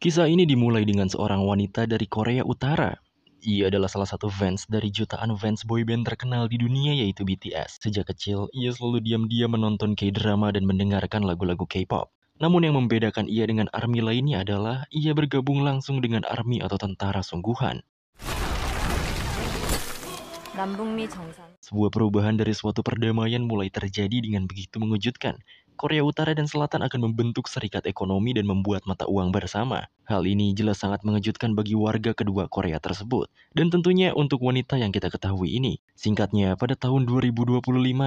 Kisah ini dimulai dengan seorang wanita dari Korea Utara. Ia adalah salah satu fans dari jutaan fans boyband terkenal di dunia yaitu BTS. Sejak kecil, ia selalu diam-diam menonton K-drama dan mendengarkan lagu-lagu K-pop. Namun yang membedakan ia dengan ARMY lainnya adalah ia bergabung langsung dengan ARMY atau tentara sungguhan. Sebuah perubahan dari suatu perdamaian mulai terjadi dengan begitu mengejutkan. Korea Utara dan Selatan akan membentuk serikat ekonomi dan membuat mata uang bersama. Hal ini jelas sangat mengejutkan bagi warga kedua Korea tersebut. Dan tentunya untuk wanita yang kita ketahui ini. Singkatnya, pada tahun 2025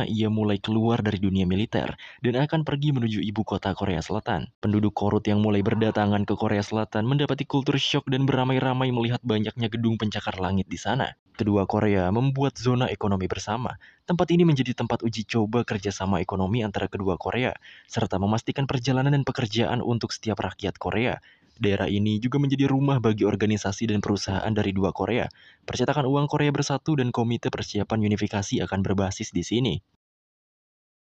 ia mulai keluar dari dunia militer dan akan pergi menuju ibu kota Korea Selatan. Penduduk Korut yang mulai berdatangan ke Korea Selatan mendapati kultur syok dan beramai-ramai melihat banyaknya gedung pencakar langit di sana. Kedua Korea membuat zona ekonomi bersama. Tempat ini menjadi tempat uji coba kerjasama ekonomi antara kedua Korea, serta memastikan perjalanan dan pekerjaan untuk setiap rakyat Korea. Daerah ini juga menjadi rumah bagi organisasi dan perusahaan dari dua Korea. Percetakan uang Korea Bersatu dan Komite Persiapan Unifikasi akan berbasis di sini.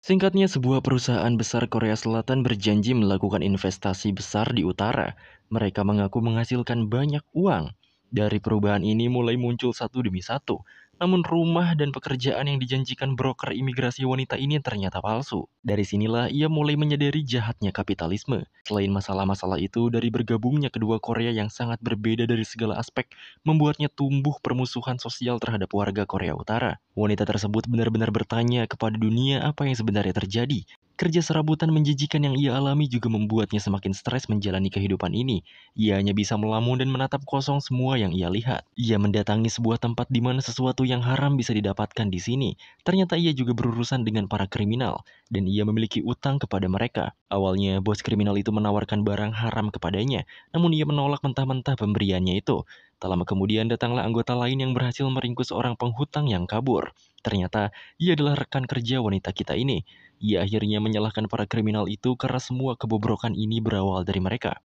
Singkatnya, sebuah perusahaan besar Korea Selatan berjanji melakukan investasi besar di utara. Mereka mengaku menghasilkan banyak uang. Dari perubahan ini mulai muncul satu demi satu. Namun rumah dan pekerjaan yang dijanjikan broker imigrasi wanita ini ternyata palsu. Dari sinilah ia mulai menyadari jahatnya kapitalisme. Selain masalah-masalah itu, dari bergabungnya kedua Korea yang sangat berbeda dari segala aspek, membuatnya tumbuh permusuhan sosial terhadap warga Korea Utara. Wanita tersebut benar-benar bertanya kepada dunia apa yang sebenarnya terjadi. Kerja serabutan menjijikan yang ia alami juga membuatnya semakin stres menjalani kehidupan ini. Ia hanya bisa melamun dan menatap kosong semua yang ia lihat. Ia mendatangi sebuah tempat di mana sesuatu yang haram bisa didapatkan di sini. Ternyata ia juga berurusan dengan para kriminal, dan ia memiliki utang kepada mereka. Awalnya, bos kriminal itu menawarkan barang haram kepadanya, namun ia menolak mentah-mentah pemberiannya itu. Tak lama kemudian datanglah anggota lain yang berhasil meringkus seorang penghutang yang kabur. Ternyata, ia adalah rekan kerja wanita kita ini. Ia akhirnya menyalahkan para kriminal itu karena semua kebobrokan ini berawal dari mereka.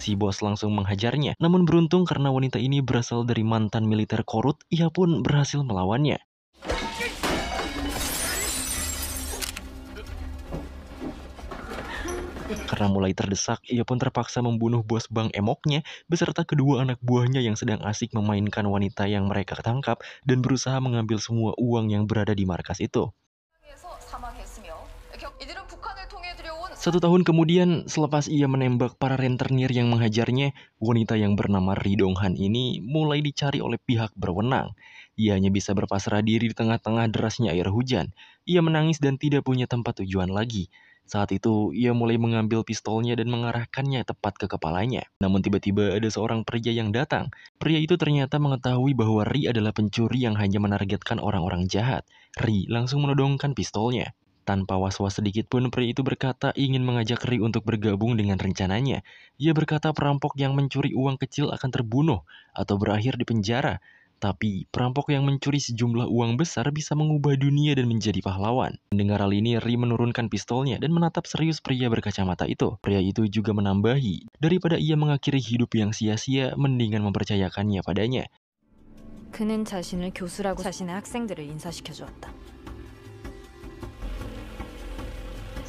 Si bos langsung menghajarnya, namun beruntung karena wanita ini berasal dari mantan militer Korut, ia pun berhasil melawannya. Karena mulai terdesak, ia pun terpaksa membunuh bos bank emoknya beserta kedua anak buahnya yang sedang asik memainkan wanita yang mereka tangkap dan berusaha mengambil semua uang yang berada di markas itu. 1 tahun kemudian, selepas ia menembak para rentenir yang menghajarnya, wanita yang bernama Ri Dong-han ini mulai dicari oleh pihak berwenang. Ia hanya bisa berpasrah diri di tengah-tengah derasnya air hujan. Ia menangis dan tidak punya tempat tujuan lagi. Saat itu, ia mulai mengambil pistolnya dan mengarahkannya tepat ke kepalanya. Namun tiba-tiba ada seorang pria yang datang. Pria itu ternyata mengetahui bahwa Ri adalah pencuri yang hanya menargetkan orang-orang jahat. Ri langsung menodongkan pistolnya. Tanpa was-was sedikit pun, pria itu berkata ingin mengajak Ri untuk bergabung dengan rencananya. Ia berkata perampok yang mencuri uang kecil akan terbunuh atau berakhir di penjara. Tapi, perampok yang mencuri sejumlah uang besar bisa mengubah dunia dan menjadi pahlawan. Mendengar hal ini, Ri menurunkan pistolnya dan menatap serius pria berkacamata itu. Pria itu juga menambahi, daripada ia mengakhiri hidup yang sia-sia, mendingan mempercayakannya padanya. 그는 자신을 교수라고 자신의 학생들을 인사시켜주었다.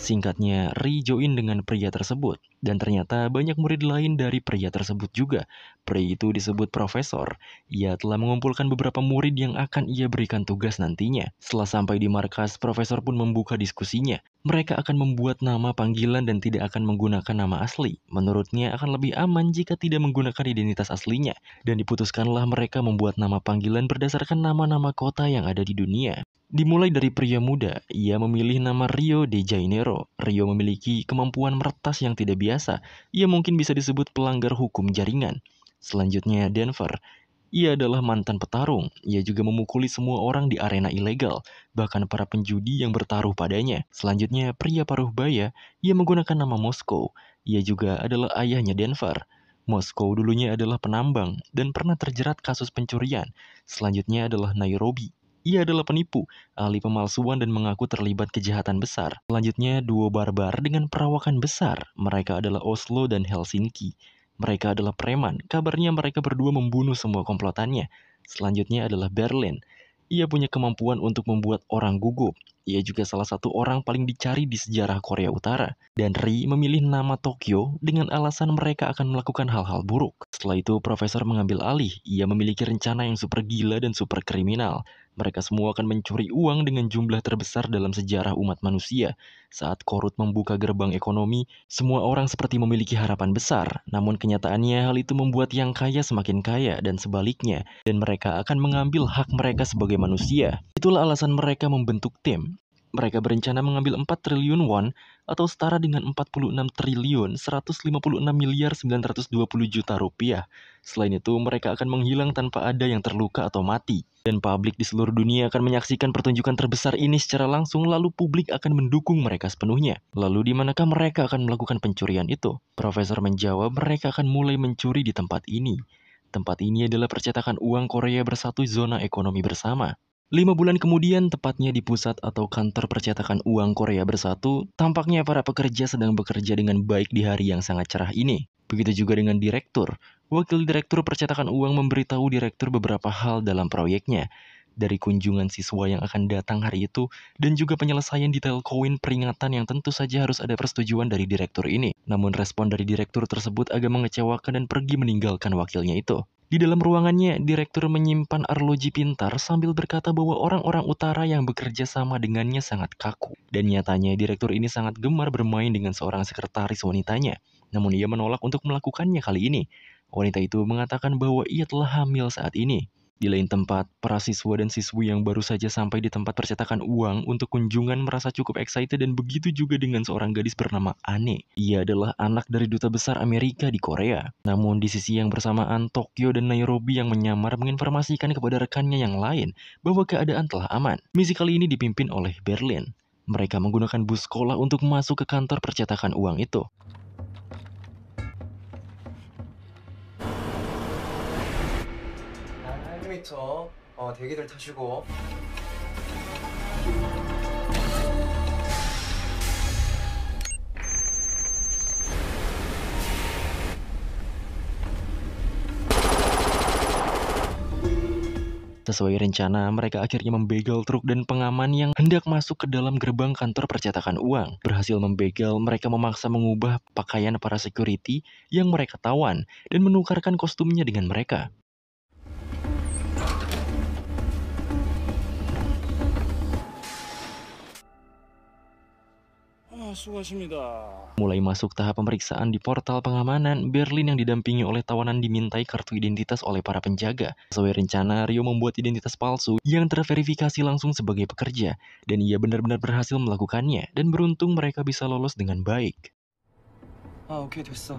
Singkatnya, Ri join dengan pria tersebut, dan ternyata banyak murid lain dari pria tersebut juga. Pria itu disebut profesor. Ia telah mengumpulkan beberapa murid yang akan ia berikan tugas nantinya. Setelah sampai di markas, profesor pun membuka diskusinya. Mereka akan membuat nama panggilan dan tidak akan menggunakan nama asli. Menurutnya akan lebih aman jika tidak menggunakan identitas aslinya. Dan diputuskanlah mereka membuat nama panggilan berdasarkan nama-nama kota yang ada di dunia. Dimulai dari pria muda, ia memilih nama Rio de Janeiro. Rio memiliki kemampuan meretas yang tidak biasa. Ia mungkin bisa disebut pelanggar hukum jaringan. Selanjutnya, Denver. Ia adalah mantan petarung. Ia juga memukuli semua orang di arena ilegal, bahkan para penjudi yang bertaruh padanya. Selanjutnya, pria paruh baya. Ia menggunakan nama Moskow. Ia juga adalah ayahnya Denver. Moskow dulunya adalah penambang dan pernah terjerat kasus pencurian. Selanjutnya adalah Nairobi. Ia adalah penipu, ahli pemalsuan dan mengaku terlibat kejahatan besar. Selanjutnya, duo barbar dengan perawakan besar. Mereka adalah Oslo dan Helsinki. Mereka adalah preman. Kabarnya mereka berdua membunuh semua komplotannya. Selanjutnya adalah Berlin. Ia punya kemampuan untuk membuat orang gugup. Ia juga salah satu orang paling dicari di sejarah Korea Utara. Dan Ri memilih nama Tokyo dengan alasan mereka akan melakukan hal-hal buruk. Setelah itu, Profesor mengambil alih. Ia memiliki rencana yang super gila dan super kriminal. Mereka semua akan mencuri uang dengan jumlah terbesar dalam sejarah umat manusia. Saat Korut membuka gerbang ekonomi, semua orang seperti memiliki harapan besar. Namun kenyataannya hal itu membuat yang kaya semakin kaya dan sebaliknya. Dan mereka akan mengambil hak mereka sebagai manusia. Itulah alasan mereka membentuk tim. Mereka berencana mengambil 4 triliun won atau setara dengan 46 triliun 156 miliar 920 juta rupiah. Selain itu, mereka akan menghilang tanpa ada yang terluka atau mati. Dan publik di seluruh dunia akan menyaksikan pertunjukan terbesar ini secara langsung, lalu publik akan mendukung mereka sepenuhnya. Lalu di manakah mereka akan melakukan pencurian itu? Profesor menjawab mereka akan mulai mencuri di tempat ini. Tempat ini adalah percetakan uang Korea Bersatu Zona Ekonomi Bersama. 5 bulan kemudian, tepatnya di pusat atau kantor percetakan uang Korea Bersatu, tampaknya para pekerja sedang bekerja dengan baik di hari yang sangat cerah ini. Begitu juga dengan direktur. Wakil direktur percetakan uang memberitahu direktur beberapa hal dalam proyeknya. Dari kunjungan siswa yang akan datang hari itu, dan juga penyelesaian detail koin peringatan yang tentu saja harus ada persetujuan dari direktur ini. Namun respon dari direktur tersebut agak mengecewakan dan pergi meninggalkan wakilnya itu. Di dalam ruangannya, direktur menyimpan arloji pintar sambil berkata bahwa orang-orang utara yang bekerja sama dengannya sangat kaku. Dan nyatanya direktur ini sangat gemar bermain dengan seorang sekretaris wanitanya. Namun ia menolak untuk melakukannya kali ini. Wanita itu mengatakan bahwa ia telah hamil saat ini. Di lain tempat, para siswa dan siswi yang baru saja sampai di tempat percetakan uang untuk kunjungan merasa cukup excited dan begitu juga dengan seorang gadis bernama Ane. Ia adalah anak dari duta besar Amerika di Korea. Namun di sisi yang bersamaan, Tokyo dan Nairobi yang menyamar menginformasikan kepada rekannya yang lain bahwa keadaan telah aman. Misi kali ini dipimpin oleh Berlin. Mereka menggunakan bus sekolah untuk masuk ke kantor percetakan uang itu. 8m 대기들 타시고 Sesuai rencana, mereka akhirnya membegal truk dan pengaman yang hendak masuk ke dalam gerbang kantor percetakan uang. Berhasil membegal, mereka memaksa mengubah pakaian para security yang mereka tawan dan menukarkan kostumnya dengan mereka. 수고하십니다. Mulai masuk tahap pemeriksaan di portal pengamanan, Berlin yang didampingi oleh tawanan dimintai kartu identitas oleh para penjaga. Sesuai rencana, Rio membuat identitas palsu yang terverifikasi langsung sebagai pekerja, dan ia benar-benar berhasil melakukannya, dan beruntung mereka bisa lolos dengan baik. 오케이 됐어.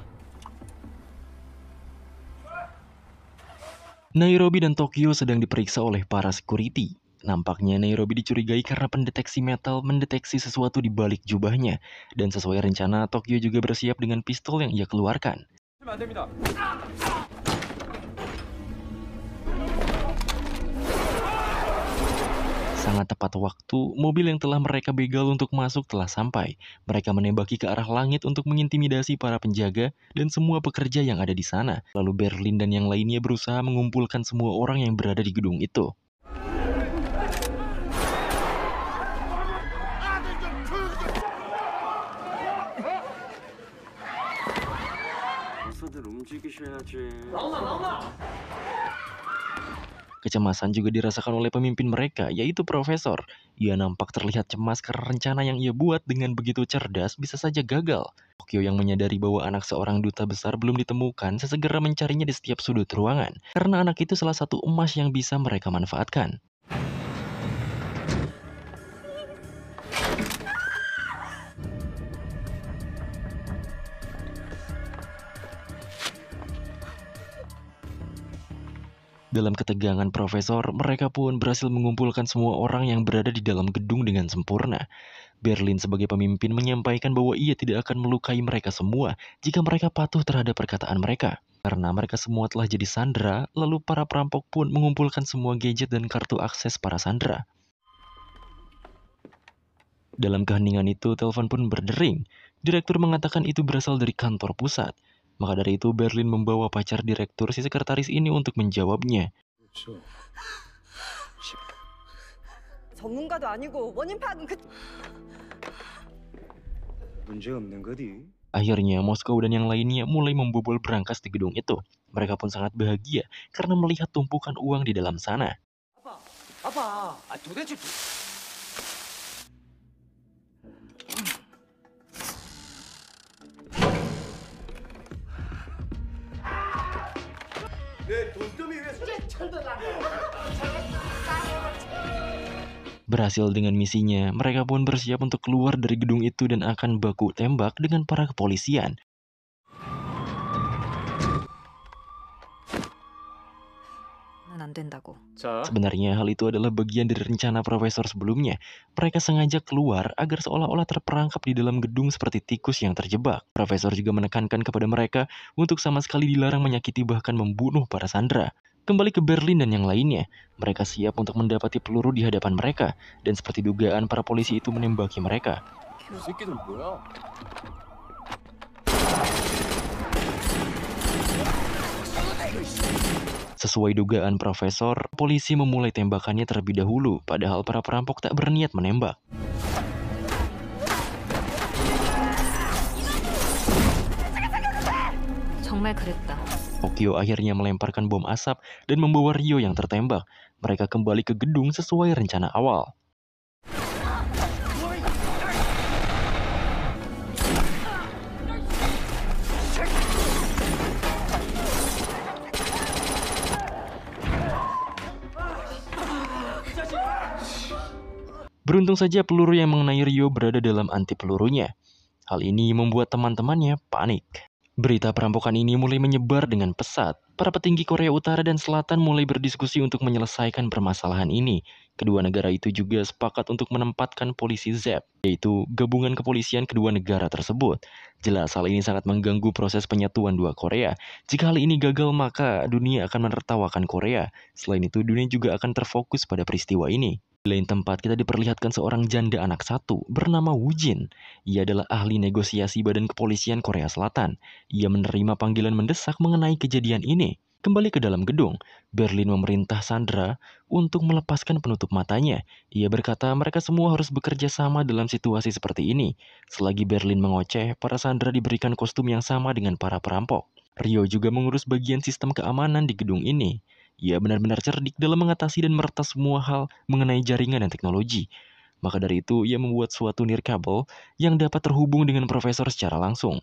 Nairobi dan Tokyo sedang diperiksa oleh para security. Nampaknya Nairobi dicurigai karena pendeteksi metal mendeteksi sesuatu di balik jubahnya. Dan sesuai rencana, Tokyo juga bersiap dengan pistol yang ia keluarkan. 안 됩니다. Sangat tepat waktu, mobil yang telah mereka begal untuk masuk telah sampai. Mereka menembaki ke arah langit untuk mengintimidasi para penjaga dan semua pekerja yang ada di sana. Lalu Berlin dan yang lainnya berusaha mengumpulkan semua orang yang berada di gedung itu. 어서들 움직이셔야지. Kecemasan juga dirasakan oleh pemimpin mereka, yaitu Profesor. Ia nampak terlihat cemas karena rencana yang ia buat dengan begitu cerdas bisa saja gagal. Tokyo yang menyadari bahwa anak seorang duta besar belum ditemukan, sesegera mencarinya di setiap sudut ruangan. Karena anak itu salah satu emas yang bisa mereka manfaatkan. Dalam ketegangan Profesor, mereka pun berhasil mengumpulkan semua orang yang berada di dalam gedung dengan sempurna. Berlin sebagai pemimpin menyampaikan bahwa ia tidak akan melukai mereka semua jika mereka patuh terhadap perkataan mereka. Karena mereka semua telah jadi sandera, lalu para perampok pun mengumpulkan semua gadget dan kartu akses para sandera. Dalam keheningan itu, telepon pun berdering. Direktur mengatakan itu berasal dari kantor pusat. Maka dari itu, Berlin membawa pacar direktur si sekretaris ini untuk menjawabnya. 전문가도 아니고 원인 파악은 문제 없는 거디. Akhirnya, Moskow dan yang lainnya mulai membobol berangkas di gedung itu. Mereka pun sangat bahagia karena melihat tumpukan uang di dalam sana. 아빠, 도대체 Berhasil dengan misinya, mereka pun bersiap untuk keluar dari gedung itu dan akan baku tembak dengan para kepolisian. 안 된다고. 자, Sebenarnya hal itu adalah bagian dari rencana profesor sebelumnya. Mereka sengaja keluar agar seolah-olah terperangkap di dalam gedung seperti tikus yang terjebak. Profesor juga menekankan kepada mereka untuk sama sekali dilarang menyakiti bahkan membunuh para sandera. Kembali ke Berlin dan yang lainnya, mereka siap untuk mendapati peluru di hadapan mereka. Dan seperti dugaan, para polisi itu menembaki mereka. 이 새끼들 뭐야? Sesuai dugaan profesor, polisi memulai tembakannya terlebih dahulu, padahal para perampok tak berniat menembak. 정말 그랬다. Tokyo akhirnya melemparkan bom asap dan membawa Rio yang tertembak. Mereka kembali ke gedung sesuai rencana awal. Beruntung saja peluru yang mengenai Rio berada dalam anti pelurunya. Hal ini membuat teman-temannya panik. Berita perampokan ini mulai menyebar dengan pesat. Para petinggi Korea Utara dan Selatan mulai berdiskusi untuk menyelesaikan permasalahan ini. Kedua negara itu juga sepakat untuk menempatkan polisi ZEP, yaitu gabungan kepolisian kedua negara tersebut. Jelas hal ini sangat mengganggu proses penyatuan dua Korea. Jika hal ini gagal, maka dunia akan menertawakan Korea. Selain itu, dunia juga akan terfokus pada peristiwa ini. Di lain tempat, kita diperlihatkan seorang janda anak satu bernama Woo Jin. Ia adalah ahli negosiasi Badan Kepolisian Korea Selatan. Ia menerima panggilan mendesak mengenai kejadian ini. Kembali ke dalam gedung, Berlin memerintah sandera untuk melepaskan penutup matanya. Ia berkata mereka semua harus bekerja sama dalam situasi seperti ini. Selagi Berlin mengoceh, para sandera diberikan kostum yang sama dengan para perampok. Rio juga mengurus bagian sistem keamanan di gedung ini. Ia benar-benar cerdik dalam mengatasi dan meretas semua hal mengenai jaringan dan teknologi. Maka dari itu, ia membuat suatu nirkabel yang dapat terhubung dengan profesor secara langsung.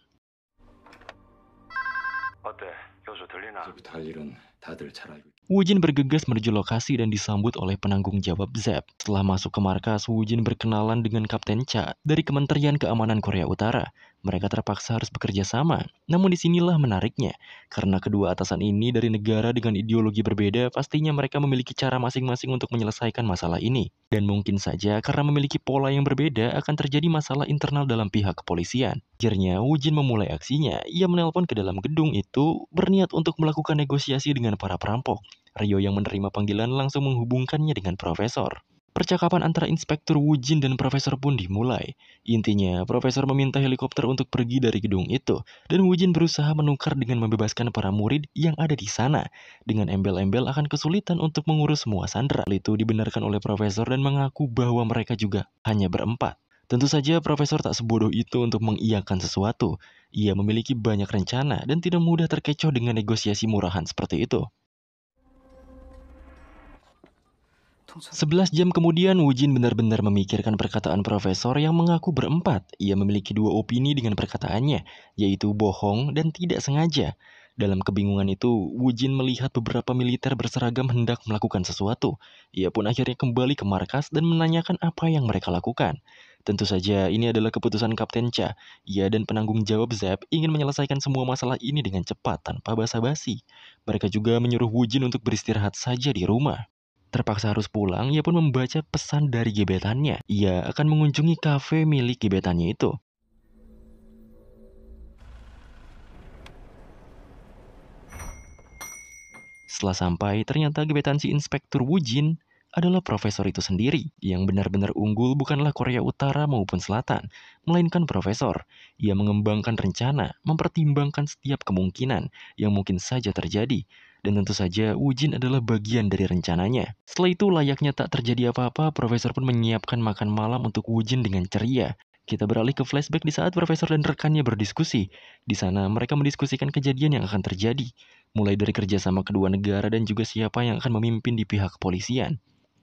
어때? 여기서 들리나? 이제부터 할 일은 다들 잘 알고 있다. Woo Jin bergegas menuju lokasi dan disambut oleh penanggung jawab ZEP. Setelah masuk ke markas, Woo Jin berkenalan dengan Kapten Cha dari Kementerian Keamanan Korea Utara. Mereka terpaksa harus bekerja sama. Namun disinilah menariknya, karena kedua atasan ini dari negara dengan ideologi berbeda, pastinya mereka memiliki cara masing-masing untuk menyelesaikan masalah ini. Dan mungkin saja karena memiliki pola yang berbeda akan terjadi masalah internal dalam pihak kepolisian. Akhirnya, Woo Jin memulai aksinya. Ia menelpon ke dalam gedung itu, berniat untuk melakukan negosiasi dengan para perampok. Rio yang menerima panggilan langsung menghubungkannya dengan profesor. Percakapan antara Inspektur Woo Jin dan profesor pun dimulai. Intinya, profesor meminta helikopter untuk pergi dari gedung itu, dan Woo Jin berusaha menukar dengan membebaskan para murid yang ada di sana. Dengan embel-embel akan kesulitan untuk mengurus semua sandera. Hal itu dibenarkan oleh profesor dan mengaku bahwa mereka juga hanya berempat. Tentu saja profesor tak sebodoh itu untuk mengiyakan sesuatu. Ia memiliki banyak rencana dan tidak mudah terkecoh dengan negosiasi murahan seperti itu. 11 jam kemudian, Woo Jin benar-benar memikirkan perkataan profesor yang mengaku berempat. Ia memiliki dua opini dengan perkataannya, yaitu bohong dan tidak sengaja. Dalam kebingungan itu, Woo Jin melihat beberapa militer berseragam hendak melakukan sesuatu. Ia pun akhirnya kembali ke markas dan menanyakan apa yang mereka lakukan. Tentu saja ini adalah keputusan Kapten Cha. Ia dan penanggung jawab ZEP ingin menyelesaikan semua masalah ini dengan cepat tanpa basa-basi. Mereka juga menyuruh Woo Jin untuk beristirahat saja di rumah. Terpaksa harus pulang, ia pun membaca pesan dari gebetannya. Ia akan mengunjungi kafe milik gebetannya itu. Setelah sampai, ternyata gebetan si Inspektur Wujin adalah profesor itu sendiri. Yang benar-benar unggul bukanlah Korea Utara maupun Selatan, melainkan profesor. Ia mengembangkan rencana, mempertimbangkan setiap kemungkinan yang mungkin saja terjadi. Dan tentu saja Wujin adalah bagian dari rencananya. Setelah itu layaknya tak terjadi apa-apa, profesor pun menyiapkan makan malam untuk Wujin dengan ceria. Kita beralih ke flashback di saat profesor dan rekannya berdiskusi. Di sana mereka mendiskusikan kejadian yang akan terjadi. Mulai dari kerjasama kedua negara dan juga siapa yang akan memimpin di pihak kepolisian.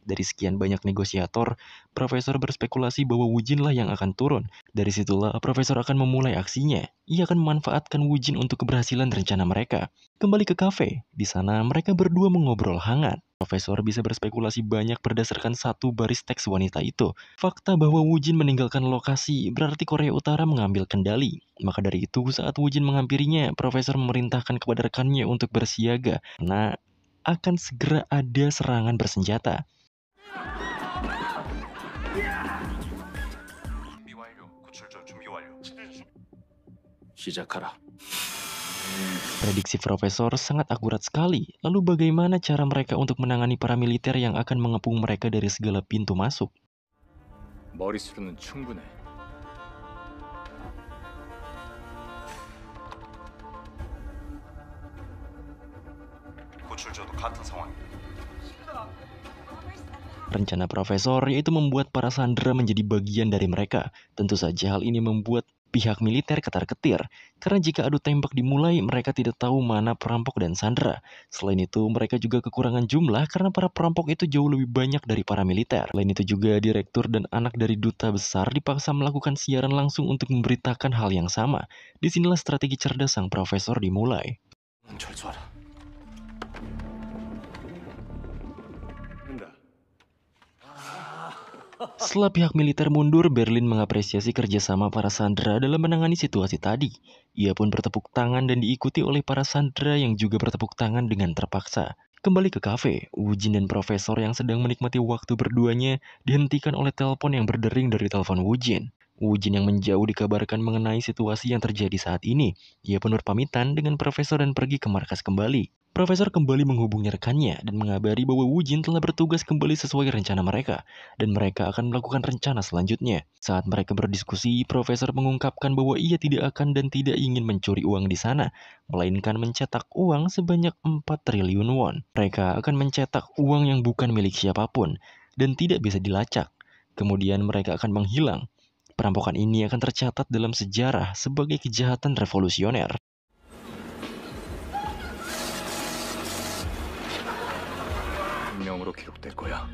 Dari sekian banyak negosiator, profesor berspekulasi bahwa Wujin lah yang akan turun. Dari situlah profesor akan memulai aksinya. Ia akan memanfaatkan Wujin untuk keberhasilan rencana mereka. Kembali ke kafe, di sana mereka berdua mengobrol hangat. Profesor bisa berspekulasi banyak berdasarkan satu baris teks wanita itu. Fakta bahwa Wujin meninggalkan lokasi berarti Korea Utara mengambil kendali. Maka dari itu saat Wujin menghampirinya, profesor memerintahkan kepada rekannya untuk bersiaga. Karena akan segera ada serangan bersenjata. 시작하라. Prediksi profesor sangat akurat sekali. Lalu bagaimana cara mereka untuk menangani para militer yang akan mengepung mereka dari segala pintu masuk? 머릿수로는 충분해. 구출조도 같은 상황입니다. Rencana profesor yaitu membuat para sandera menjadi bagian dari mereka. Tentu saja hal ini membuat pihak militer ketar-ketir. Karena jika adu tembak dimulai, mereka tidak tahu mana perampok dan sandera. Selain itu, mereka juga kekurangan jumlah karena para perampok itu jauh lebih banyak dari para militer. Selain itu juga, direktur dan anak dari duta besar dipaksa melakukan siaran langsung untuk memberitakan hal yang sama. Disinilah strategi cerdas sang profesor dimulai. 철수하라. Setelah pihak militer mundur, Berlin mengapresiasi kerjasama para sandera dalam menangani situasi tadi. Ia pun bertepuk tangan dan diikuti oleh para sandera yang juga bertepuk tangan dengan terpaksa. Kembali ke kafe, Wujin dan profesor yang sedang menikmati waktu berduanya dihentikan oleh telepon yang berdering dari telepon Wujin. Wujin yang menjauh dikabarkan mengenai situasi yang terjadi saat ini. Ia pun berpamitan dengan profesor dan pergi ke markas kembali. Profesor kembali menghubungi rekannya dan mengabari bahwa Wujin telah bertugas kembali sesuai rencana mereka, dan mereka akan melakukan rencana selanjutnya. Saat mereka berdiskusi, profesor mengungkapkan bahwa ia tidak akan dan tidak ingin mencuri uang di sana, melainkan mencetak uang sebanyak 4 triliun won. Mereka akan mencetak uang yang bukan milik siapapun, dan tidak bisa dilacak. Kemudian mereka akan menghilang. Perampokan ini akan tercatat dalam sejarah sebagai kejahatan revolusioner. 명으로 기록될 거야.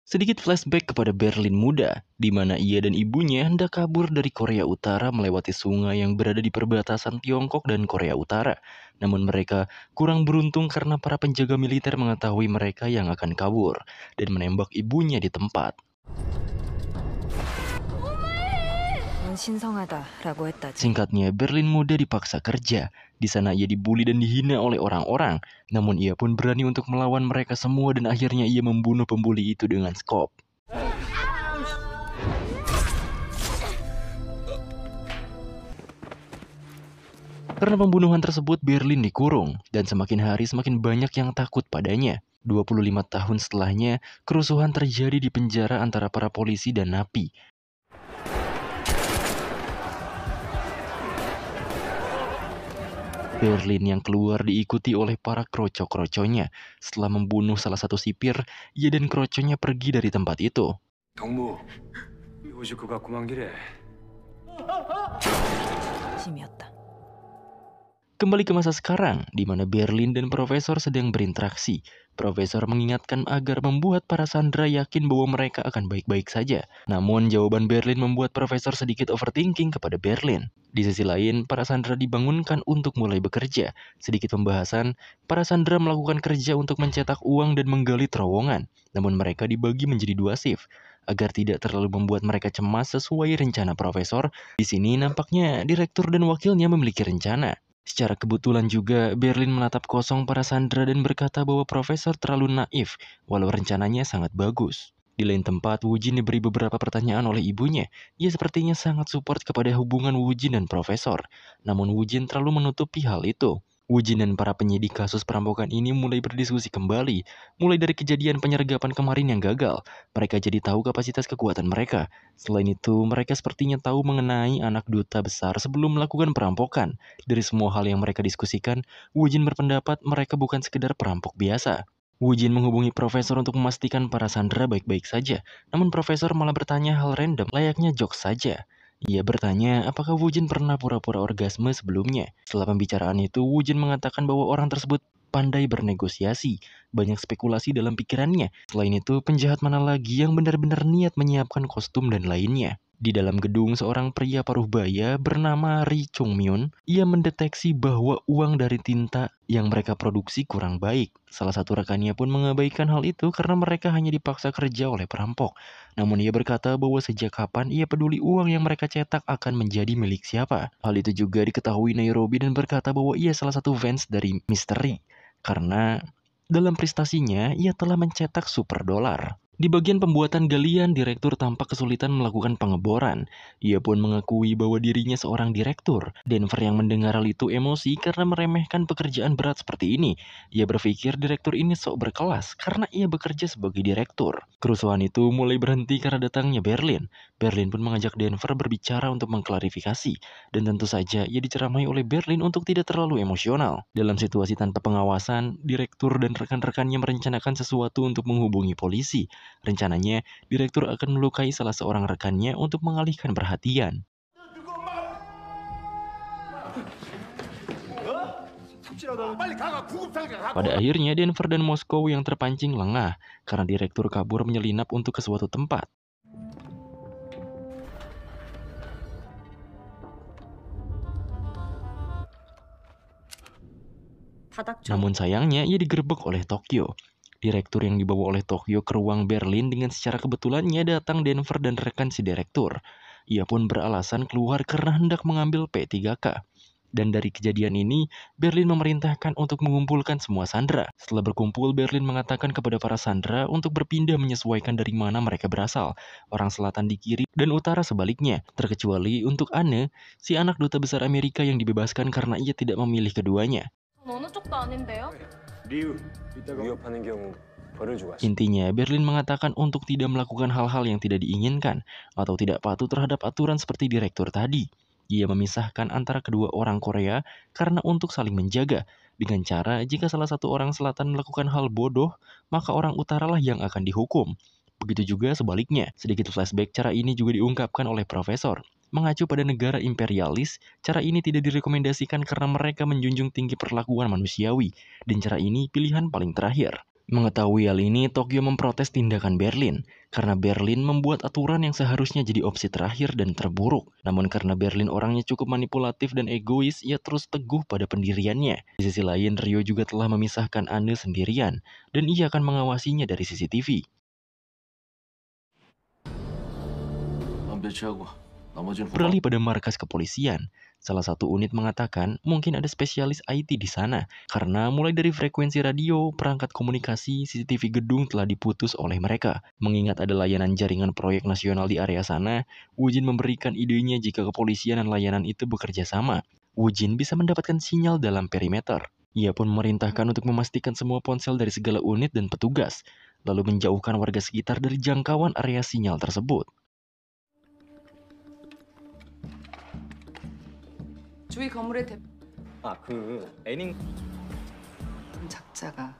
Sedikit flashback kepada Berlin muda, di mana ia dan ibunya hendak kabur dari Korea Utara melewati sungai yang berada di perbatasan Tiongkok dan Korea Utara. Namun mereka kurang beruntung karena para penjaga militer mengetahui mereka yang akan kabur dan menembak ibunya di tempat. 넌 신성하다라고 했다지. Singkatnya, Berlin muda dipaksa kerja. Di sana ia dibully dan dihina oleh orang-orang. Namun ia pun berani untuk melawan mereka semua dan akhirnya ia membunuh pembuli itu dengan skop. Karena pembunuhan tersebut, Berlin dikurung. Dan semakin hari semakin banyak yang takut padanya. 25 tahun setelahnya, kerusuhan terjadi di penjara antara para polisi dan napi. Berlin yang keluar diikuti oleh para kroco-kroconya. Setelah membunuh salah satu sipir, ia dan kroconya pergi dari tempat itu. 동무, 요식구가 구만길에 심이었다. Kembali ke masa sekarang, di mana Berlin dan Profesor sedang berinteraksi. Profesor mengingatkan agar membuat para sandera yakin bahwa mereka akan baik-baik saja. Namun jawaban Berlin membuat Profesor sedikit overthinking kepada Berlin. Di sisi lain, para sandera dibangunkan untuk mulai bekerja. Sedikit pembahasan, para sandera melakukan kerja untuk mencetak uang dan menggali terowongan. Namun mereka dibagi menjadi 2 shift. Agar tidak terlalu membuat mereka cemas sesuai rencana Profesor, di sini nampaknya direktur dan wakilnya memiliki rencana. Secara kebetulan juga, Berlin menatap kosong para sandera dan berkata bahwa Profesor terlalu naif, walau rencananya sangat bagus. Di lain tempat, Wujin diberi beberapa pertanyaan oleh ibunya. Ia sepertinya sangat support kepada hubungan Wujin dan Profesor. Namun Wujin terlalu menutupi hal itu. Woo-jin dan para penyidik kasus perampokan ini mulai berdiskusi kembali. Mulai dari kejadian penyergapan kemarin yang gagal, mereka jadi tahu kapasitas kekuatan mereka. Selain itu, mereka sepertinya tahu mengenai anak duta besar sebelum melakukan perampokan. Dari semua hal yang mereka diskusikan, Woo-jin berpendapat mereka bukan sekedar perampok biasa. Woo-jin menghubungi profesor untuk memastikan para sandera baik-baik saja. Namun profesor malah bertanya hal random, layaknya jokes saja. Ia bertanya apakah Woo-jin pernah pura-pura orgasme sebelumnya. Setelah pembicaraan itu, Woo-jin mengatakan bahwa orang tersebut pandai bernegosiasi. Banyak spekulasi dalam pikirannya. Selain itu, penjahat mana lagi yang benar-benar niat menyiapkan kostum dan lainnya. Di dalam gedung, seorang pria paruh baya bernama Ri Chung-myun, ia mendeteksi bahwa uang dari tinta yang mereka produksi kurang baik. Salah satu rekannya pun mengabaikan hal itu karena mereka hanya dipaksa kerja oleh perampok. Namun ia berkata bahwa sejak kapan ia peduli uang yang mereka cetak akan menjadi milik siapa. Hal itu juga diketahui Nairobi dan berkata bahwa ia salah satu fans dari Mr. Ri. Karena dalam prestasinya ia telah mencetak super dolar. Di bagian pembuatan galian, direktur tampak kesulitan melakukan pengeboran. Ia pun mengakui bahwa dirinya seorang direktur. Denver yang mendengar hal itu emosi karena meremehkan pekerjaan berat seperti ini. Ia berpikir direktur ini sok berkelas karena ia bekerja sebagai direktur. Kerusuhan itu mulai berhenti karena datangnya Berlin. Berlin pun mengajak Denver berbicara untuk mengklarifikasi. Dan tentu saja ia diceramai oleh Berlin untuk tidak terlalu emosional. Dalam situasi tanpa pengawasan, direktur dan rekan-rekannya merencanakan sesuatu untuk menghubungi polisi. Rencananya, direktur akan melukai salah seorang rekannya untuk mengalihkan perhatian. Pada akhirnya, Denver dan Moskow yang terpancing lengah karena direktur kabur menyelinap untuk ke suatu tempat. Namun sayangnya, ia digerebek oleh Tokyo. Direktur yang dibawa oleh Tokyo ke ruang Berlin dengan secara kebetulannya datang Denver dan rekan si direktur. Ia pun beralasan keluar karena hendak mengambil P3K. Dan dari kejadian ini, Berlin memerintahkan untuk mengumpulkan semua sandera. Setelah berkumpul, Berlin mengatakan kepada para sandera untuk berpindah menyesuaikan dari mana mereka berasal. Orang selatan di kiri dan utara sebaliknya. Terkecuali untuk Anne, si anak duta besar Amerika yang dibebaskan karena ia tidak memilih keduanya. 어느 쪽도 아닌데요? 위협하는 경우 벌을 주고 하시. Intinya, Berlin mengatakan untuk tidak melakukan hal-hal yang tidak diinginkan atau tidak patuh terhadap aturan seperti direktur tadi. Ia memisahkan antara kedua orang Korea karena untuk saling menjaga. Dengan cara, jika salah satu orang selatan melakukan hal bodoh, maka orang utaralah yang akan dihukum. Begitu juga sebaliknya. Sedikit flashback, cara ini juga diungkapkan oleh profesor. Mengacu pada negara imperialis, cara ini tidak direkomendasikan karena mereka menjunjung tinggi perlakuan manusiawi, dan cara ini pilihan paling terakhir. Mengetahui hal ini, Tokyo memprotes tindakan Berlin, karena Berlin membuat aturan yang seharusnya jadi opsi terakhir dan terburuk. Namun karena Berlin orangnya cukup manipulatif dan egois, ia terus teguh pada pendiriannya. Di sisi lain, Rio juga telah memisahkan Anne sendirian, dan ia akan mengawasinya dari CCTV. Beralih pada markas kepolisian, salah satu unit mengatakan mungkin ada spesialis IT di sana karena mulai dari frekuensi radio, perangkat komunikasi, CCTV gedung telah diputus oleh mereka. Mengingat ada layanan jaringan proyek nasional di area sana, Woo-jin memberikan idenya jika kepolisian dan layanan itu bekerja sama. Woo-jin bisa mendapatkan sinyal dalam perimeter. Ia pun memerintahkan untuk memastikan semua ponsel dari segala unit dan petugas, lalu menjauhkan warga sekitar dari jangkauan area sinyal tersebut. 주위 건물의 애닝 작자가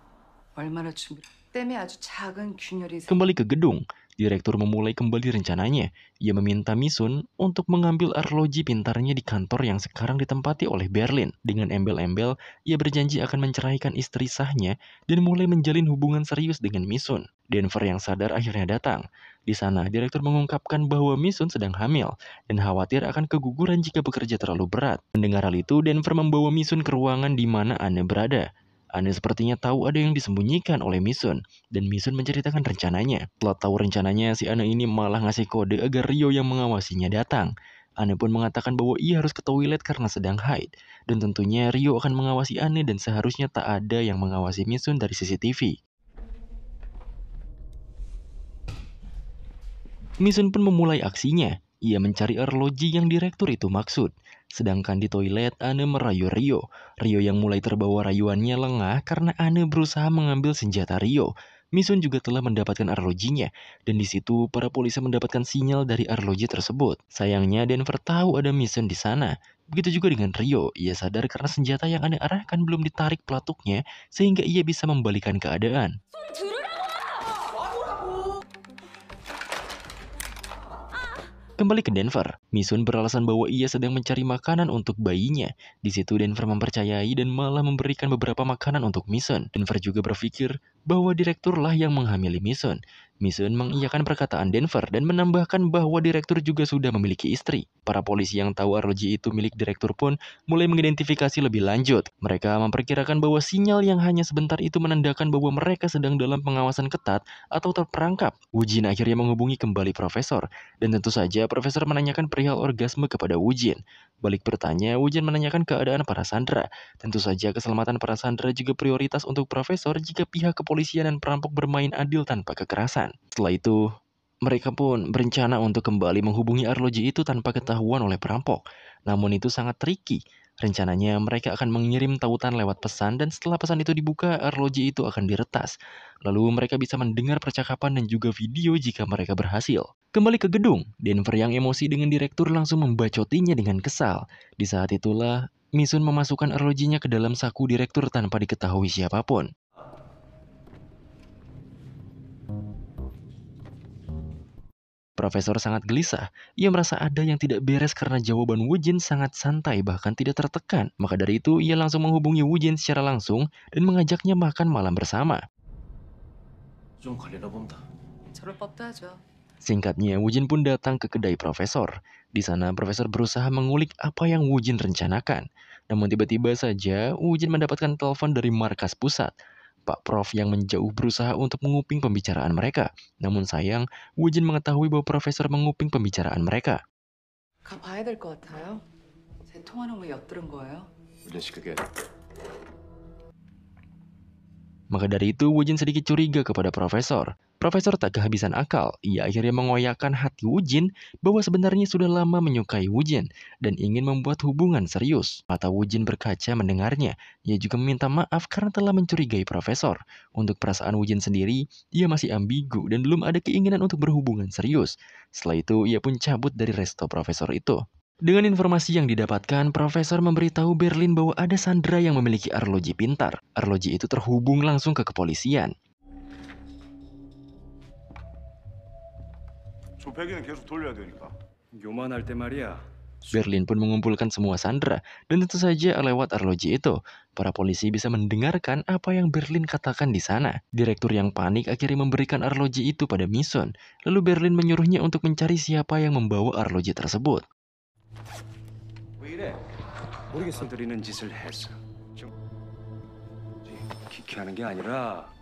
얼마나 준비 때문에 아주 작은 균열이 Kembali ke gedung, direktur memulai kembali rencananya. Ia meminta Misun untuk mengambil arloji pintarnya di kantor yang sekarang ditempati oleh Berlin. Dengan embel-embel, ia berjanji akan menceraikan istri sahnya dan mulai menjalin hubungan serius dengan Misun. Denver yang sadar akhirnya datang. Di sana, direktur mengungkapkan bahwa Misun sedang hamil dan khawatir akan keguguran jika bekerja terlalu berat. Mendengar hal itu, Denver membawa Misun ke ruangan di mana Anne berada. Anne sepertinya tahu ada yang disembunyikan oleh Misun, dan Misun menceritakan rencananya. Setelah tahu rencananya, si Anne ini malah ngasih kode agar Rio yang mengawasinya datang. Anne pun mengatakan bahwa ia harus ke toilet karena sedang haid, dan tentunya Rio akan mengawasi Anne dan seharusnya tak ada yang mengawasi Misun dari CCTV. Misun pun memulai aksinya. Ia mencari arloji yang direktur itu maksud. Sedangkan di toilet, Anne merayu Rio. Rio yang mulai terbawa rayuannya lengah karena Anne berusaha mengambil senjata Rio. Misun juga telah mendapatkan arlojinya, dan di situ para polisi mendapatkan sinyal dari arloji tersebut. Sayangnya Denver tahu ada Misun di sana. Begitu juga dengan Rio, ia sadar karena senjata yang Anne arahkan belum ditarik pelatuknya, sehingga ia bisa membalikan keadaan. Kembali ke Denver, Misun beralasan bahwa ia sedang mencari makanan untuk bayinya. Di situ Denver mempercayai dan malah memberikan beberapa makanan untuk Misun. Denver juga berpikir bahwa direkturlah yang menghamili Misun. Misun mengiyakan perkataan Denver dan menambahkan bahwa direktur juga sudah memiliki istri. Para polisi yang tahu arloji itu milik direktur pun mulai mengidentifikasi lebih lanjut. Mereka memperkirakan bahwa sinyal yang hanya sebentar itu menandakan bahwa mereka sedang dalam pengawasan ketat atau terperangkap. Woo-jin akhirnya menghubungi kembali profesor. Dan tentu saja profesor menanyakan perihal orgasme kepada Woo-jin. Balik bertanya, Woo-jin menanyakan keadaan para sandera. Tentu saja keselamatan para sandera juga prioritas untuk profesor jika pihak kepolisian dan perampok bermain adil tanpa kekerasan. Setelah itu, mereka pun berencana untuk kembali menghubungi arloji itu tanpa ketahuan oleh perampok. Namun itu sangat tricky. Rencananya mereka akan mengirim tautan lewat pesan dan setelah pesan itu dibuka, arloji itu akan diretas. Lalu mereka bisa mendengar percakapan dan juga video jika mereka berhasil. Kembali ke gedung, Denver yang emosi dengan direktur langsung membacotinya dengan kesal. Di saat itulah, Misun memasukkan arlojinya ke dalam saku direktur tanpa diketahui siapapun. Profesor sangat gelisah. Ia merasa ada yang tidak beres karena jawaban Woo-jin sangat santai bahkan tidak tertekan. Maka dari itu, ia langsung menghubungi Woo-jin secara langsung dan mengajaknya makan malam bersama. 저럴 법도 하죠. Singkatnya, Woo-jin pun datang ke kedai profesor. Di sana, profesor berusaha mengulik apa yang Woo-jin rencanakan. Namun tiba-tiba saja, Woo-jin mendapatkan telepon dari markas pusat. Pak Prof yang menjauh berusaha untuk menguping pembicaraan mereka. Namun sayang, Woo-jin mengetahui bahwa profesor menguping pembicaraan mereka. 가봐야 될 것 같아요. 제 통화는 왜 엿들은 거예요? 우진 씨 그게 Maka dari itu, Woo-jin sedikit curiga kepada profesor. Profesor tak kehabisan akal. Ia akhirnya mengoyakkan hati Woo-jin bahwa sebenarnya sudah lama menyukai Woo-jin dan ingin membuat hubungan serius. Mata Woo-jin berkaca mendengarnya. Ia juga meminta maaf karena telah mencurigai profesor. Untuk perasaan Woo-jin sendiri, ia masih ambigu dan belum ada keinginan untuk berhubungan serius. Setelah itu, ia pun cabut dari resto profesor itu. Dengan informasi yang didapatkan, profesor memberitahu Berlin bahwa ada sandera yang memiliki arloji pintar. Arloji itu terhubung langsung ke kepolisian. 조폐기는 계속 돌려야 되니까. 요만할 때 말이야. Berlin pun mengumpulkan semua sandera, dan tentu saja lewat arloji itu, para polisi bisa mendengarkan apa yang Berlin katakan di sana. Direktur yang panik akhirnya memberikan arloji itu pada Misun, lalu Berlin menyuruhnya untuk mencari siapa yang membawa arloji tersebut. 왜 이래? 모르겠어. 들이는 짓을 했어. 좀 기캐하는 게 아니라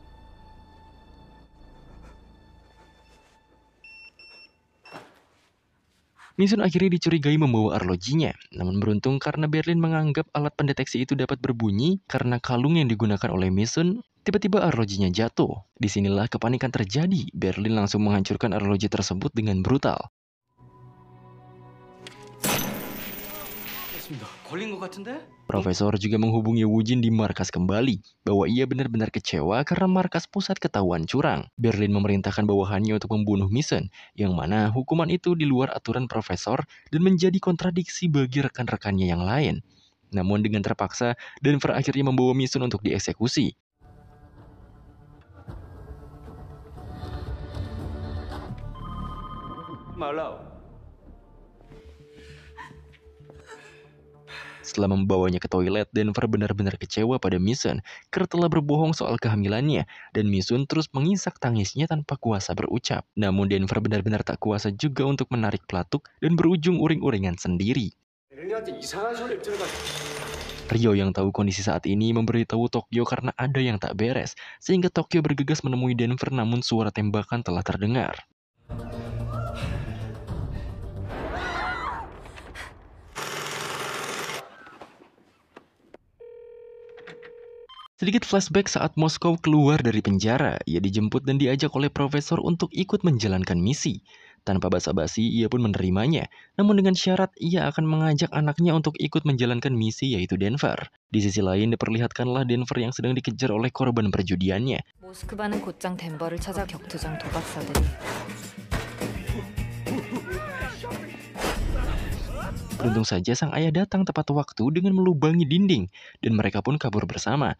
Misun akhirnya dicurigai membawa arlojinya, namun beruntung karena Berlin menganggap alat pendeteksi itu dapat berbunyi karena kalung yang digunakan oleh Misun, tiba-tiba arlojinya jatuh. Disinilah kepanikan terjadi, Berlin langsung menghancurkan arloji tersebut dengan brutal. 걸린 것 같은데? Profesor juga menghubungi Woo-jin di markas kembali, bahwa ia benar-benar kecewa karena markas pusat ketahuan curang. Berlin memerintahkan bawahannya untuk membunuh Misun, yang mana hukuman itu di luar aturan profesor dan menjadi kontradiksi bagi rekan-rekannya yang lain. Namun dengan terpaksa, Denver akhirnya membawa Misun untuk dieksekusi. 말라우. Setelah membawanya ke toilet, Denver benar-benar kecewa pada Misun karena telah berbohong soal kehamilannya, dan Misun terus mengisak tangisnya tanpa kuasa berucap. Namun Denver benar-benar tak kuasa juga untuk menarik pelatuk dan berujung uring-uringan sendiri. Rio yang tahu kondisi saat ini memberitahu Tokyo karena ada yang tak beres, sehingga Tokyo bergegas menemui Denver namun suara tembakan telah terdengar. Sedikit flashback saat Moskow keluar dari penjara, ia dijemput dan diajak oleh profesor untuk ikut menjalankan misi. Tanpa basa-basi, ia pun menerimanya. Namun dengan syarat ia akan mengajak anaknya untuk ikut menjalankan misi yaitu Denver. Di sisi lain diperlihatkanlah Denver yang sedang dikejar oleh korban perjudiannya. 모스크바는 곧장 덴버를 찾아 격투장 도박사들이 Beruntung saja sang ayah datang tepat waktu dengan melubangi dinding dan mereka pun kabur bersama.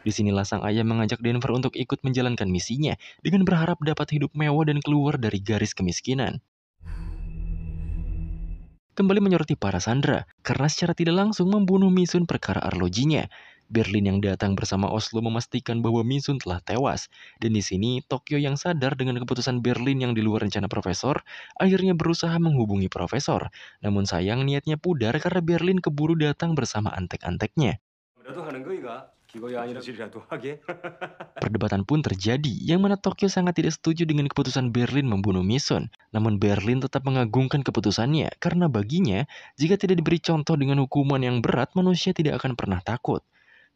Disinilah sang ayah mengajak Denver untuk ikut menjalankan misinya dengan berharap dapat hidup mewah dan keluar dari garis kemiskinan. Kembali menyoroti para Sandra, karena secara tidak langsung membunuh Misun perkara arlojinya. Berlin yang datang bersama Oslo memastikan bahwa Misun telah tewas. Dan di sini, Tokyo yang sadar dengan keputusan Berlin yang di luar rencana profesor, akhirnya berusaha menghubungi profesor. Namun sayang niatnya pudar karena Berlin keburu datang bersama antek-anteknya. 뭐라도 하는 거이가 기거이 아니라 질이라도 하게. Perdebatan pun terjadi, yang mana Tokyo sangat tidak setuju dengan keputusan Berlin membunuh Misun. Namun Berlin tetap mengagungkan keputusannya, karena baginya, jika tidak diberi contoh dengan hukuman yang berat, manusia tidak akan pernah takut.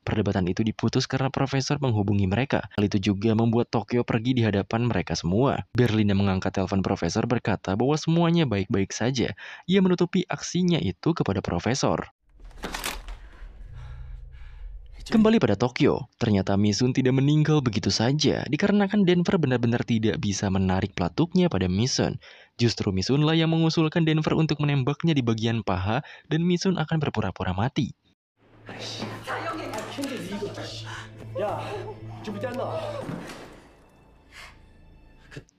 Perdebatan itu diputus karena profesor menghubungi mereka. Hal itu juga membuat Tokyo pergi di hadapan mereka semua. Berlin yang mengangkat telepon profesor berkata bahwa semuanya baik-baik saja. Ia menutupi aksinya itu kepada profesor. Kembali pada Tokyo, ternyata Misun tidak meninggal begitu saja dikarenakan Denver benar-benar tidak bisa menarik pelatuknya pada Misun. Justru Misunlah yang mengusulkan Denver untuk menembaknya di bagian paha dan Misun akan berpura-pura mati.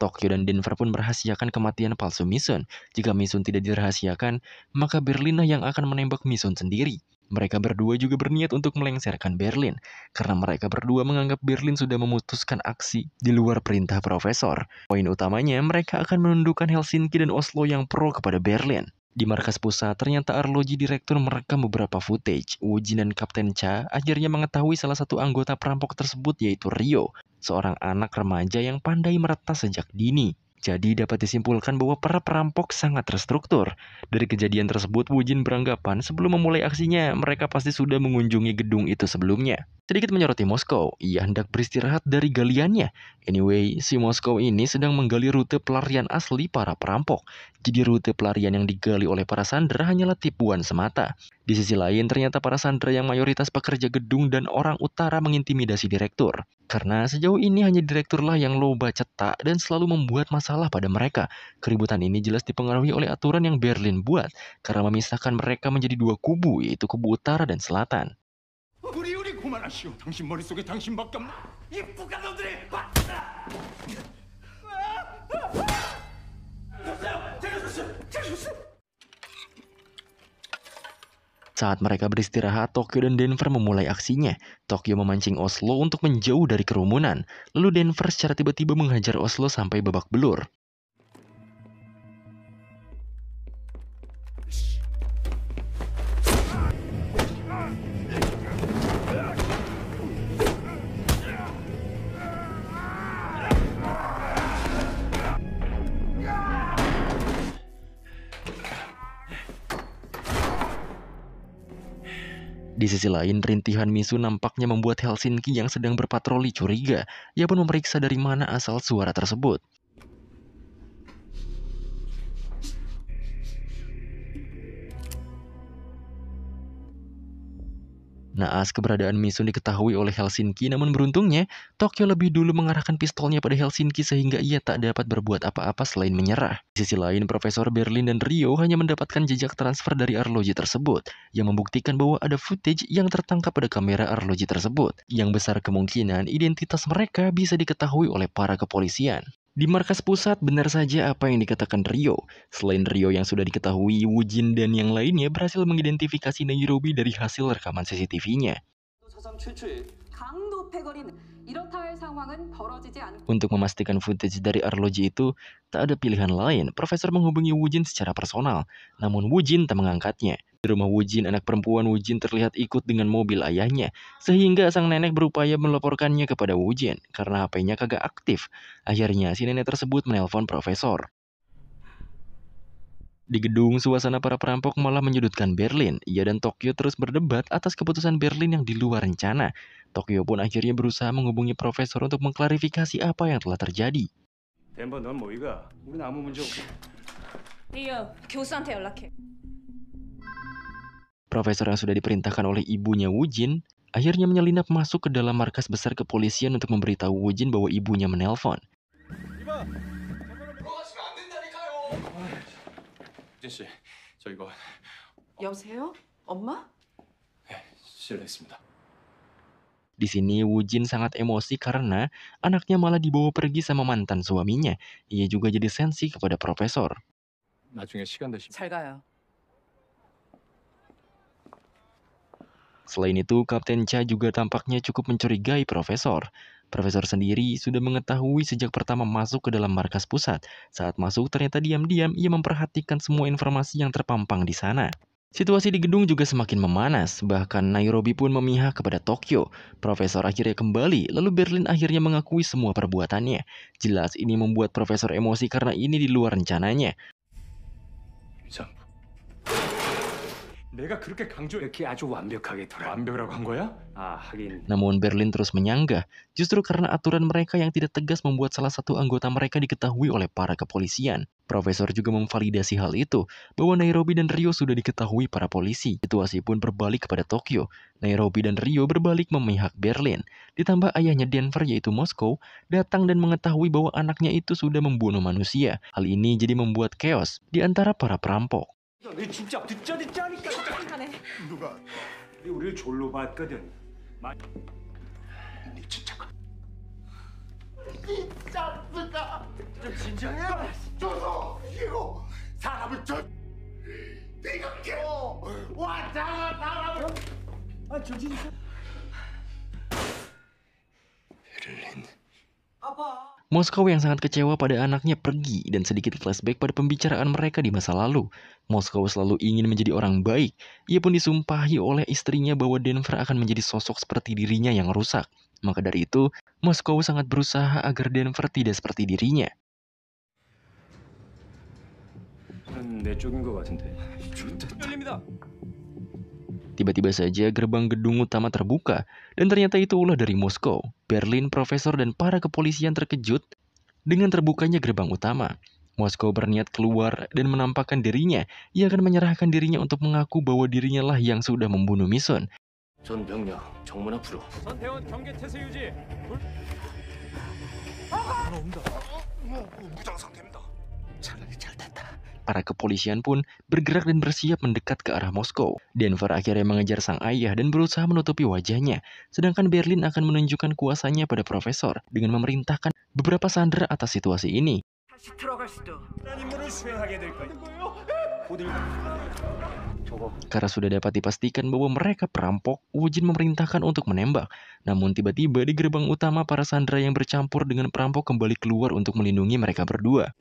Tokyo dan Denver pun merahasiakan kematian palsu Misun. Jika Misun tidak dirahasiakan, maka Berlinlah yang akan menembak Misun sendiri. Mereka berdua juga berniat untuk melengsarkan Berlin, karena mereka berdua menganggap Berlin sudah memutuskan aksi di luar perintah profesor. Poin utamanya, mereka akan menundukkan Helsinki dan Oslo yang pro kepada Berlin. Di markas pusat, ternyata arloji direktur merekam beberapa footage. Woo-jin dan Kapten Cha akhirnya mengetahui salah satu anggota perampok tersebut yaitu Ryo, seorang anak remaja yang pandai meretas sejak dini. Jadi dapat disimpulkan bahwa para perampok sangat terstruktur. Dari kejadian tersebut, Woo-jin beranggapan sebelum memulai aksinya, mereka pasti sudah mengunjungi gedung itu sebelumnya. Sedikit menyoroti Moskow, ia hendak beristirahat dari galiannya. Anyway, si Moskow ini sedang menggali rute pelarian asli para perampok. Jadi rute pelarian yang digali oleh para Sandra hanyalah tipuan semata. Di sisi lain, ternyata para Sandra yang mayoritas pekerja gedung dan orang utara mengintimidasi direktur. Karena sejauh ini hanya direkturlah yang loba cetak dan selalu membuat masalah pada mereka. Keributan ini jelas dipengaruhi oleh aturan yang Berlin buat, karena memisahkan mereka menjadi dua kubu, yaitu kubu utara dan selatan. 우리 그만하시오. 당신 머릿속에 당신밖에 없는 이 북한 놈들이 Saat mereka beristirahat, Tokyo dan Denver memulai aksinya. Tokyo memancing Oslo untuk menjauh dari kerumunan. Lalu Denver secara tiba-tiba menghajar Oslo sampai babak belur. Di sisi lain, rintihan Misun nampaknya membuat Helsinki yang sedang berpatroli curiga. Ia pun memeriksa dari mana asal suara tersebut. Naas keberadaan Misun diketahui oleh Helsinki, namun beruntungnya Tokyo lebih dulu mengarahkan pistolnya pada Helsinki sehingga ia tak dapat berbuat apa-apa selain menyerah. Di sisi lain, Profesor Berlin dan Ryo hanya mendapatkan jejak transfer dari arloji tersebut yang membuktikan bahwa ada footage yang tertangkap pada kamera arloji tersebut, yang besar kemungkinan identitas mereka bisa diketahui oleh para kepolisian. Di markas pusat, benar saja apa yang dikatakan Ryo. Selain Ryo yang sudah diketahui, Woo-jin dan yang lainnya berhasil mengidentifikasi Nairobi dari hasil rekaman CCTV-nya. Untuk memastikan footage dari arloji itu, tak ada pilihan lain. Profesor menghubungi Woo-jin secara personal, namun Woo-jin tak mengangkatnya. Di rumah Woo-jin, anak perempuan Woo-jin terlihat ikut dengan mobil ayahnya, sehingga sang nenek berupaya melaporkannya kepada Woo-jin karena HP-nya kagak aktif. Akhirnya, si nenek tersebut menelpon profesor. Di gedung, suasana para perampok malah menyudutkan Berlin. Ia dan Tokyo terus berdebat atas keputusan Berlin yang di luar rencana. Tokyo pun akhirnya berusaha menghubungi profesor untuk mengklarifikasi apa yang telah terjadi. 덴버 넌 뭐이가? 우린 아무 문제 없어. 리오, 교수한테 연락해. Profesor yang sudah diperintahkan oleh ibunya Woo-jin akhirnya menyelinap masuk ke dalam markas besar kepolisian untuk memberitahu Woo-jin bahwa ibunya menelpon. 씨, 저 이거 여보세요? 엄마? 실례했습니다. Di sini Woo-jin sangat emosi karena anaknya malah dibawa pergi sama mantan suaminya. Ia juga jadi sensi kepada profesor. 나중에 시간 되시면 잘 가요. Selain itu, Kapten Cha juga tampaknya cukup mencurigai profesor. Profesor sendiri sudah mengetahui sejak pertama masuk ke dalam markas pusat. Saat masuk, ternyata diam-diam ia memperhatikan semua informasi yang terpampang di sana. Situasi di gedung juga semakin memanas, bahkan Nairobi pun memihak kepada Tokyo. Profesor akhirnya kembali, lalu Berlin akhirnya mengakui semua perbuatannya. Jelas ini membuat profesor emosi karena ini di luar rencananya. 위장부. 내가 그렇게 강조해. 이렇게 아주 완벽하게 돌아. 완벽이라고 한 거야? 아, 하긴. Namun Berlin terus menyanggah, justru karena aturan mereka yang tidak tegas membuat salah satu anggota mereka diketahui oleh para kepolisian. Profesor juga memvalidasi hal itu, bahwa Nairobi dan Rio sudah diketahui para polisi. Situasi pun berbalik kepada Tokyo. Nairobi dan Rio berbalik memihak Berlin. Ditambah ayahnya Denver yaitu Moskow, datang dan mengetahui bahwa anaknya itu sudah membunuh manusia. Hal ini jadi membuat chaos di antara para perampok. 너 진짜 듣자니까. 누가? 우리를 졸로 봤거든. 네 진짜가. 진짜야? 저서 이거 사람을 저 네가 깨워 왔다가 사람을 베를린. Moskow yang sangat kecewa pada anaknya pergi dan sedikit flashback pada pembicaraan mereka di masa lalu. Moskow selalu ingin menjadi orang baik. Ia pun disumpahi oleh istrinya bahwa Denver akan menjadi sosok seperti dirinya yang rusak. Maka dari itu, Moskow sangat berusaha agar Denver tidak seperti dirinya. 내 쪽인 것 같은데. 열립니다. Tiba-tiba saja gerbang gedung utama terbuka, dan ternyata itu ulah dari Moskow. Berlin, profesor, dan para kepolisian terkejut dengan terbukanya gerbang utama. Moskow berniat keluar dan menampakkan dirinya. Ia akan menyerahkan dirinya untuk mengaku bahwa dirinya lah yang sudah membunuh Misun. 전 병력 정문 앞으로. 선대원 경계 태세 유지. 무장 상태입니다. 차라리 잘 됐다. Para kepolisian pun bergerak dan bersiap mendekat ke arah Moskow. Denver akhirnya mengejar sang ayah dan berusaha menutupi wajahnya. Sedangkan Berlin akan menunjukkan kuasanya pada profesor dengan memerintahkan beberapa sandera atas situasi ini. 임무를 수행하게 될 거예요. Karena sudah dapat dipastikan bahwa mereka perampok, Woo-jin memerintahkan untuk menembak. Namun tiba-tiba di gerbang utama para sandera yang bercampur dengan perampok kembali keluar untuk melindungi mereka berdua.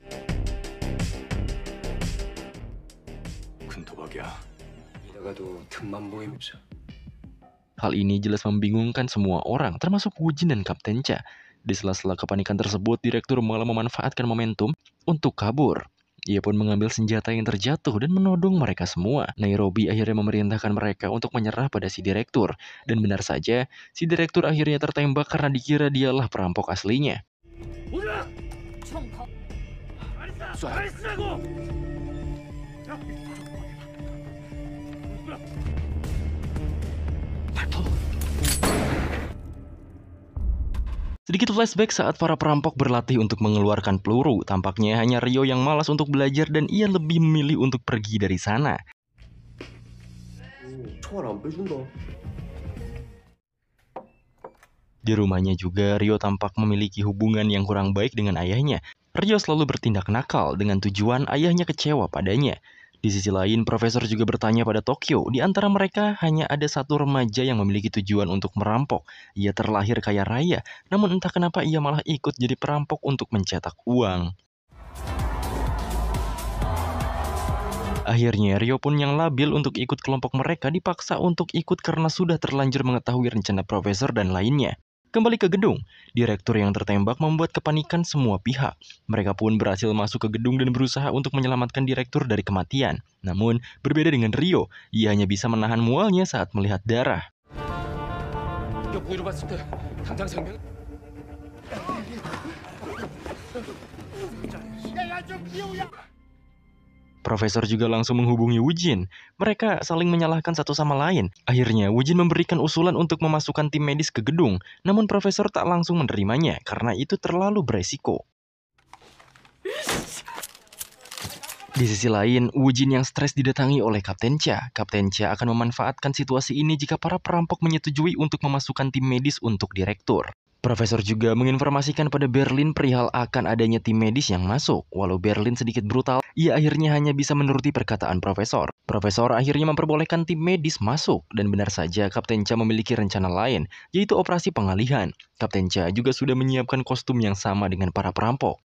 Hal ini jelas membingungkan semua orang, termasuk Woo-jin dan Kapten Cha. Di sela-sela kepanikan tersebut, direktur malah memanfaatkan momentum untuk kabur. Ia pun mengambil senjata yang terjatuh dan menodong mereka semua. Nairobi akhirnya memerintahkan mereka untuk menyerah pada si direktur. Dan benar saja, si direktur akhirnya tertembak karena dikira dialah perampok aslinya. Sedikit flashback saat para perampok berlatih untuk mengeluarkan peluru. Tampaknya hanya Rio yang malas untuk belajar dan ia lebih memilih untuk pergi dari sana. Di rumahnya juga, Rio tampak memiliki hubungan yang kurang baik dengan ayahnya. Rio selalu bertindak nakal dengan tujuan ayahnya kecewa padanya. Di sisi lain, profesor juga bertanya pada Tokyo, di antara mereka hanya ada satu remaja yang memiliki tujuan untuk merampok. Ia terlahir kaya raya, namun entah kenapa ia malah ikut jadi perampok untuk mencetak uang. Akhirnya, Rio pun yang labil untuk ikut kelompok mereka dipaksa untuk ikut karena sudah terlanjur mengetahui rencana profesor dan lainnya. Kembali ke gedung, direktur yang tertembak membuat kepanikan semua pihak. Mereka pun berhasil masuk ke gedung dan berusaha untuk menyelamatkan direktur dari kematian. Namun, berbeda dengan Rio, ia hanya bisa menahan mualnya saat melihat darah. Profesor juga langsung menghubungi Wujin. Mereka saling menyalahkan satu sama lain. Akhirnya, Wujin memberikan usulan untuk memasukkan tim medis ke gedung. Namun Profesor tak langsung menerimanya karena itu terlalu beresiko. Di sisi lain, Wujin yang stres didatangi oleh Kapten Cha. Kapten Cha akan memanfaatkan situasi ini jika para perampok menyetujui untuk memasukkan tim medis untuk direktur. Profesor juga menginformasikan pada Berlin perihal akan adanya tim medis yang masuk. Walau Berlin sedikit brutal, ia akhirnya hanya bisa menuruti perkataan Profesor. Profesor akhirnya memperbolehkan tim medis masuk. Dan benar saja Kapten Cha memiliki rencana lain, yaitu operasi pengalihan. Kapten Cha juga sudah menyiapkan kostum yang sama dengan para perampok.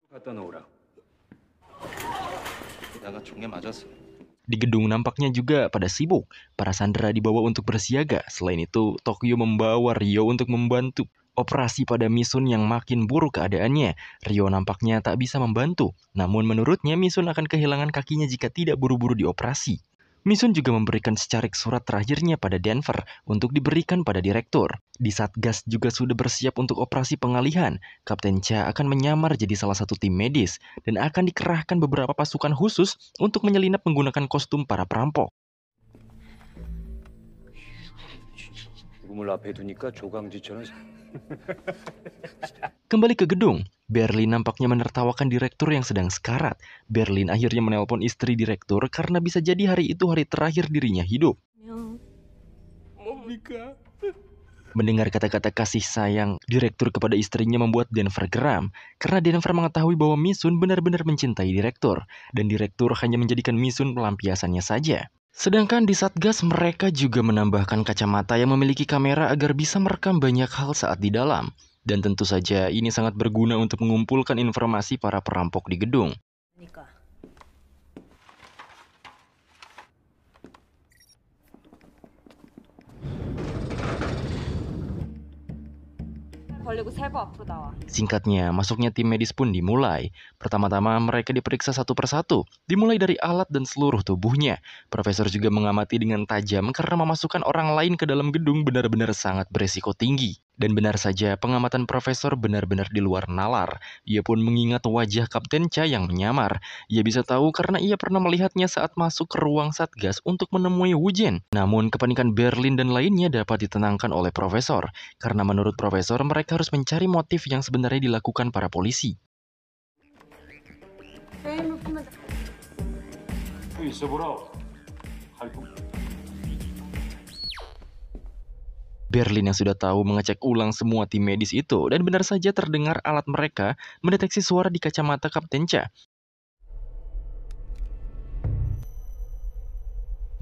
Di gedung nampaknya juga pada sibuk. Para sandera dibawa untuk bersiaga. Selain itu, Tokyo membawa Rio untuk membantu operasi pada Misun yang makin buruk keadaannya. Rio nampaknya tak bisa membantu. Namun menurutnya Misun akan kehilangan kakinya jika tidak buru-buru dioperasi. Misun juga memberikan secarik surat terakhirnya pada Denver untuk diberikan pada direktur. Di Satgas juga sudah bersiap untuk operasi pengalihan. Kapten Cha akan menyamar jadi salah satu tim medis dan akan dikerahkan beberapa pasukan khusus untuk menyelinap menggunakan kostum para perampok. Kembali ke gedung, Berlin nampaknya menertawakan direktur yang sedang sekarat. Berlin akhirnya menelpon istri direktur karena bisa jadi hari itu hari terakhir dirinya hidup. Mendengar kata-kata kasih sayang direktur kepada istrinya membuat Denver geram. Karena Denver mengetahui bahwa Misun benar-benar mencintai direktur. Dan direktur hanya menjadikan Misun pelampiasannya saja. Sedangkan di Satgas mereka juga menambahkan kacamata yang memiliki kamera agar bisa merekam banyak hal saat di dalam. Dan tentu saja ini sangat berguna untuk mengumpulkan informasi para perampok di gedung. Singkatnya, masuknya tim medis pun dimulai. Pertama-tama mereka diperiksa satu persatu, dimulai dari alat dan seluruh tubuhnya. Profesor juga mengamati dengan tajam karena memasukkan orang lain ke dalam gedung benar-benar sangat beresiko tinggi. Dan benar saja, pengamatan Profesor benar-benar di luar nalar. Ia pun mengingat wajah Kapten Cha yang menyamar. Ia bisa tahu karena ia pernah melihatnya saat masuk ke ruang Satgas untuk menemui Wujin. Namun, kepanikan Berlin dan lainnya dapat ditenangkan oleh Profesor. Karena menurut Profesor, mereka harus mencari motif yang sebenarnya dilakukan para polisi. Berlin yang sudah tahu mengecek ulang semua tim medis itu dan benar saja terdengar alat mereka mendeteksi suara di kacamata Kapten Cha.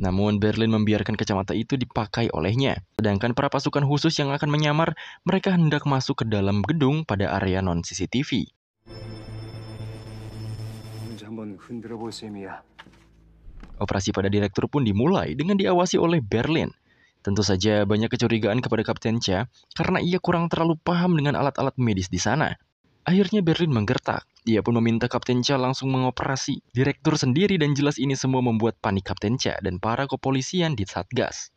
Namun Berlin membiarkan kacamata itu dipakai olehnya. Sedangkan para pasukan khusus yang akan menyamar, mereka hendak masuk ke dalam gedung pada area non-CCTV. Operasi pada direktur pun dimulai dengan diawasi oleh Berlin. Tentu saja banyak kecurigaan kepada Kapten Cha karena ia kurang terlalu paham dengan alat-alat medis di sana. Akhirnya Berlin menggertak. Ia pun meminta Kapten Cha langsung mengoperasi direktur sendiri dan jelas ini semua membuat panik Kapten Cha dan para kepolisian di Satgas.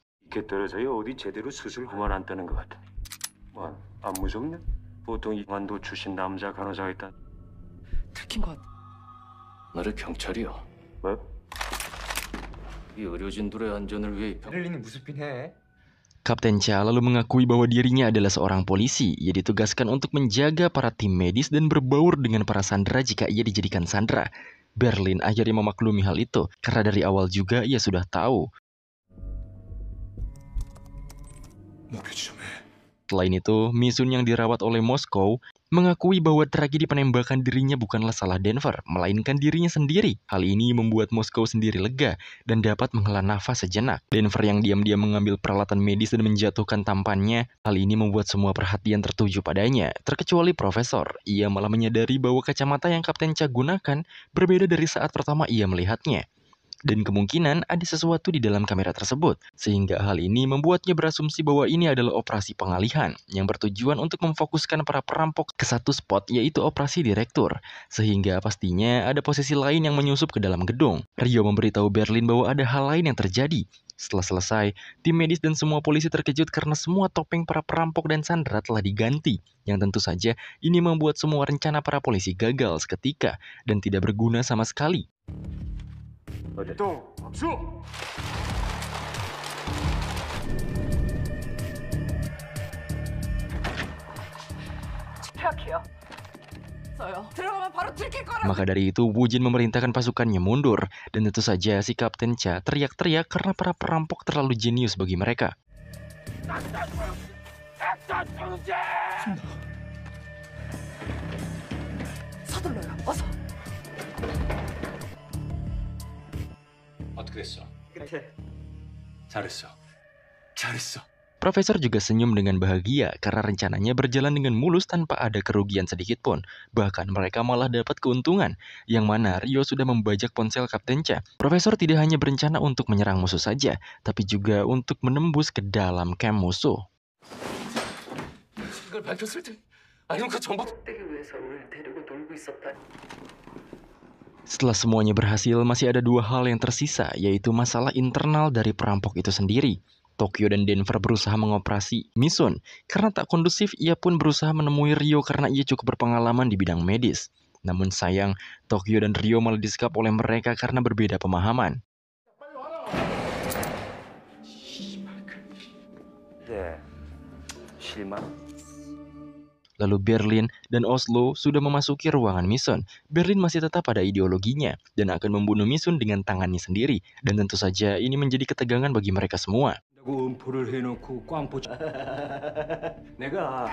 Kapten Cha lalu mengakui bahwa dirinya adalah seorang polisi. Ia ditugaskan untuk menjaga para tim medis dan berbaur dengan para sandera jika ia dijadikan sandera. Berlin akhirnya memaklumi hal itu, karena dari awal juga ia sudah tahu. Selain itu, Misun yang dirawat oleh Moskow mengakui bahwa tragedi penembakan dirinya bukanlah salah Denver, melainkan dirinya sendiri. Hal ini membuat Moskow sendiri lega dan dapat menghela nafas sejenak. Denver yang diam-diam mengambil peralatan medis dan menjatuhkan tampannya, hal ini membuat semua perhatian tertuju padanya, terkecuali Profesor. Ia malah menyadari bahwa kacamata yang Kapten Cha gunakan berbeda dari saat pertama ia melihatnya. dan kemungkinan ada sesuatu di dalam kamera tersebut, sehingga hal ini membuatnya berasumsi bahwa ini adalah operasi pengalihan yang bertujuan untuk memfokuskan para perampok ke satu spot, yaitu operasi direktur, sehingga pastinya ada posisi lain yang menyusup ke dalam gedung. Rio memberitahu Berlin bahwa ada hal lain yang terjadi. Setelah selesai, tim medis dan semua polisi terkejut karena semua topeng para perampok dan sandera telah diganti, yang tentu saja ini membuat semua rencana para polisi gagal seketika dan tidak berguna sama sekali. 또 박수! Maka dari itu, Woo-jin memerintahkan pasukannya mundur, dan tentu saja si Kapten Cha teriak-teriak karena para perampok terlalu jenius bagi mereka. 서둘러요. 어서. 어떻게 됐어? 잘했어. 잘했어. Profesor juga senyum dengan bahagia karena rencananya berjalan dengan mulus tanpa ada kerugian sedikit pun. Bahkan mereka malah dapat keuntungan, yang mana Rio sudah membajak ponsel Kapten Cha. Profesor tidak hanya berencana untuk menyerang musuh saja, tapi juga untuk menembus ke dalam camp musuh. 이걸 밝혔을 때 아니면 그 전부 Setelah semuanya berhasil, masih ada dua hal yang tersisa, yaitu masalah internal dari perampok itu sendiri. Tokyo dan Denver berusaha mengoperasi Misun. Karena tak kondusif, ia pun berusaha menemui Rio karena ia cukup berpengalaman di bidang medis. Namun sayang, Tokyo dan Rio malah disekap oleh mereka karena berbeda pemahaman. Lalu Berlin dan Oslo sudah memasuki ruangan Misun. Berlin masih tetap pada ideologinya dan akan membunuh Misun dengan tangannya sendiri. Dan tentu saja ini menjadi ketegangan bagi mereka semua. 음포를 해놓고 꽝포 내가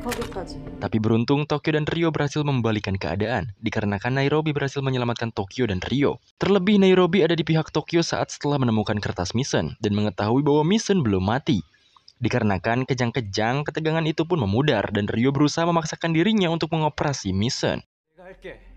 거기까지. Tapi beruntung Tokyo dan Rio berhasil membalikan keadaan, dikarenakan Nairobi berhasil menyelamatkan Tokyo dan Rio. Terlebih Nairobi ada di pihak Tokyo saat setelah menemukan kertas Misun dan mengetahui bahwa Misun belum mati. Dikarenakan kejang-kejang, ketegangan itu pun memudar dan Rio berusaha memaksakan dirinya untuk mengoperasi Misun. 내가 할게.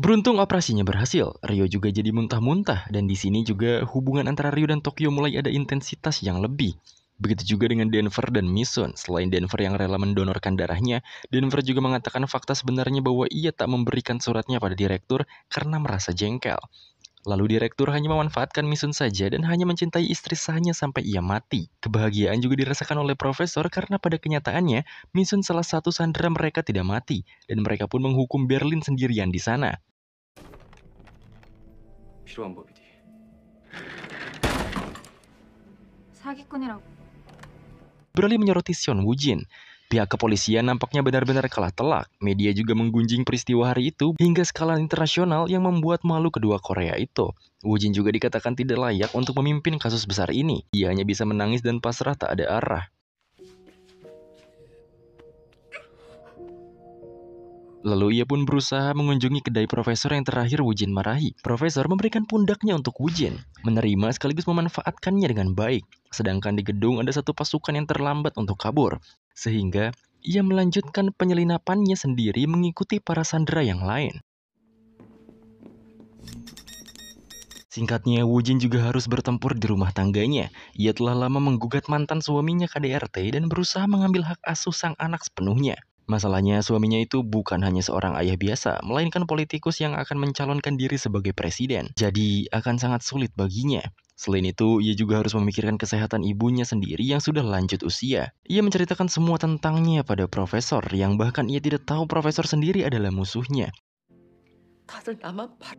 Beruntung operasinya berhasil, Rio juga jadi muntah-muntah dan di sini juga hubungan antara Rio dan Tokyo mulai ada intensitas yang lebih. Begitu juga dengan Denver dan Misun. Selain Denver yang rela mendonorkan darahnya, Denver juga mengatakan fakta sebenarnya bahwa ia tak memberikan suratnya pada direktur karena merasa jengkel. Lalu direktur hanya memanfaatkan Misun saja dan hanya mencintai istri sahnya sampai ia mati. Kebahagiaan juga dirasakan oleh profesor karena pada kenyataannya, Misun salah satu sandera mereka tidak mati dan mereka pun menghukum Berlin sendirian di sana. 필요한 법이디. 사기꾼이라고. Berlin menyoroti Seon Woo-jin. Pihak kepolisian nampaknya benar-benar kalah telak. Media juga menggunjing peristiwa hari itu hingga skala internasional yang membuat malu kedua Korea itu. Woo-jin juga dikatakan tidak layak untuk memimpin kasus besar ini. Ia hanya bisa menangis dan pasrah tak ada arah. Lalu ia pun berusaha mengunjungi kedai profesor yang terakhir Woo-jin marahi. Profesor memberikan pundaknya untuk Woo-jin, menerima sekaligus memanfaatkannya dengan baik. Sedangkan di gedung ada satu pasukan yang terlambat untuk kabur. Sehingga ia melanjutkan penyelinapannya sendiri mengikuti para sandera yang lain. Singkatnya, Woo-jin juga harus bertempur di rumah tangganya. Ia telah lama menggugat mantan suaminya KDRT dan berusaha mengambil hak asuh sang anak sepenuhnya. Masalahnya, suaminya itu bukan hanya seorang ayah biasa, melainkan politikus yang akan mencalonkan diri sebagai presiden. Jadi, akan sangat sulit baginya. Selain itu, ia juga harus memikirkan kesehatan ibunya sendiri yang sudah lanjut usia. Ia menceritakan semua tentangnya pada profesor, yang bahkan ia tidak tahu profesor sendiri adalah musuhnya. 다들 나만 봐.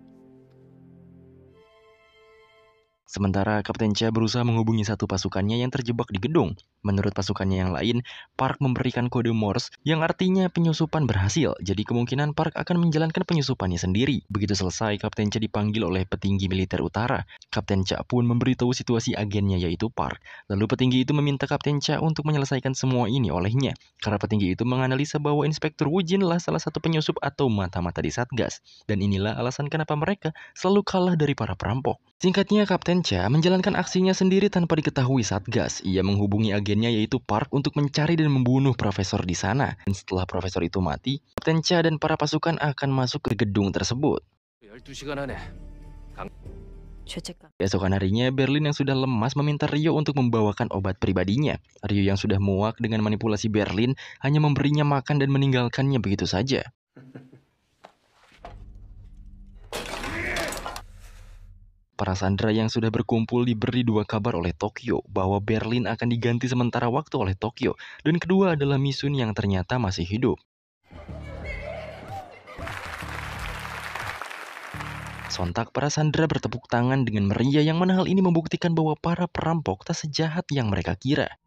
Sementara Kapten Cha berusaha menghubungi satu pasukannya yang terjebak di gedung. Menurut pasukannya yang lain, Park memberikan kode Morse yang artinya penyusupan berhasil. Jadi kemungkinan Park akan menjalankan penyusupannya sendiri. Begitu selesai, Kapten Cha dipanggil oleh petinggi militer utara. Kapten Cha pun memberitahu situasi agennya yaitu Park. Lalu petinggi itu meminta Kapten Cha untuk menyelesaikan semua ini olehnya. Karena petinggi itu menganalisa bahwa Inspektur Woo-jin lah salah satu penyusup atau mata-mata di Satgas. Dan inilah alasan kenapa mereka selalu kalah dari para perampok. Singkatnya, Kapten Kapten Cha menjalankan aksinya sendiri tanpa diketahui Satgas. Ia menghubungi agennya yaitu Park untuk mencari dan membunuh profesor di sana. Dan setelah profesor itu mati, Kapten Cha dan para pasukan akan masuk ke gedung tersebut. 12시간 안에 죄책감. Keesokan harinya, Berlin yang sudah lemas meminta Rio untuk membawakan obat pribadinya. Rio yang sudah muak dengan manipulasi Berlin hanya memberinya makan dan meninggalkannya begitu saja. Para sandera yang sudah berkumpul diberi dua kabar oleh Tokyo bahwa Berlin akan diganti sementara waktu oleh Tokyo, dan kedua adalah Misun yang ternyata masih hidup. Sontak para sandera bertepuk tangan dengan meriah yang mana hal ini membuktikan bahwa para perampok tak sejahat yang mereka kira.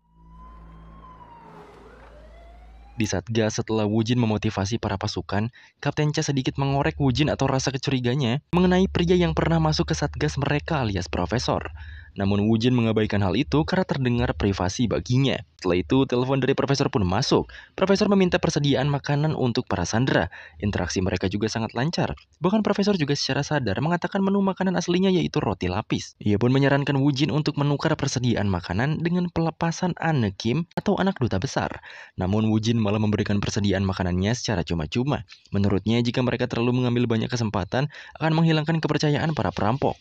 Di Satgas setelah Wujin memotivasi para pasukan, Kapten Cha sedikit mengorek Wujin atau rasa kecuriganya mengenai pria yang pernah masuk ke Satgas mereka alias Profesor. Namun Wujin mengabaikan hal itu karena terdengar privasi baginya. Setelah itu, telepon dari Profesor pun masuk. Profesor meminta persediaan makanan untuk para sandera. Interaksi mereka juga sangat lancar. Bahkan Profesor juga secara sadar mengatakan menu makanan aslinya yaitu roti lapis. Ia pun menyarankan Wujin untuk menukar persediaan makanan dengan pelepasan Anne Kim atau anak duta besar. Namun Wujin malah memberikan persediaan makanannya secara cuma-cuma. Menurutnya, jika mereka terlalu mengambil banyak kesempatan, akan menghilangkan kepercayaan para perampok.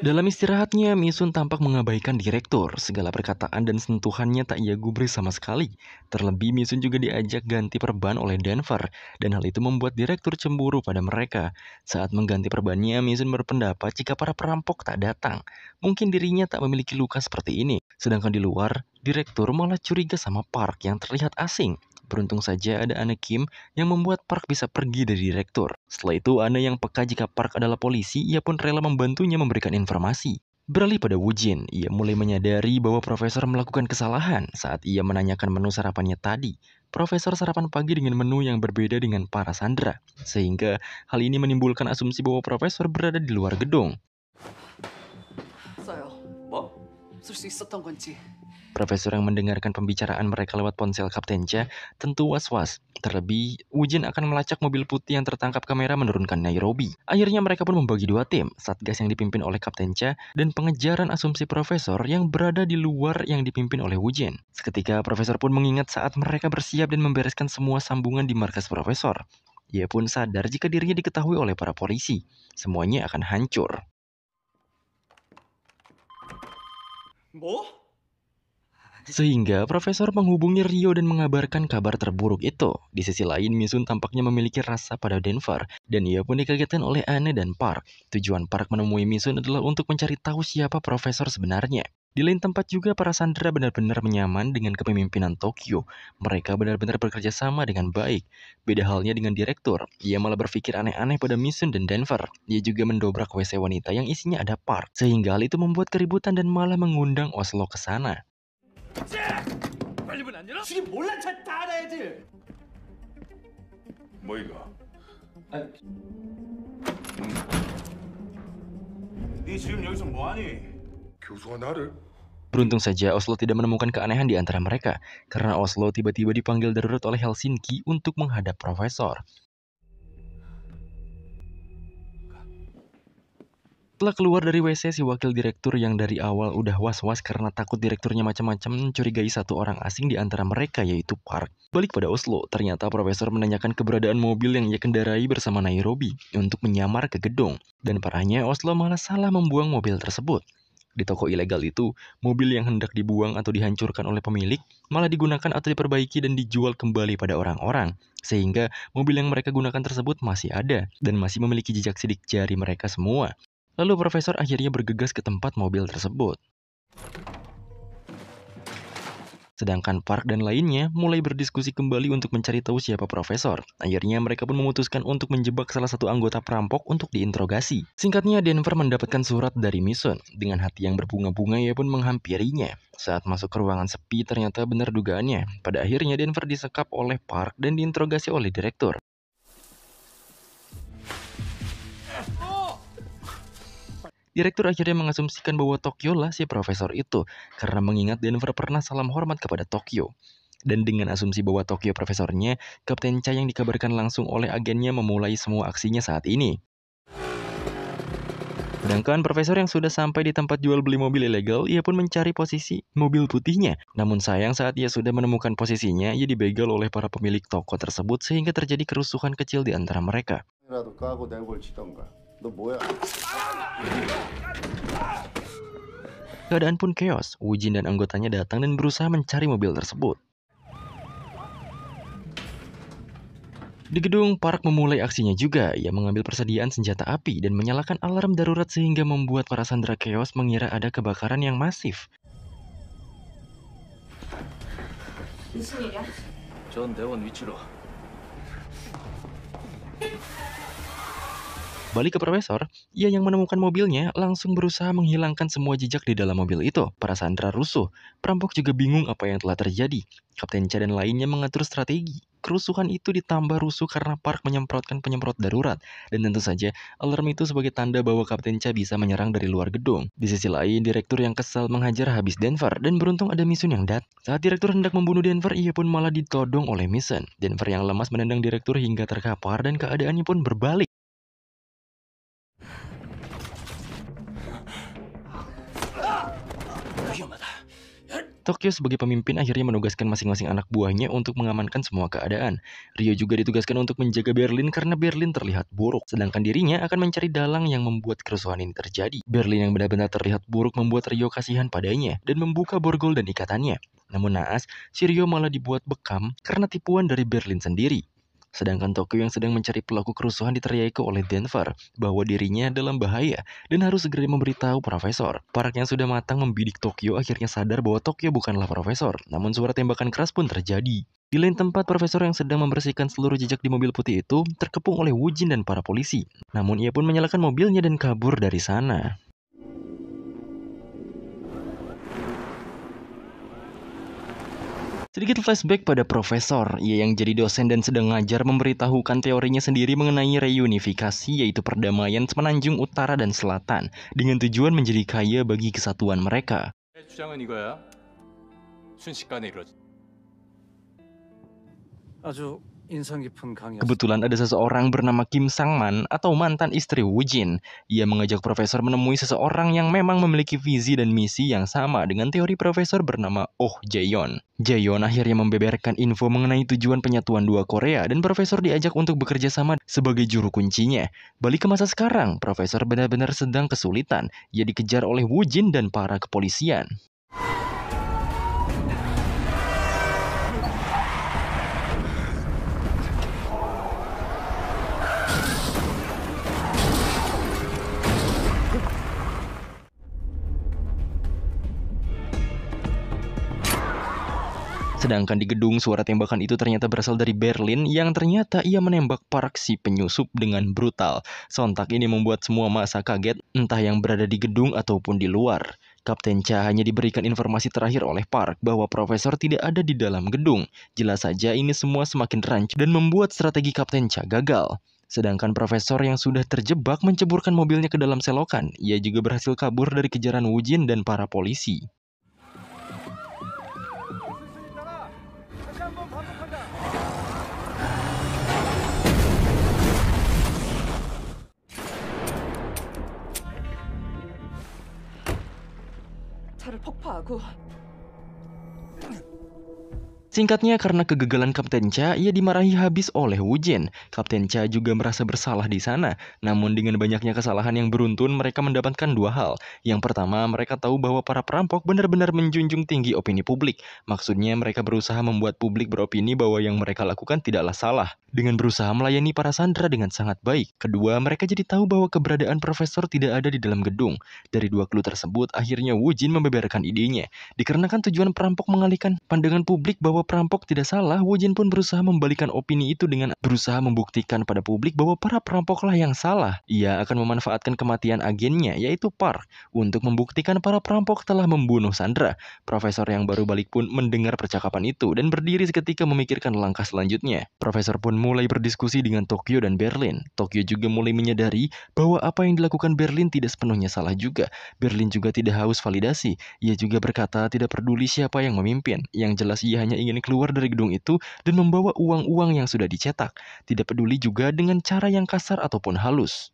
Dalam istirahatnya, Misun tampak mengabaikan direktur. Segala perkataan dan sentuhannya tak ia gubris sama sekali. Terlebih, Misun juga diajak ganti perban oleh Denver, dan hal itu membuat direktur cemburu pada mereka. Saat mengganti perbannya, Misun berpendapat jika para perampok tak datang, mungkin dirinya tak memiliki luka seperti ini. Sedangkan di luar, direktur malah curiga sama Park yang terlihat asing. Beruntung saja ada Anne Kim yang membuat Park bisa pergi dari direktur. Setelah itu, Anne yang peka jika Park adalah polisi, ia pun rela membantunya memberikan informasi. Beralih pada Wujin, ia mulai menyadari bahwa Profesor melakukan kesalahan saat ia menanyakan menu sarapannya tadi. Profesor sarapan pagi dengan menu yang berbeda dengan para sandera, sehingga hal ini menimbulkan asumsi bahwa Profesor berada di luar gedung. 써요. 뭐? 쓸 수 있었던 건지. Profesor yang mendengarkan pembicaraan mereka lewat ponsel Kapten Cha tentu was-was. Terlebih, Wujin akan melacak mobil putih yang tertangkap kamera menurunkan Nairobi. Akhirnya mereka pun membagi dua tim, Satgas yang dipimpin oleh Kapten Cha dan pengejaran asumsi Profesor yang berada di luar yang dipimpin oleh Wujin. Seketika Profesor pun mengingat saat mereka bersiap dan membereskan semua sambungan di markas Profesor. Ia pun sadar jika dirinya diketahui oleh para polisi. Semuanya akan hancur. 뭐? Sehingga Profesor menghubungi Rio dan mengabarkan kabar terburuk itu. Di sisi lain, Misun tampaknya memiliki rasa pada Denver, dan ia pun dikagetkan oleh Anne dan Park. Tujuan Park menemui Misun adalah untuk mencari tahu siapa Profesor sebenarnya. Di lain tempat juga, para sandera benar-benar menyaman dengan kepemimpinan Tokyo. Mereka benar-benar bekerja sama dengan baik. Beda halnya dengan direktur, ia malah berpikir aneh-aneh pada Misun dan Denver. Ia juga mendobrak WC wanita yang isinya ada Park, sehingga hal itu membuat keributan dan malah mengundang Oslo ke sana. 빨리 문 안 열어? 지금 몰란 척다 알아야지. 뭐 이거? 네 지금 여기서 뭐하니? 교수가 나를? Beruntung saja Oslo tidak menemukan keanehan di antara mereka, karena Oslo tiba-tiba dipanggil darurat oleh Helsinki untuk menghadap Profesor. Setelah keluar dari WC, si wakil direktur yang dari awal udah was-was karena takut direkturnya macam-macam mencurigai satu orang asing di antara mereka yaitu Park. Balik pada Oslo, ternyata Profesor menanyakan keberadaan mobil yang ia kendarai bersama Nairobi untuk menyamar ke gedung. Dan parahnya Oslo malah salah membuang mobil tersebut. Di toko ilegal itu, mobil yang hendak dibuang atau dihancurkan oleh pemilik malah digunakan atau diperbaiki dan dijual kembali pada orang-orang. Sehingga mobil yang mereka gunakan tersebut masih ada dan masih memiliki jejak sidik jari mereka semua. Lalu Profesor akhirnya bergegas ke tempat mobil tersebut. Sedangkan Park dan lainnya mulai berdiskusi kembali untuk mencari tahu siapa Profesor. Akhirnya mereka pun memutuskan untuk menjebak salah satu anggota perampok untuk diinterogasi. Singkatnya, Denver mendapatkan surat dari Misun. Dengan hati yang berbunga-bunga, ia pun menghampirinya. Saat masuk ke ruangan sepi, ternyata benar dugaannya. Pada akhirnya Denver disekap oleh Park dan diinterogasi oleh direktur. Direktur akhirnya mengasumsikan bahwa Tokyo lah si Profesor itu, karena mengingat Denver pernah salam hormat kepada Tokyo. Dan dengan asumsi bahwa Tokyo Profesornya, Kapten Cha yang dikabarkan langsung oleh agennya memulai semua aksinya saat ini. Sedangkan profesor yang sudah sampai di tempat jual beli mobil ilegal, ia pun mencari posisi mobil putihnya. Namun sayang saat ia sudah menemukan posisinya, ia dibegal oleh para pemilik toko tersebut sehingga terjadi kerusuhan kecil di antara mereka. 라도 까고 내골 치던가. 너 뭐야? Keadaan pun chaos. Woo-jin dan anggotanya datang dan berusaha mencari mobil tersebut. Di gedung, Park memulai aksinya juga. Ia mengambil persediaan senjata api dan menyalakan alarm darurat sehingga membuat para sandera chaos mengira ada kebakaran yang masif. 전 대원 위치로. Balik ke profesor, ia yang menemukan mobilnya langsung berusaha menghilangkan semua jejak di dalam mobil itu. Para sandera rusuh. Perampok juga bingung apa yang telah terjadi. Kapten Cha dan lainnya mengatur strategi. Kerusuhan itu ditambah rusuh karena Park menyemprotkan penyemprot darurat. Dan tentu saja, alarm itu sebagai tanda bahwa Kapten Cha bisa menyerang dari luar gedung. Di sisi lain, direktur yang kesal menghajar habis Denver dan beruntung ada Misun yang datang. Saat direktur hendak membunuh Denver, ia pun malah ditodong oleh Misun. Denver yang lemas menendang direktur hingga terkapar dan keadaannya pun berbalik. Tokyo sebagai pemimpin akhirnya menugaskan masing-masing anak buahnya untuk mengamankan semua keadaan. Ryo juga ditugaskan untuk menjaga Berlin karena Berlin terlihat buruk, sedangkan dirinya akan mencari dalang yang membuat kerusuhan ini terjadi. Berlin yang benar-benar terlihat buruk membuat Ryo kasihan padanya dan membuka borgol dan ikatannya. Namun naas, si Ryo malah dibuat bekam karena tipuan dari Berlin sendiri. Sedangkan Tokyo yang sedang mencari pelaku kerusuhan diteriaki oleh Denver bahwa dirinya dalam bahaya dan harus segera memberitahu profesor. Park yang sudah matang membidik Tokyo akhirnya sadar bahwa Tokyo bukanlah profesor, namun suara tembakan keras pun terjadi. Di lain tempat, profesor yang sedang membersihkan seluruh jejak di mobil putih itu terkepung oleh Woo-jin dan para polisi. Namun ia pun menyalakan mobilnya dan kabur dari sana. Sedikit flashback pada profesor, ia yang jadi dosen dan sedang ngajar memberitahukan teorinya sendiri mengenai reunifikasi, yaitu perdamaian semenanjung utara dan selatan, dengan tujuan menjadi kaya bagi kesatuan mereka. 주장은 이거야. 순식간에 이루어진. 아주 인상 깊은 강의. Kebetulan ada seseorang bernama Kim Sang-man atau mantan istri Woo-jin. Ia mengajak profesor menemui seseorang yang memang memiliki visi dan misi yang sama dengan teori profesor bernama Oh Jae-yeon. Jae-yeon akhirnya membeberkan info mengenai tujuan penyatuan dua Korea dan profesor diajak untuk bekerja sama sebagai juru kuncinya. Balik ke masa sekarang, profesor benar-benar sedang kesulitan. Ia dikejar oleh Woo-jin dan para kepolisian. Sedangkan di gedung, suara tembakan itu ternyata berasal dari Berlin yang ternyata ia menembak Park si penyusup dengan brutal. Sontak ini membuat semua massa kaget, entah yang berada di gedung ataupun di luar. Kapten Cha hanya diberikan informasi terakhir oleh Park bahwa profesor tidak ada di dalam gedung. Jelas saja ini semua semakin rancu dan membuat strategi Kapten Cha gagal. Sedangkan profesor yang sudah terjebak menceburkan mobilnya ke dalam selokan. Ia juga berhasil kabur dari kejaran Woo-jin dan para polisi. 차를 폭파하고 Singkatnya, karena kegagalan Kapten Cha, ia dimarahi habis oleh Woo-jin. Kapten Cha juga merasa bersalah di sana. Namun dengan banyaknya kesalahan yang beruntun, mereka mendapatkan dua hal. Yang pertama, mereka tahu bahwa para perampok benar-benar menjunjung tinggi opini publik. Maksudnya, mereka berusaha membuat publik beropini bahwa yang mereka lakukan tidaklah salah. Dengan berusaha melayani para sandera dengan sangat baik. Kedua, mereka jadi tahu bahwa keberadaan profesor tidak ada di dalam gedung. Dari dua clue tersebut, akhirnya Woo-jin membeberkan idenya. Dikarenakan tujuan perampok mengalihkan pandangan publik bahwa perampok tidak salah, Woo-jin pun berusaha membalikan opini itu dengan berusaha membuktikan pada publik bahwa para perampoklah yang salah. Ia akan memanfaatkan kematian agennya, yaitu Park, untuk membuktikan para perampok telah membunuh sandera. Profesor yang baru balik pun mendengar percakapan itu dan berdiri seketika memikirkan langkah selanjutnya. Profesor pun mulai berdiskusi dengan Tokyo dan Berlin. Tokyo juga mulai menyadari bahwa apa yang dilakukan Berlin tidak sepenuhnya salah juga. Berlin juga tidak haus validasi. Ia juga berkata tidak peduli siapa yang memimpin. Yang jelas ia hanya ingin keluar dari gedung itu dan membawa uang-uang yang sudah dicetak. Tidak peduli juga dengan cara yang kasar ataupun halus.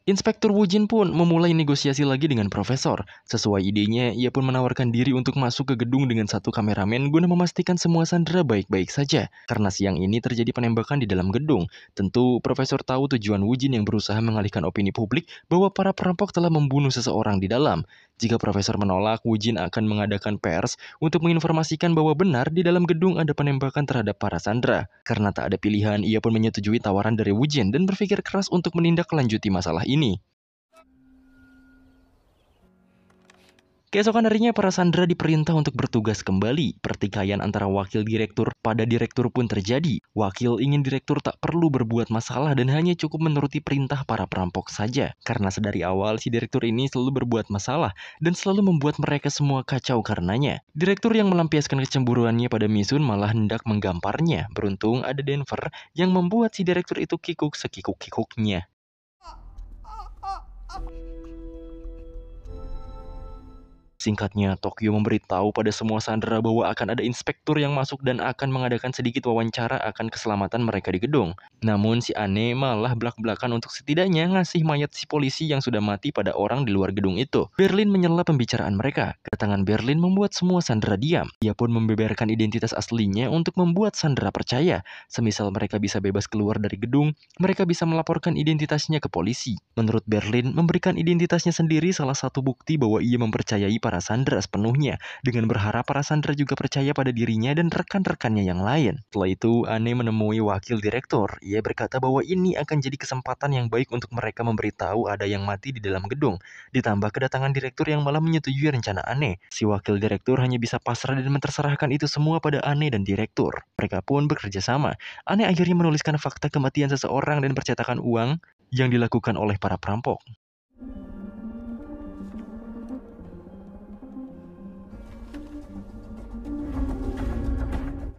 Inspektur Woo-jin pun memulai negosiasi lagi dengan profesor. Sesuai idenya, ia pun menawarkan diri untuk masuk ke gedung dengan satu kameramen guna memastikan semua sandera baik-baik saja. Karena siang ini terjadi penembakan di dalam gedung. Tentu profesor tahu tujuan Woo-jin yang berusaha mengalihkan opini publik bahwa para perampok telah membunuh seseorang di dalam. Jika profesor menolak, Woo-jin akan mengadakan pers untuk menginformasikan bahwa benar di dalam gedung ada penembakan terhadap para sandera. Karena tak ada pilihan, ia pun menyetujui tawaran dari Woo-jin dan berpikir keras untuk menindaklanjuti masalah ini. Keesokan harinya para sandera diperintah untuk bertugas kembali. Pertikaian antara wakil direktur pada direktur pun terjadi. Wakil ingin direktur tak perlu berbuat masalah dan hanya cukup menuruti perintah para perampok saja. Karena sedari awal si direktur ini selalu berbuat masalah dan selalu membuat mereka semua kacau karenanya. Direktur yang melampiaskan kecemburuannya pada Misun malah hendak menggamparnya. Beruntung ada Denver yang membuat si direktur itu kikuk sekikuk-kikuknya. Singkatnya, Tokyo memberitahu pada semua sandera bahwa akan ada inspektur yang masuk dan akan mengadakan sedikit wawancara akan keselamatan mereka di gedung. Namun si Ane malah belak-belakan untuk setidaknya ngasih mayat si polisi yang sudah mati pada orang di luar gedung itu. Berlin menyela pembicaraan mereka. Kedatangan Berlin membuat semua sandera diam. Ia pun membeberkan identitas aslinya untuk membuat sandera percaya. Semisal mereka bisa bebas keluar dari gedung, mereka bisa melaporkan identitasnya ke polisi. Menurut Berlin, memberikan identitasnya sendiri salah satu bukti bahwa ia mempercayai para sandera sepenuhnya, dengan berharap para sandera juga percaya pada dirinya dan rekan-rekannya yang lain. Setelah itu, Ane menemui wakil direktur. Ia berkata bahwa ini akan jadi kesempatan yang baik untuk mereka memberitahu ada yang mati di dalam gedung. Ditambah kedatangan direktur yang malah menyetujui rencana Ane. Si wakil direktur hanya bisa pasrah dan menterserahkan itu semua pada Ane dan direktur. Mereka pun bekerja sama. Ane akhirnya menuliskan fakta kematian seseorang dan percetakan uang yang dilakukan oleh para perampok.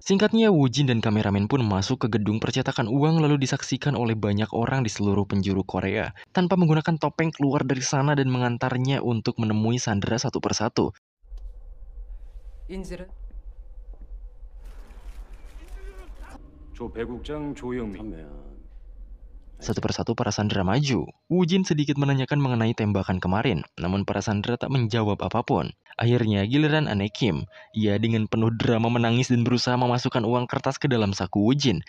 Singkatnya, Woo-jin dan kameramen pun masuk ke gedung percetakan uang lalu disaksikan oleh banyak orang di seluruh penjuru Korea. Tanpa menggunakan topeng keluar dari sana dan mengantarnya untuk menemui sandera satu persatu. 인질은 조 배국장 조영민. Satu persatu para sandera maju. Woo-jin sedikit menanyakan mengenai tembakan kemarin, namun para sandera tak menjawab apapun. Akhirnya giliran Ane Kim. Ia dengan penuh drama menangis dan berusaha memasukkan uang kertas ke dalam saku Woo-jin.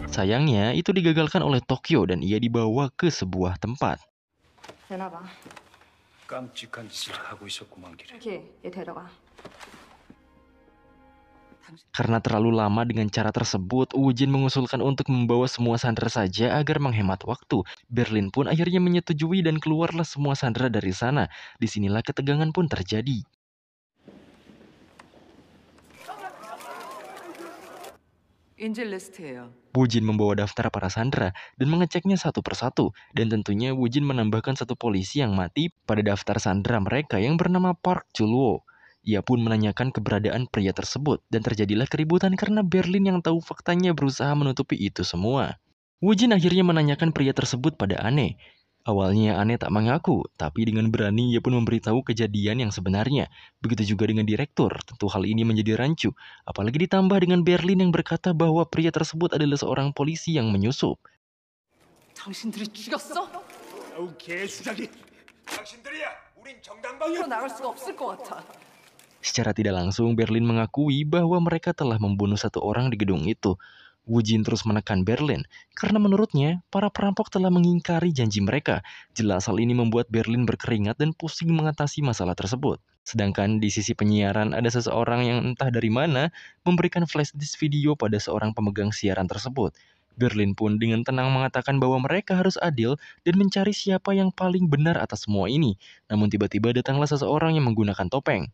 Sayangnya itu digagalkan oleh Tokyo dan ia dibawa ke sebuah tempat. 되나 봐. 깜찍한 짓을 하고 있었구만 길에. 이렇게 얘 데려가. Karena terlalu lama dengan cara tersebut, Woo-jin mengusulkan untuk membawa semua sandera saja agar menghemat waktu. Berlin pun akhirnya menyetujui dan keluarlah semua sandera dari sana. Disinilah ketegangan pun terjadi. 인질 리스트예요. Woo-jin membawa daftar para sandera dan mengeceknya satu persatu. Dan tentunya Woo-jin menambahkan satu polisi yang mati pada daftar sandera mereka yang bernama Park Chul-woo. Ia pun menanyakan keberadaan pria tersebut dan terjadilah keributan karena Berlin yang tahu faktanya berusaha menutupi itu semua. Woo-jin akhirnya menanyakan pria tersebut pada Ane. Awalnya Ane tak mengaku, tapi dengan berani ia pun memberitahu kejadian yang sebenarnya. Begitu juga dengan direktur, tentu hal ini menjadi rancu. Apalagi ditambah dengan Berlin yang berkata bahwa pria tersebut adalah seorang polisi yang menyusup. 당신들이 죽였어? 아우 개수작이. 당신들이야. 우린 정당방위야. 나갈 수가 없을 것 같아. Secara tidak langsung, Berlin mengakui bahwa mereka telah membunuh satu orang di gedung itu. Woo-jin terus menekan Berlin, karena menurutnya, para perampok telah mengingkari janji mereka. Jelas hal ini membuat Berlin berkeringat dan pusing mengatasi masalah tersebut. Sedangkan di sisi penyiaran, ada seseorang yang entah dari mana memberikan flash disk video pada seorang pemegang siaran tersebut. Berlin pun dengan tenang mengatakan bahwa mereka harus adil dan mencari siapa yang paling benar atas semua ini. Namun tiba-tiba datanglah seseorang yang menggunakan topeng.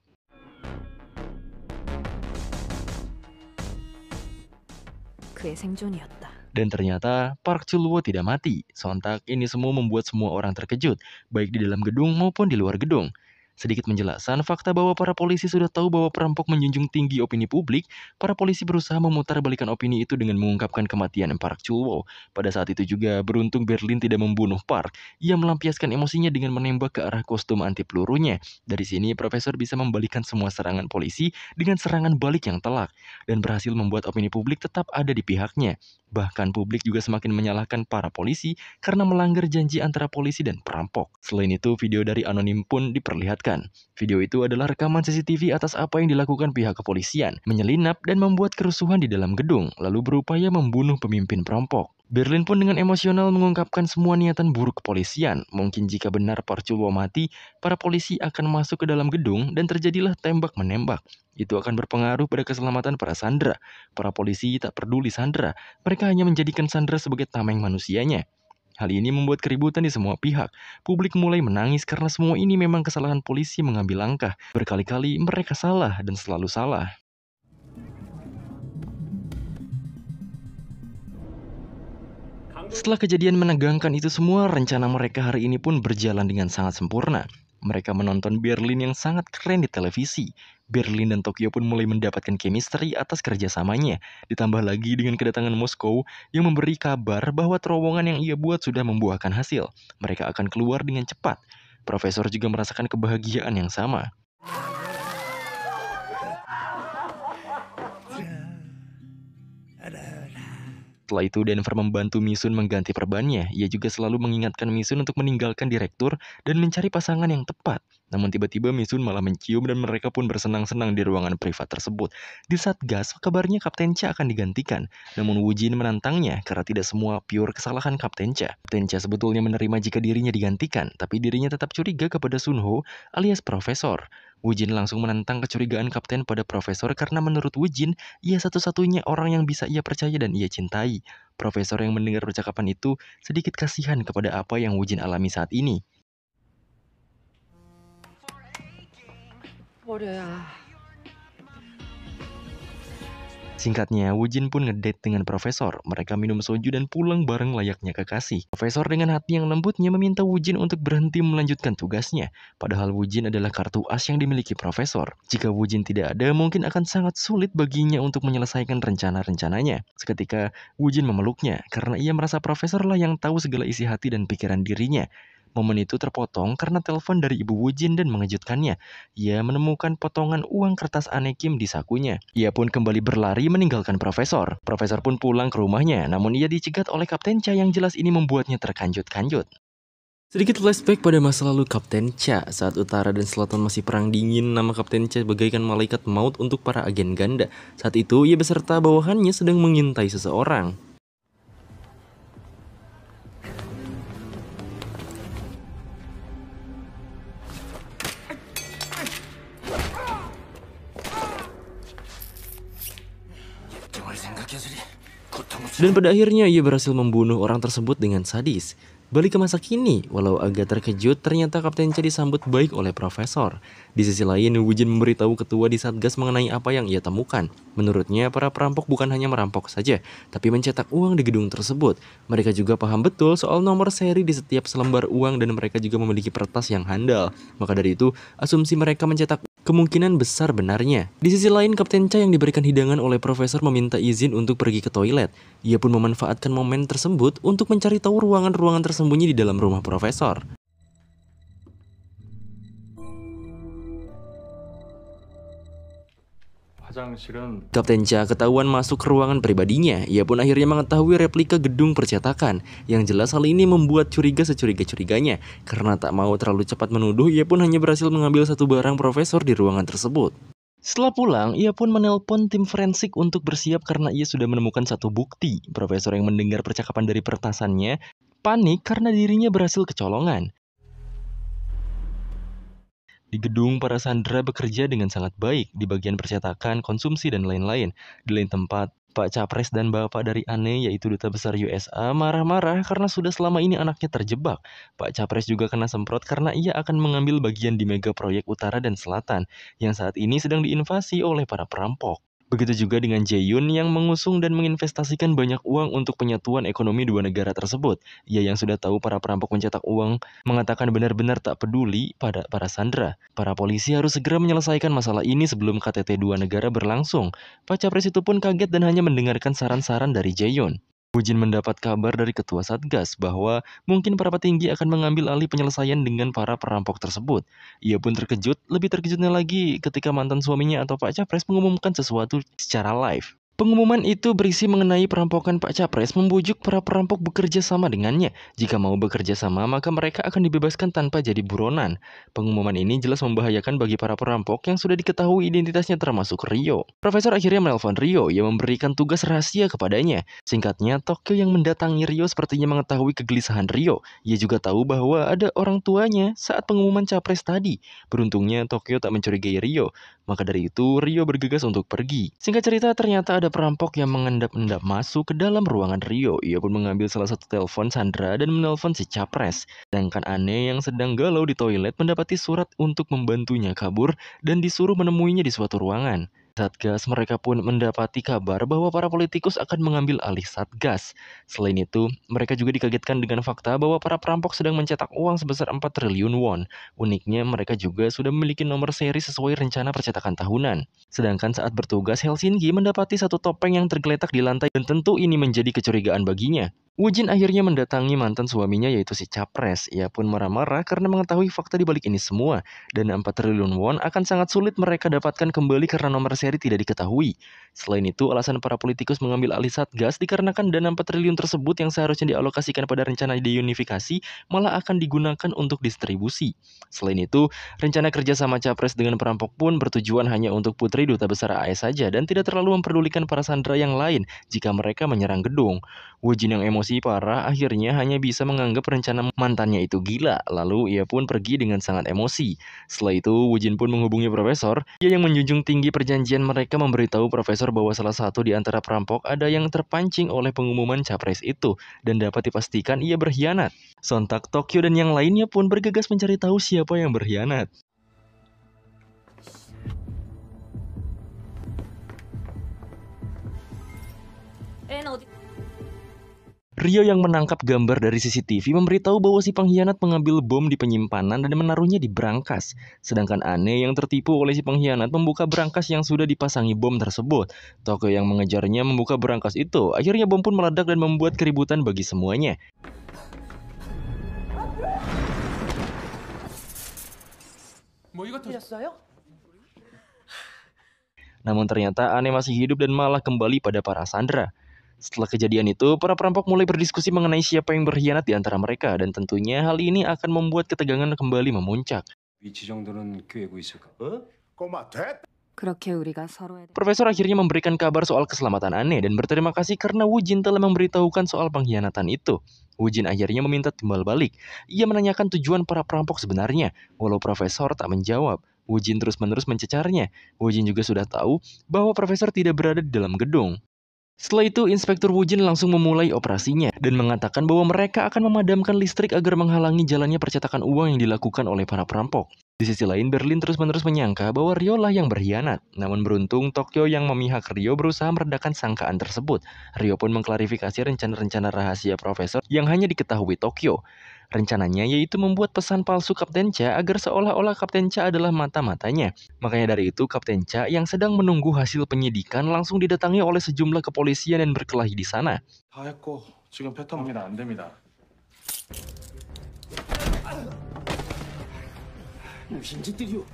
그의 생존이었다. Dan ternyata Park Chul-woo tidak mati. Sontak ini semua membuat semua orang terkejut, baik di dalam gedung maupun di luar gedung. Sedikit penjelasan, fakta bahwa para polisi sudah tahu bahwa perampok menjunjung tinggi opini publik, para polisi berusaha memutarbalikkan opini itu dengan mengungkapkan kematian Park Chul-woo. Pada saat itu juga, beruntung Berlin tidak membunuh Park. Ia melampiaskan emosinya dengan menembak ke arah kostum anti pelurunya. Dari sini, Profesor bisa membalikkan semua serangan polisi dengan serangan balik yang telak, dan berhasil membuat opini publik tetap ada di pihaknya. Bahkan publik juga semakin menyalahkan para polisi karena melanggar janji antara polisi dan perampok. Selain itu, video dari anonim pun diperlihatkan. Video itu adalah rekaman CCTV atas apa yang dilakukan pihak kepolisian, menyelinap dan membuat kerusuhan di dalam gedung, lalu berupaya membunuh pemimpin perampok. Berlin pun dengan emosional mengungkapkan semua niatan buruk kepolisian. Mungkin jika benar Park Chul-woo mati, para polisi akan masuk ke dalam gedung dan terjadilah tembak-menembak. Itu akan berpengaruh pada keselamatan para sandera. Para polisi tak peduli sandera, mereka hanya menjadikan sandera sebagai tameng manusianya. Hal ini membuat keributan di semua pihak. Publik mulai menangis karena semua ini memang kesalahan polisi mengambil langkah. Berkali-kali mereka salah dan selalu salah. Setelah kejadian menegangkan itu semua, rencana mereka hari ini pun berjalan dengan sangat sempurna. Mereka menonton Berlin yang sangat keren di televisi. Berlin dan Tokyo pun mulai mendapatkan chemistry atas kerjasamanya. Ditambah lagi dengan kedatangan Moskow yang memberi kabar bahwa terowongan yang ia buat sudah membuahkan hasil. Mereka akan keluar dengan cepat. Profesor juga merasakan kebahagiaan yang sama. Setelah itu, Denver membantu Misun mengganti perbannya. Ia juga selalu mengingatkan Misun untuk meninggalkan direktur dan mencari pasangan yang tepat. Namun tiba-tiba Misun malah mencium dan mereka pun bersenang-senang di ruangan privat tersebut. Di saat gas, kabarnya Kapten Cha akan digantikan. Namun Woo Jin menantangnya karena tidak semua pure kesalahan Kapten Cha. Kapten Cha sebetulnya menerima jika dirinya digantikan, tapi dirinya tetap curiga kepada Sun Ho alias Profesor. Woo Jin langsung menentang kecurigaan Kapten pada Profesor karena menurut Woo Jin, ia satu-satunya orang yang bisa ia percaya dan ia cintai. Profesor yang mendengar percakapan itu sedikit kasihan kepada apa yang Woo Jin alami saat ini. Singkatnya, Woo Jin pun ngedate dengan Profesor. Mereka minum soju dan pulang bareng layaknya kekasih. Profesor dengan hati yang lembutnya meminta Woo Jin untuk berhenti melanjutkan tugasnya. Padahal Woo Jin adalah kartu as yang dimiliki Profesor. Jika Woo Jin tidak ada, mungkin akan sangat sulit baginya untuk menyelesaikan rencana-rencananya. Seketika, Woo Jin memeluknya karena ia merasa Profesor lah yang tahu segala isi hati dan pikiran dirinya. Momen itu terpotong karena telepon dari ibu Woo Jin dan mengejutkannya. Ia menemukan potongan uang kertas Ane Kim di sakunya. Ia pun kembali berlari meninggalkan Profesor. Profesor pun pulang ke rumahnya, namun ia dicegat oleh Kapten Cha yang jelas ini membuatnya terkanjut-kanjut. Sedikit flashback pada masa lalu Kapten Cha. Saat utara dan selatan masih perang dingin, nama Kapten Cha bagaikan malaikat maut untuk para agen ganda. Saat itu, ia beserta bawahannya sedang mengintai seseorang. Dan pada akhirnya ia berhasil membunuh orang tersebut dengan sadis. Balik ke masa kini, walau agak terkejut, ternyata Kapten Cha disambut baik oleh Profesor. Di sisi lain, Woo Jin memberitahu ketua di Satgas mengenai apa yang ia temukan. Menurutnya, para perampok bukan hanya merampok saja, tapi mencetak uang di gedung tersebut. Mereka juga paham betul soal nomor seri di setiap selembar uang dan mereka juga memiliki peretas yang handal. Maka dari itu, asumsi mereka mencetak kemungkinan besar benarnya. Di sisi lain, Kapten Cha yang diberikan hidangan oleh Profesor meminta izin untuk pergi ke toilet. Ia pun memanfaatkan momen tersebut untuk mencari tahu ruangan-ruangan tersembunyi di dalam rumah Profesor. Kapten Cha ketahuan masuk ke ruangan pribadinya. Ia pun akhirnya mengetahui replika gedung percetakan. Yang jelas hal ini membuat curiga securiga-curiganya. Karena tak mau terlalu cepat menuduh, ia pun hanya berhasil mengambil satu barang Profesor di ruangan tersebut. Setelah pulang, ia pun menelpon tim forensik untuk bersiap karena ia sudah menemukan satu bukti. Profesor yang mendengar percakapan dari peretasannya panik karena dirinya berhasil kecolongan. Di gedung, para sandera bekerja dengan sangat baik di bagian percetakan, konsumsi, dan lain-lain. Di lain tempat, Pak Capres dan Bapak dari Ane, yaitu Duta Besar USA, marah-marah karena sudah selama ini anaknya terjebak. Pak Capres juga kena semprot karena ia akan mengambil bagian di mega proyek utara dan selatan, yang saat ini sedang diinvasi oleh para perampok. Begitu juga dengan Jae-yoon yang mengusung dan menginvestasikan banyak uang untuk penyatuan ekonomi dua negara tersebut. Ia yang sudah tahu para perampok mencetak uang mengatakan benar-benar tak peduli pada para sandera. Para polisi harus segera menyelesaikan masalah ini sebelum KTT dua negara berlangsung. Pak Capres itu pun kaget dan hanya mendengarkan saran-saran dari Jae-yoon. Woo Jin mendapat kabar dari ketua Satgas bahwa mungkin para petinggi akan mengambil alih penyelesaian dengan para perampok tersebut. Ia pun terkejut, lebih terkejutnya lagi ketika mantan suaminya atau Pak Capres mengumumkan sesuatu secara live. Pengumuman itu berisi mengenai perampokan Pak Capres membujuk para perampok bekerja sama dengannya. Jika mau bekerja sama, maka mereka akan dibebaskan tanpa jadi buronan. Pengumuman ini jelas membahayakan bagi para perampok yang sudah diketahui identitasnya termasuk Rio. Profesor akhirnya menelpon Rio yang memberikan tugas rahasia kepadanya. Singkatnya, Tokyo yang mendatangi Rio sepertinya mengetahui kegelisahan Rio. Ia juga tahu bahwa ada orang tuanya saat pengumuman Capres tadi. Beruntungnya, Tokyo tak mencurigai Rio. Maka dari itu, Rio bergegas untuk pergi. Singkat cerita, ternyata ada perampok yang mengendap-endap masuk ke dalam ruangan Rio. Ia pun mengambil salah satu telepon Sandra dan menelpon si Capres. Sedangkan Ane yang sedang galau di toilet mendapati surat untuk membantunya kabur dan disuruh menemuinya di suatu ruangan. Satgas mereka pun mendapati kabar bahwa para politikus akan mengambil alih Satgas. Selain itu, mereka juga dikagetkan dengan fakta bahwa para perampok sedang mencetak uang sebesar 4 triliun won. Uniknya, mereka juga sudah memiliki nomor seri sesuai rencana percetakan tahunan. Sedangkan saat bertugas, Helsinki mendapati satu topeng yang tergeletak di lantai dan tentu ini menjadi kecurigaan baginya. Woo Jin akhirnya mendatangi mantan suaminya yaitu si Capres. Ia pun marah-marah karena mengetahui fakta di balik ini semua. Dan 4 triliun won akan sangat sulit mereka dapatkan kembali karena nomor seri tidak diketahui. Selain itu, alasan para politikus mengambil alih Satgas dikarenakan dana 4 triliun tersebut yang seharusnya dialokasikan pada rencana deunifikasi malah akan digunakan untuk distribusi. Selain itu, rencana kerjasama Capres dengan perampok pun bertujuan hanya untuk putri duta besar AS saja dan tidak terlalu memperdulikan para sandera yang lain jika mereka menyerang gedung. Woo Jin yang emosi parah akhirnya hanya bisa menganggap rencana mantannya itu gila, lalu ia pun pergi dengan sangat emosi. Setelah itu, Woo Jin pun menghubungi Profesor. Ia yang menjunjung tinggi perjanjian mereka memberitahu Profesor bahwa salah satu di antara perampok ada yang terpancing oleh pengumuman Capres itu dan dapat dipastikan ia berkhianat. Sontak Tokyo dan yang lainnya pun bergegas mencari tahu siapa yang berkhianat. Rio yang menangkap gambar dari CCTV memberitahu bahwa si pengkhianat mengambil bom di penyimpanan dan menaruhnya di brankas. Sedangkan Ane yang tertipu oleh si pengkhianat membuka brankas yang sudah dipasangi bom tersebut. Tokyo yang mengejarnya membuka brankas itu. Akhirnya bom pun meledak dan membuat keributan bagi semuanya. Namun ternyata Ane masih hidup dan malah kembali pada para sandera. Setelah kejadian itu, para perampok mulai berdiskusi mengenai siapa yang berkhianat di antara mereka dan tentunya hal ini akan membuat ketegangan kembali memuncak. 위치 정도는 꿰고 있을까? 꼬마 됐. 그렇게 우리가 서로에 Profesor akhirnya memberikan kabar soal keselamatan Ane dan berterima kasih karena Woo Jin telah memberitahukan soal pengkhianatan itu. Woo Jin akhirnya meminta timbal balik. Ia menanyakan tujuan para perampok sebenarnya, walau Profesor tak menjawab. Woo Jin terus-menerus mencecarnya. Woo Jin juga sudah tahu bahwa Profesor tidak berada di dalam gedung. Setelah itu, Inspektur Woo Jin langsung memulai operasinya dan mengatakan bahwa mereka akan memadamkan listrik agar menghalangi jalannya percetakan uang yang dilakukan oleh para perampok. Di sisi lain, Berlin terus-menerus menyangka bahwa Rio lah yang berkhianat. Namun beruntung, Tokyo yang memihak Rio berusaha meredakan sangkaan tersebut. Rio pun mengklarifikasi rencana-rencana rahasia Profesor yang hanya diketahui Tokyo. Rencananya yaitu membuat pesan palsu Kapten Cha agar seolah-olah Kapten Cha adalah mata-matanya. Makanya dari itu Kapten Cha yang sedang menunggu hasil penyidikan langsung didatangi oleh sejumlah kepolisian dan berkelahi di sana. 다 했고 지금 패턴 안 됩니다. 무슨 짓들이오?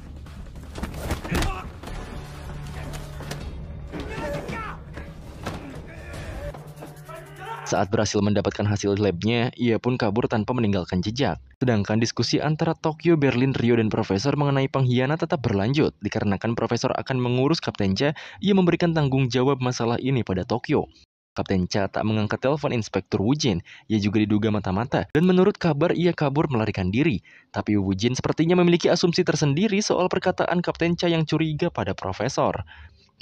Saat berhasil mendapatkan hasil labnya, ia pun kabur tanpa meninggalkan jejak. Sedangkan diskusi antara Tokyo, Berlin, Rio, dan Profesor mengenai pengkhianat tetap berlanjut. Dikarenakan Profesor akan mengurus Kapten Cha, ia memberikan tanggung jawab masalah ini pada Tokyo. Kapten Cha tak mengangkat telepon Inspektur Woo Jin. Ia juga diduga mata-mata, dan menurut kabar ia kabur melarikan diri. Tapi Woo Jin sepertinya memiliki asumsi tersendiri soal perkataan Kapten Cha yang curiga pada Profesor.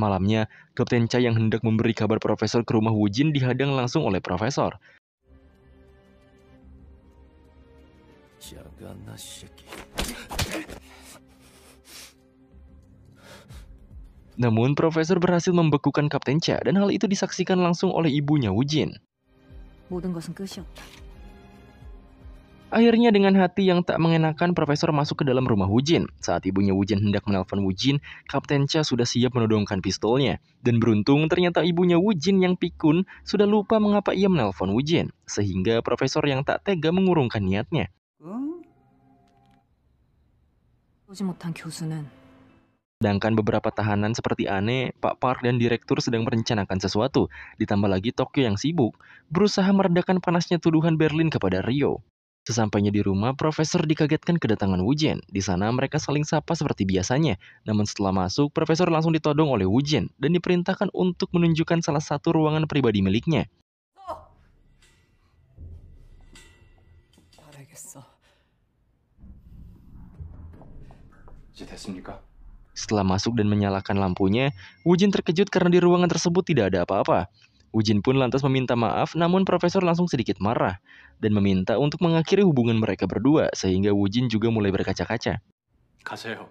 Malamnya, Kapten Cha yang hendak memberi kabar Profesor ke rumah Woo Jin dihadang langsung oleh Profesor. Namun, Profesor berhasil membekukan Kapten Cha dan hal itu disaksikan langsung oleh ibunya Woo-jin. 모든 것은 끝이었다. Akhirnya dengan hati yang tak mengenakan, Profesor masuk ke dalam rumah Woo-jin. Saat ibunya Woo-jin hendak menelpon Woo-jin, Kapten Cha sudah siap menodongkan pistolnya. Dan beruntung ternyata ibunya Woo-jin yang pikun sudah lupa mengapa ia menelpon Woo-jin. Sehingga Profesor yang tak tega mengurungkan niatnya. 쏘지 못한 교수는 Sedangkan beberapa tahanan seperti Ane, Pak Park, dan Direktur sedang merencanakan sesuatu. Ditambah lagi Tokyo yang sibuk, berusaha meredakan panasnya tuduhan Berlin kepada Rio. Sesampainya di rumah, Profesor dikagetkan kedatangan Woo-jin. Di sana mereka saling sapa seperti biasanya. Namun setelah masuk, Profesor langsung ditodong oleh Woo-jin dan diperintahkan untuk menunjukkan salah satu ruangan pribadi miliknya. 말하겠어. 이제 됐습니까? Setelah masuk dan menyalakan lampunya, Woo-jin terkejut karena di ruangan tersebut tidak ada apa-apa. Woo-jin pun lantas meminta maaf, namun Profesor langsung sedikit marah dan meminta untuk mengakhiri hubungan mereka berdua, sehingga Woo-jin juga mulai berkaca-kaca. 가세요.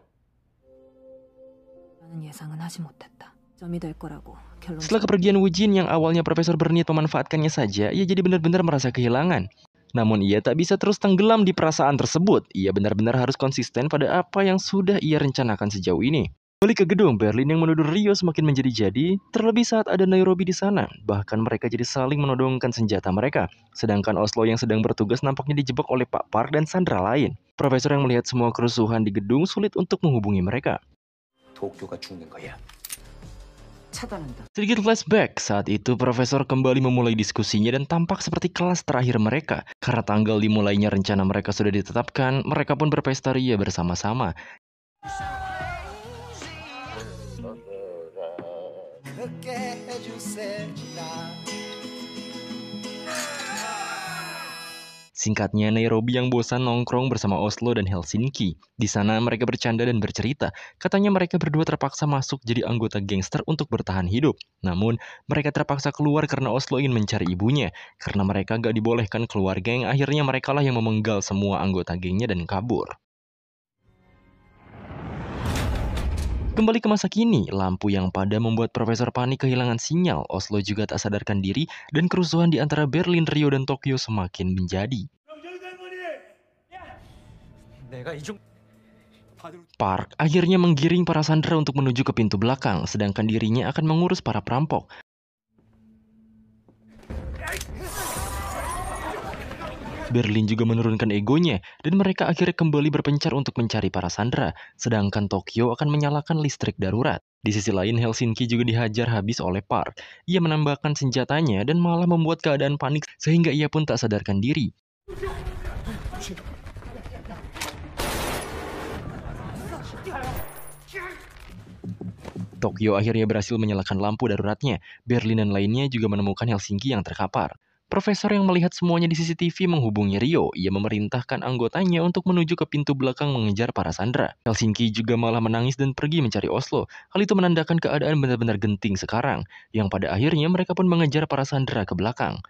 나는 예상은 하지 못했다. 점이 될 거라고 결론. Setelah kepergian Woo-jin yang awalnya Profesor berniat memanfaatkannya saja, ia jadi benar-benar merasa kehilangan. Namun ia tak bisa terus tenggelam di perasaan tersebut. Ia benar-benar harus konsisten pada apa yang sudah ia rencanakan sejauh ini. Balik ke gedung, Berlin yang menuduh Rio semakin menjadi-jadi, terlebih saat ada Nairobi di sana. Bahkan mereka jadi saling menodongkan senjata mereka. Sedangkan Oslo yang sedang bertugas nampaknya dijebak oleh Pak Park dan sandera lain. Profesor yang melihat semua kerusuhan di gedung sulit untuk menghubungi mereka. 도쿄가 죽는 거야. 차단한다. Sedikit flashback, saat itu Profesor kembali memulai diskusinya dan tampak seperti kelas terakhir mereka. Karena tanggal dimulainya rencana mereka sudah ditetapkan, mereka pun berpesta ria bersama-sama. Singkatnya, Nairobi yang bosan nongkrong bersama Oslo dan Helsinki. Di sana mereka bercanda dan bercerita. Katanya mereka berdua terpaksa masuk jadi anggota gangster untuk bertahan hidup. Namun, mereka terpaksa keluar karena Oslo ingin mencari ibunya. Karena mereka gak dibolehkan keluar geng, akhirnya merekalah yang memenggal semua anggota gengnya dan kabur. Kembali ke masa kini, lampu yang padam membuat Profesor panik kehilangan sinyal. Oslo juga tak sadarkan diri, dan kerusuhan di antara Berlin, Rio, dan Tokyo semakin menjadi. Park akhirnya menggiring para sandera untuk menuju ke pintu belakang, sedangkan dirinya akan mengurus para perampok. Berlin juga menurunkan egonya, dan mereka akhirnya kembali berpencar untuk mencari para sandera, sedangkan Tokyo akan menyalakan listrik darurat. Di sisi lain, Helsinki juga dihajar habis oleh Park. Ia menambahkan senjatanya dan malah membuat keadaan panik sehingga ia pun tak sadarkan diri. Tokyo akhirnya berhasil menyalakan lampu daruratnya. Berlin dan lainnya juga menemukan Helsinki yang terkapar. Profesor yang melihat semuanya di CCTV menghubungi Rio. Ia memerintahkan anggotanya untuk menuju ke pintu belakang mengejar para sandera. Helsinki juga malah menangis dan pergi mencari Oslo. Hal itu menandakan keadaan benar-benar genting sekarang, yang pada akhirnya mereka pun mengejar para sandera ke belakang.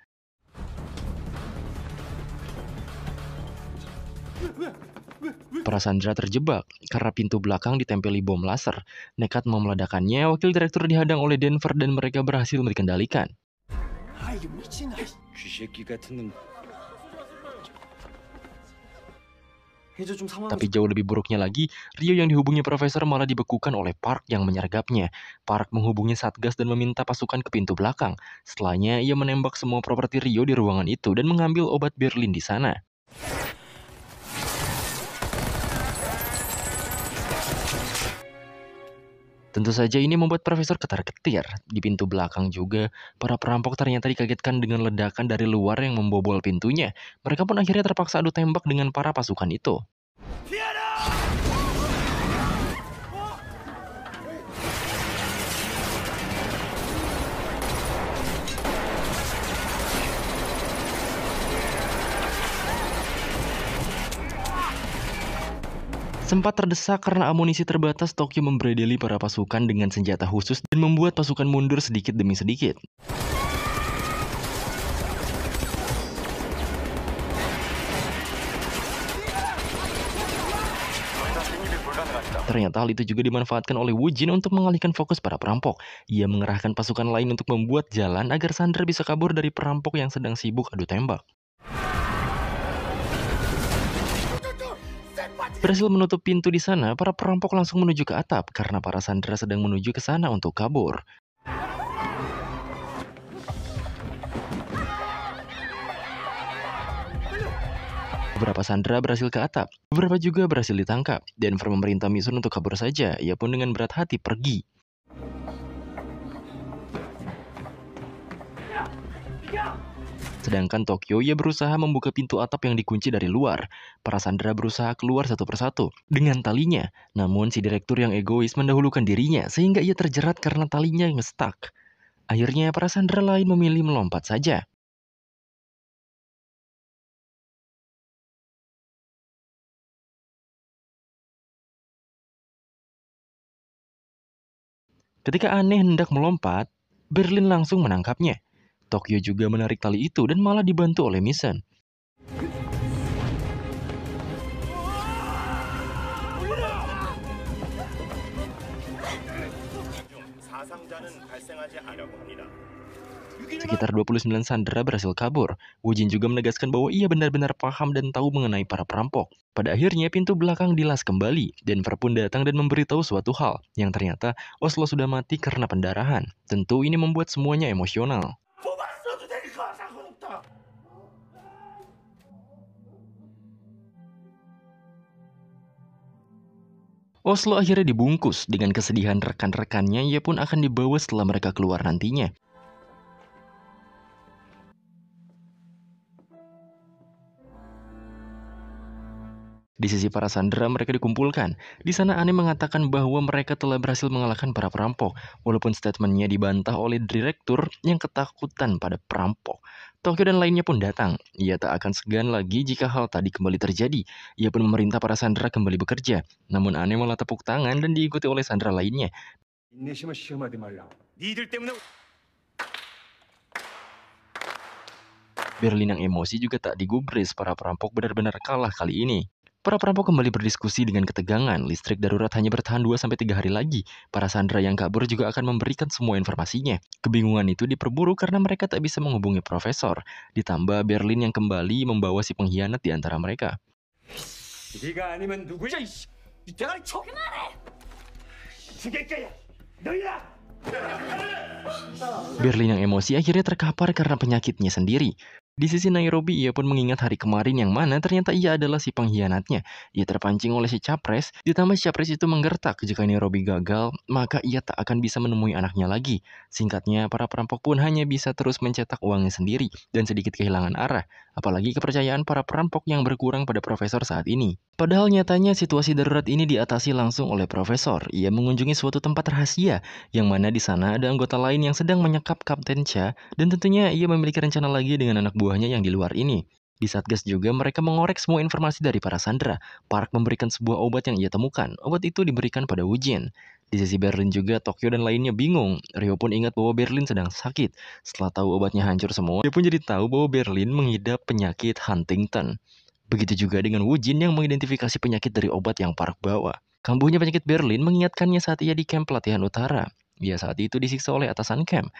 Para sandera terjebak karena pintu belakang ditempeli bom laser. Nekat mau meledakannya, wakil direktur dihadang oleh Denver dan mereka berhasil dikendalikan. 쥐새끼 같은 놈. Tapi jauh lebih buruknya lagi, Rio yang dihubungi Profesor malah dibekukan oleh Park yang menyergapnya. Park menghubungi Satgas dan meminta pasukan ke pintu belakang. Setelahnya, ia menembak semua properti Rio di ruangan itu dan mengambil obat Berlin di sana. Tentu saja ini membuat Profesor ketar-ketir. Di pintu belakang juga, para perampok ternyata dikagetkan dengan ledakan dari luar yang membobol pintunya. Mereka pun akhirnya terpaksa adu tembak dengan para pasukan itu. Sempat terdesak karena amunisi terbatas, Tokyo membredeli para pasukan dengan senjata khusus dan membuat pasukan mundur sedikit demi sedikit. Ternyata hal itu juga dimanfaatkan oleh Wu Jin untuk mengalihkan fokus para perampok. Ia mengerahkan pasukan lain untuk membuat jalan agar Sandra bisa kabur dari perampok yang sedang sibuk adu tembak. Berhasil menutup pintu di sana, para perampok langsung menuju ke atap karena para Sandra sedang menuju ke sana untuk kabur. Beberapa Sandra berhasil ke atap, beberapa juga berhasil ditangkap. Denver memerintah Misun untuk kabur saja, ia pun dengan berat hati pergi. Sedangkan Tokyo, ia berusaha membuka pintu atap yang dikunci dari luar. Para Sandra berusaha keluar satu persatu dengan talinya. Namun si direktur yang egois mendahulukan dirinya sehingga ia terjerat karena talinya yang stuck. Akhirnya para Sandra lain memilih melompat saja. Ketika Aneh hendak melompat, Berlin langsung menangkapnya. Tokyo juga menarik tali itu dan malah dibantu oleh Misen. Sekitar 29 Sandra berhasil kabur. Wu Jin juga menegaskan bahwa ia benar-benar paham dan tahu mengenai para perampok. Pada akhirnya pintu belakang dilas kembali. Denver pun datang dan memberitahu suatu hal, yang ternyata Oslo sudah mati karena pendarahan. Tentu ini membuat semuanya emosional. Oslo akhirnya dibungkus. Dengan kesedihan rekan-rekannya, ia pun akan dibawa setelah mereka keluar nantinya. Di sisi para Sandra, mereka dikumpulkan. Di sana Aneh mengatakan bahwa mereka telah berhasil mengalahkan para perampok, walaupun statementnya dibantah oleh direktur yang ketakutan pada perampok. Tokyo dan lainnya pun datang. Ia tak akan segan lagi jika hal tadi kembali terjadi. Ia pun memerintah para Sandra kembali bekerja. Namun Aneh malah tepuk tangan dan diikuti oleh Sandra lainnya. 인내심을 시험하지 말라고. 니들 때문에 Berlin yang emosi juga tak digubris, para perampok benar-benar kalah kali ini. Para perampok kembali berdiskusi dengan ketegangan. Listrik darurat hanya bertahan 2-3 hari lagi. Para Sandra yang kabur juga akan memberikan semua informasinya. Kebingungan itu diperburuk karena mereka tak bisa menghubungi profesor. Ditambah Berlin yang kembali membawa si pengkhianat di antara mereka. 네가 아니면 누구야? 이씨. 이 대가리 쳐. 그만해. 죽일 거야. 너희야. Berlin yang emosi akhirnya terkapar karena penyakitnya sendiri. Di sisi Nairobi, ia pun mengingat hari kemarin yang mana ternyata ia adalah si pengkhianatnya. Ia terpancing oleh si Capres, ditambah si Capres itu menggertak jika Nairobi gagal, maka ia tak akan bisa menemui anaknya lagi. Singkatnya, para perampok pun hanya bisa terus mencetak uangnya sendiri dan sedikit kehilangan arah. Apalagi kepercayaan para perampok yang berkurang pada profesor saat ini. Padahal nyatanya situasi darurat ini diatasi langsung oleh profesor. Ia mengunjungi suatu tempat rahasia, yang mana di sana ada anggota lain yang sedang menyekap Kapten Cha, dan tentunya ia memiliki rencana lagi dengan anak buahnya yang di luar ini. Di Satgas juga mereka mengorek semua informasi dari para Sandra. Park memberikan sebuah obat yang ia temukan. Obat itu diberikan pada Wu Jin. Di sisi Berlin juga, Tokyo dan lainnya bingung. Ryo pun ingat bahwa Berlin sedang sakit. Setelah tahu obatnya hancur semua, dia pun jadi tahu bahwa Berlin mengidap penyakit Huntington. Begitu juga dengan Wu Jin yang mengidentifikasi penyakit dari obat yang Park bawa. Kambuhnya penyakit Berlin mengingatkannya saat ia di kamp pelatihan utara. Ia saat itu disiksa oleh atasan kamp.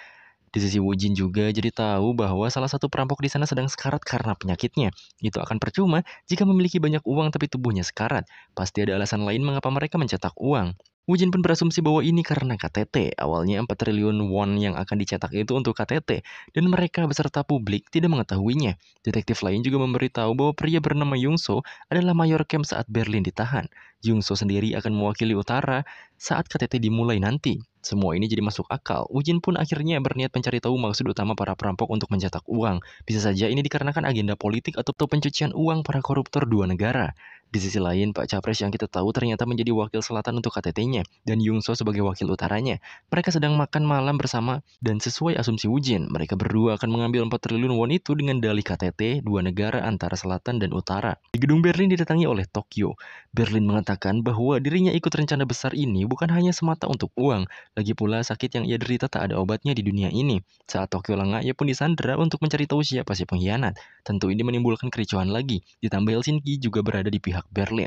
Di sisi Wu Jin juga jadi tahu bahwa salah satu perampok di sana sedang sekarat karena penyakitnya. Itu akan percuma jika memiliki banyak uang tapi tubuhnya sekarat. Pasti ada alasan lain mengapa mereka mencetak uang. Wu Jin pun berasumsi bahwa ini karena KTT. Awalnya 4 triliun won yang akan dicetak itu untuk KTT. Dan mereka beserta publik tidak mengetahuinya. Detektif lain juga memberitahu bahwa pria bernama Yungso adalah mayor camp saat Berlin ditahan. Yungso sendiri akan mewakili utara saat KTT dimulai nanti. Semua ini jadi masuk akal. Wu Jin pun akhirnya berniat mencari tahu maksud utama para perampok untuk mencetak uang. Bisa saja ini dikarenakan agenda politik atau pencucian uang para koruptor dua negara. Di sisi lain, Pak Capres yang kita tahu ternyata menjadi wakil selatan untuk KTT-nya, dan Yungso sebagai wakil utaranya. Mereka sedang makan malam bersama, dan sesuai asumsi Wu Jin, mereka berdua akan mengambil 4 triliun won itu dengan dalih KTT dua negara antara selatan dan utara. Di gedung Berlin didatangi oleh Tokyo. Berlin mengatakan bahwa dirinya ikut rencana besar ini bukan hanya semata untuk uang, lagi pula sakit yang ia derita tak ada obatnya di dunia ini. Saat Tokyo lengah, ia pun disandera untuk mencari tahu siapa si pengkhianat. Tentu ini menimbulkan kericuhan lagi, ditambah Helsinki juga berada di pihak Berlin.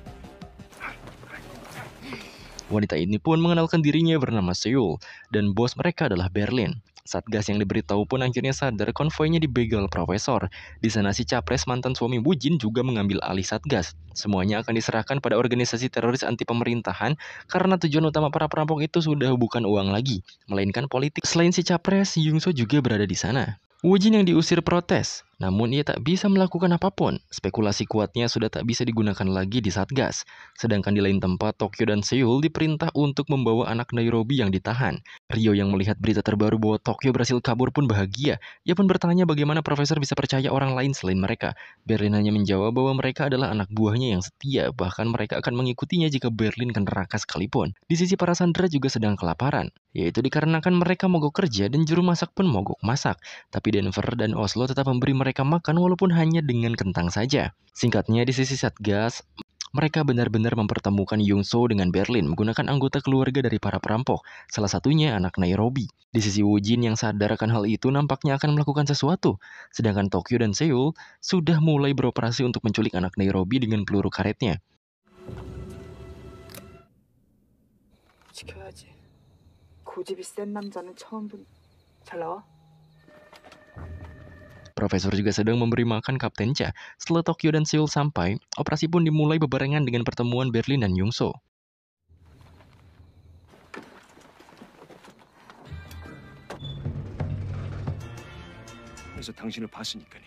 Wanita ini pun mengenalkan dirinya bernama Seul, dan bos mereka adalah Berlin. Satgas yang diberitahu pun akhirnya sadar konvoinya dibegal Profesor. Di sana si Capres mantan suami Wujin juga mengambil alih Satgas. Semuanya akan diserahkan pada organisasi teroris anti pemerintahan karena tujuan utama para perampok itu sudah bukan uang lagi, melainkan politik. Selain si Capres, Yungso juga berada di sana. Wujin yang diusir protes, namun ia tak bisa melakukan apapun. Spekulasi kuatnya sudah tak bisa digunakan lagi di Satgas. Sedangkan di lain tempat, Tokyo dan Seoul diperintah untuk membawa anak Nairobi yang ditahan. Rio yang melihat berita terbaru bahwa Tokyo berhasil kabur pun bahagia. Ia pun bertanya bagaimana Profesor bisa percaya orang lain selain mereka. Berlin hanya menjawab bahwa mereka adalah anak buahnya yang setia, bahkan mereka akan mengikutinya jika Berlin ke neraka sekalipun. Di sisi para sandera juga sedang kelaparan, yaitu dikarenakan mereka mogok kerja dan juru masak pun mogok masak. Tapi Denver dan Oslo tetap memberi mereka makan walaupun hanya dengan kentang saja. Singkatnya, di sisi Satgas, mereka benar-benar mempertemukan Yungso dengan Berlin menggunakan anggota keluarga dari para perampok, salah satunya anak Nairobi. Di sisi Wujin yang sadar akan hal itu nampaknya akan melakukan sesuatu, sedangkan Tokyo dan Seoul sudah mulai beroperasi untuk menculik anak Nairobi dengan peluru karetnya. 지켜야지. 고집이 센 남자는 처음 본. 잘 나와? Profesor juga sedang memberi makan Kapten Cha. Setelah Tokyo dan Seoul sampai, operasi pun dimulai bebarengan dengan pertemuan Berlin dan Yungso. 그래서 당신을 봤으니까니.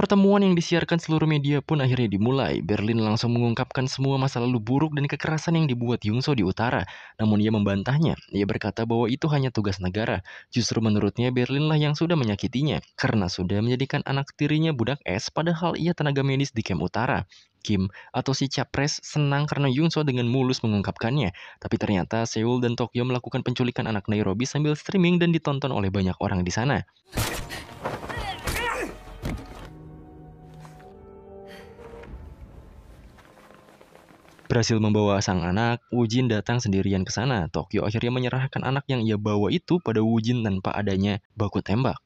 Pertemuan yang disiarkan seluruh media pun akhirnya dimulai. Berlin langsung mengungkapkan semua masa lalu buruk dan kekerasan yang dibuat Yungso di utara. Namun ia membantahnya. Ia berkata bahwa itu hanya tugas negara. Justru menurutnya Berlin lah yang sudah menyakitinya, karena sudah menjadikan anak tirinya budak es padahal ia tenaga medis di camp utara. Kim atau si Capres senang karena Yungso dengan mulus mengungkapkannya. Tapi ternyata Seoul dan Tokyo melakukan penculikan anak Nairobi sambil streaming dan ditonton oleh banyak orang di sana. Berhasil membawa sang anak, Wujin datang sendirian ke sana. Tokyo akhirnya menyerahkan anak yang ia bawa itu pada Wujin tanpa adanya baku tembak.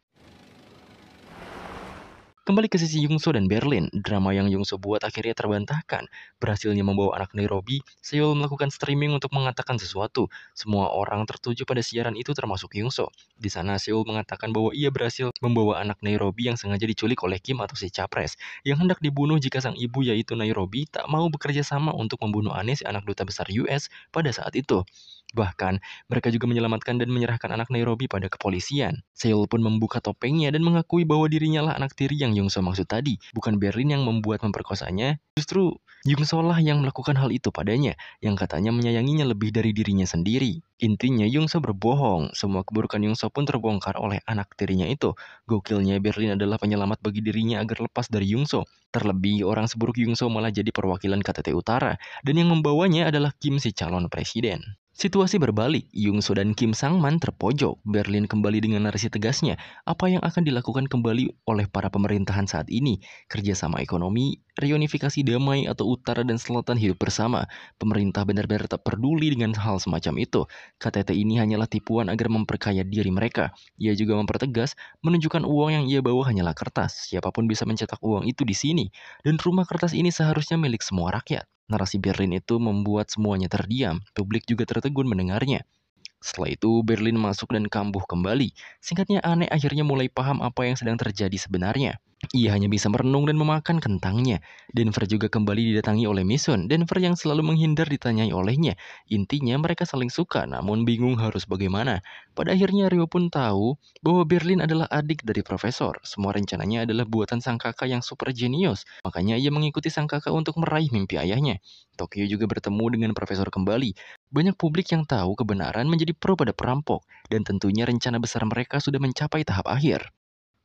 Kembali ke sisi Yungso dan Berlin, drama yang Yungso buat akhirnya terbantahkan. Berhasilnya membawa anak Nairobi, Seoul melakukan streaming untuk mengatakan sesuatu. Semua orang tertuju pada siaran itu termasuk Yungso. Di sana Seoul mengatakan bahwa ia berhasil membawa anak Nairobi yang sengaja diculik oleh Kim atau si Capres, yang hendak dibunuh jika sang ibu yaitu Nairobi tak mau bekerja sama untuk membunuh Ane, si anak duta besar US pada saat itu. Bahkan, mereka juga menyelamatkan dan menyerahkan anak Nairobi pada kepolisian. Seoul pun membuka topengnya dan mengakui bahwa dirinya lah anak tiri yang Yungso maksud tadi. Bukan Berlin yang membuat memperkosanya, justru Yungso lah yang melakukan hal itu padanya, yang katanya menyayanginya lebih dari dirinya sendiri. Intinya Yungso berbohong, semua keburukan Yungso pun terbongkar oleh anak tirinya itu. Gokilnya Berlin adalah penyelamat bagi dirinya agar lepas dari Yungso. Terlebih, orang seburuk Yungso malah jadi perwakilan KTT Utara, dan yang membawanya adalah Kim si calon presiden. Situasi berbalik, Yungso dan Kim Sangman terpojok. Berlin kembali dengan narasi tegasnya. Apa yang akan dilakukan kembali oleh para pemerintahan saat ini? Kerjasama ekonomi, reunifikasi damai atau utara dan selatan hidup bersama. Pemerintah benar-benar tak peduli dengan hal semacam itu. KTT ini hanyalah tipuan agar memperkaya diri mereka. Ia juga mempertegas, menunjukkan uang yang ia bawa hanyalah kertas. Siapapun bisa mencetak uang itu di sini. Dan rumah kertas ini seharusnya milik semua rakyat. Narasi Berlin itu membuat semuanya terdiam. Publik juga tertegun mendengarnya. Setelah itu, Berlin masuk dan kambuh kembali. Singkatnya, Ane akhirnya mulai paham apa yang sedang terjadi sebenarnya. Ia hanya bisa merenung dan memakan kentangnya. Denver juga kembali didatangi oleh Misun. Denver yang selalu menghindar ditanyai olehnya. Intinya mereka saling suka, namun bingung harus bagaimana. Pada akhirnya Rio pun tahu bahwa Berlin adalah adik dari Profesor. Semua rencananya adalah buatan sang kakak yang super jenius. Makanya ia mengikuti sang kakak untuk meraih mimpi ayahnya. Tokyo juga bertemu dengan Profesor kembali. Banyak publik yang tahu kebenaran menjadi pro pada perampok. Dan tentunya rencana besar mereka sudah mencapai tahap akhir.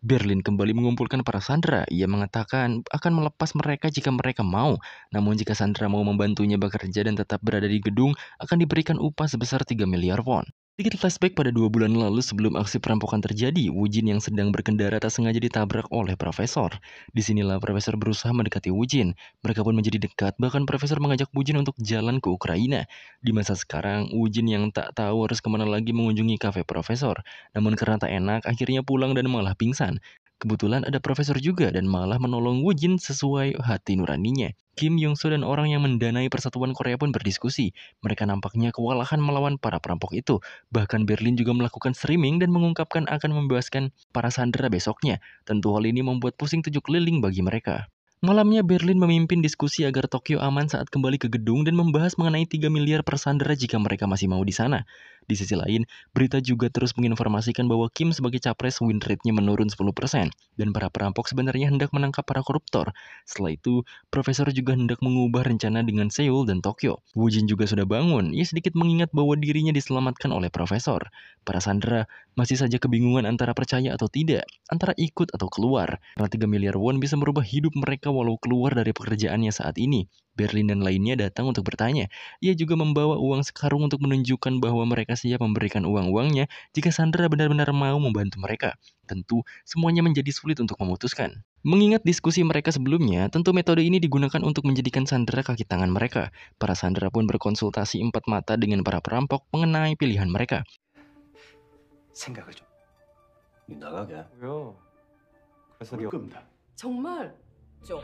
Berlin kembali mengumpulkan para sandera. Ia mengatakan akan melepas mereka jika mereka mau. Namun jika sandera mau membantunya bekerja dan tetap berada di gedung, akan diberikan upah sebesar 3 miliar won. Sedikit flashback pada 2 bulan lalu sebelum aksi perampokan terjadi, Wujin yang sedang berkendara tak sengaja ditabrak oleh Profesor. Disinilah Profesor berusaha mendekati Wujin. Mereka pun menjadi dekat, bahkan Profesor mengajak Wujin untuk jalan ke Ukraina. Di masa sekarang, Wujin yang tak tahu harus kemana lagi mengunjungi kafe Profesor. Namun karena tak enak, akhirnya pulang dan malah pingsan. Kebetulan ada Profesor juga dan malah menolong Wujin sesuai hati nuraninya. Kim Yong-soo dan orang yang mendanai Persatuan Korea pun berdiskusi. Mereka nampaknya kewalahan melawan para perampok itu. Bahkan Berlin juga melakukan streaming dan mengungkapkan akan membebaskan para sandera besoknya. Tentu hal ini membuat pusing 7 keliling bagi mereka. Malamnya Berlin memimpin diskusi agar Tokyo aman saat kembali ke gedung dan membahas mengenai 3 miliar per sandera jika mereka masih mau di sana. Di sisi lain, berita juga terus menginformasikan bahwa Kim sebagai capres win rate-nya menurun 10% dan para perampok sebenarnya hendak menangkap para koruptor. Setelah itu, Profesor juga hendak mengubah rencana dengan Seoul dan Tokyo. Wujin juga sudah bangun, ia sedikit mengingat bahwa dirinya diselamatkan oleh Profesor. Para sandera masih saja kebingungan antara percaya atau tidak, antara ikut atau keluar. Karena 3 miliar won bisa merubah hidup mereka walau keluar dari pekerjaannya saat ini. Berlin dan lainnya datang untuk bertanya. Ia juga membawa uang sekarung untuk menunjukkan bahwa mereka siap memberikan uang-uangnya jika sandera benar-benar mau membantu mereka. Tentu, semuanya menjadi sulit untuk memutuskan. Mengingat diskusi mereka sebelumnya, tentu metode ini digunakan untuk menjadikan sandera kaki tangan mereka. Para sandera pun berkonsultasi 4 mata dengan para perampok mengenai pilihan mereka. 생각을 좀. 나가게. 왜요? 그래서 불금다. 정말 좀.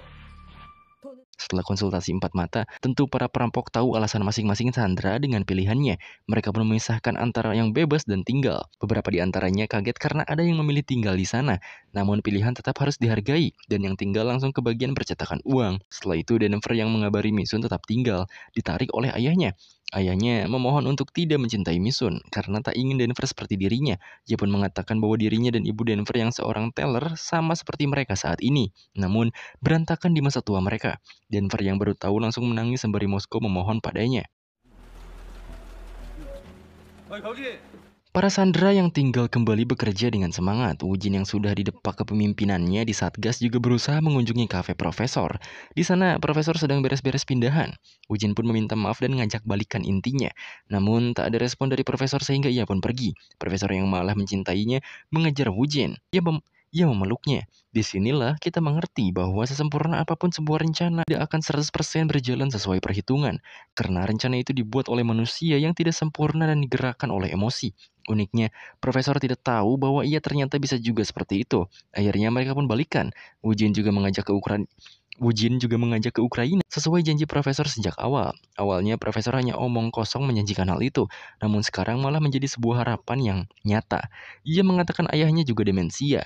Setelah konsultasi 4 mata, tentu para perampok tahu alasan masing-masing sandera dengan pilihannya. Mereka pun memisahkan antara yang bebas dan tinggal. Beberapa di antaranya kaget karena ada yang memilih tinggal di sana. Namun pilihan tetap harus dihargai, dan yang tinggal langsung ke bagian percetakan uang. Setelah itu Denver yang mengabari Misun tetap tinggal, ditarik oleh ayahnya. Ayahnya memohon untuk tidak mencintai Misun karena tak ingin Denver seperti dirinya. Ia pun mengatakan bahwa dirinya dan ibu Denver yang seorang teller sama seperti mereka saat ini. Namun, berantakan di masa tua mereka. Denver yang baru tahu langsung menangis sembari Moskow memohon padanya. Para sandera yang tinggal kembali bekerja dengan semangat. Wujin yang sudah didepak kepemimpinannya di Satgas juga berusaha mengunjungi kafe Profesor. Di sana, Profesor sedang beres-beres pindahan. Wujin pun meminta maaf dan ngajak balikan intinya. Namun, tak ada respon dari Profesor sehingga ia pun pergi. Profesor yang malah mencintainya mengejar Wujin. Ia memeluknya. Disinilah kita mengerti bahwa sesempurna apapun sebuah rencana tidak akan 100% berjalan sesuai perhitungan. Karena rencana itu dibuat oleh manusia yang tidak sempurna dan digerakkan oleh emosi. Uniknya, Profesor tidak tahu bahwa ia ternyata bisa juga seperti itu. Akhirnya mereka pun balikan. Wujin juga mengajak ke Ukraina sesuai janji Profesor sejak awal. Awalnya Profesor hanya omong kosong menjanjikan hal itu, namun sekarang malah menjadi sebuah harapan yang nyata. Ia mengatakan ayahnya juga demensia.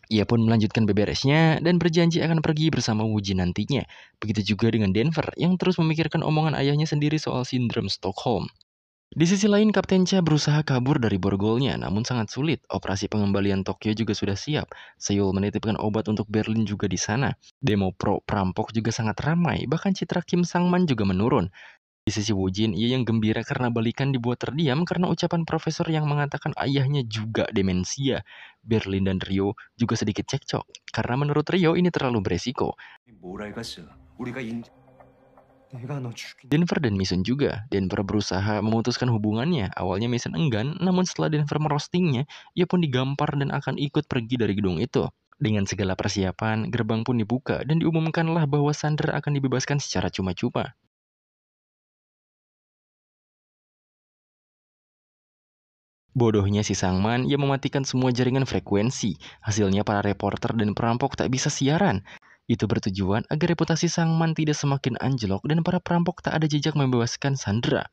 Ia pun melanjutkan beberesnya dan berjanji akan pergi bersama Wujin nantinya. Begitu juga dengan Denver yang terus memikirkan omongan ayahnya sendiri soal sindrom Stockholm. Di sisi lain, Kapten Cha berusaha kabur dari borgolnya, namun sangat sulit. Operasi pengembalian Tokyo juga sudah siap. Seoul menitipkan obat untuk Berlin juga di sana. Demo pro perampok juga sangat ramai, bahkan citra Kim Sang-man juga menurun. Di sisi Wujin, ia yang gembira karena balikan dibuat terdiam karena ucapan Profesor yang mengatakan ayahnya juga demensia. Berlin dan Rio juga sedikit cekcok, karena menurut Rio ini terlalu beresiko. Denver dan Misun juga. Denver berusaha memutuskan hubungannya. Awalnya Misun enggan, namun setelah Denver merostingnya, ia pun digampar dan akan ikut pergi dari gedung itu. Dengan segala persiapan, gerbang pun dibuka dan diumumkanlah bahwa Sandra akan dibebaskan secara cuma-cuma. Bodohnya si Sangman, ia mematikan semua jaringan frekuensi. Hasilnya para reporter dan perampok tak bisa siaran. Itu bertujuan agar reputasi Sangman tidak semakin anjlok dan para perampok tak ada jejak membebaskan Sandra.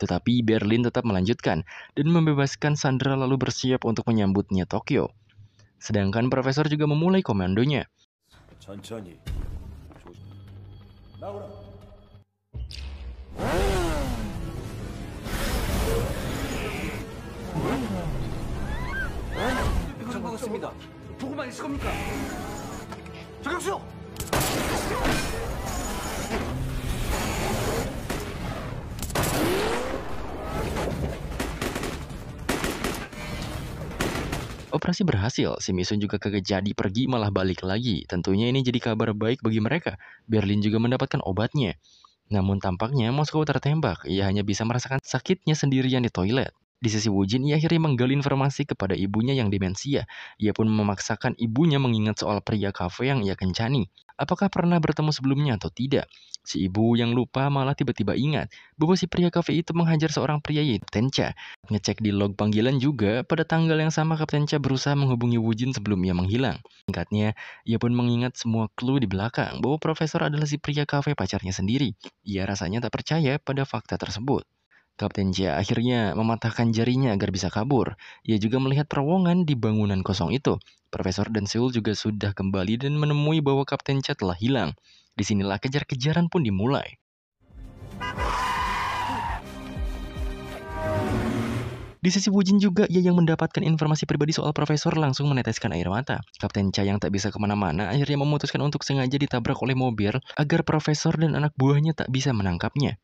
Tetapi Berlin tetap melanjutkan dan membebaskan Sandra lalu bersiap untuk menyambutnya Tokyo. Sedangkan Profesor juga memulai komandonya. 보고만 있을 겁니까? 정경수! Operasi berhasil, si Misun juga kagak jadi pergi malah balik lagi. Tentunya ini jadi kabar baik bagi mereka. Berlin juga mendapatkan obatnya. Namun tampaknya Moskow tertembak, ia hanya bisa merasakan sakitnya sendirian di toilet. Di sisi Woo-jin, ia akhirnya menggali informasi kepada ibunya yang demensia. Ia pun memaksakan ibunya mengingat soal pria kafe yang ia kencani. Apakah pernah bertemu sebelumnya atau tidak? Si ibu yang lupa malah tiba-tiba ingat bahwa si pria kafe itu menghajar seorang pria yaitu Kapten Cha. Ngecek di log panggilan juga, pada tanggal yang sama Kapten Cha berusaha menghubungi Woo-jin sebelum ia menghilang. Singkatnya, ia pun mengingat semua clue di belakang bahwa profesor adalah si pria kafe pacarnya sendiri. Ia rasanya tak percaya pada fakta tersebut. Kapten Cha akhirnya mematahkan jarinya agar bisa kabur. Ia juga melihat terowongan di bangunan kosong itu. Profesor dan Seul juga sudah kembali dan menemui bahwa Kapten Cha telah hilang. Disinilah kejar-kejaran pun dimulai. Di sisi Woo-jin juga, ia yang mendapatkan informasi pribadi soal profesor langsung meneteskan air mata. Kapten Cha yang tak bisa kemana-mana akhirnya memutuskan untuk sengaja ditabrak oleh mobil agar profesor dan anak buahnya tak bisa menangkapnya.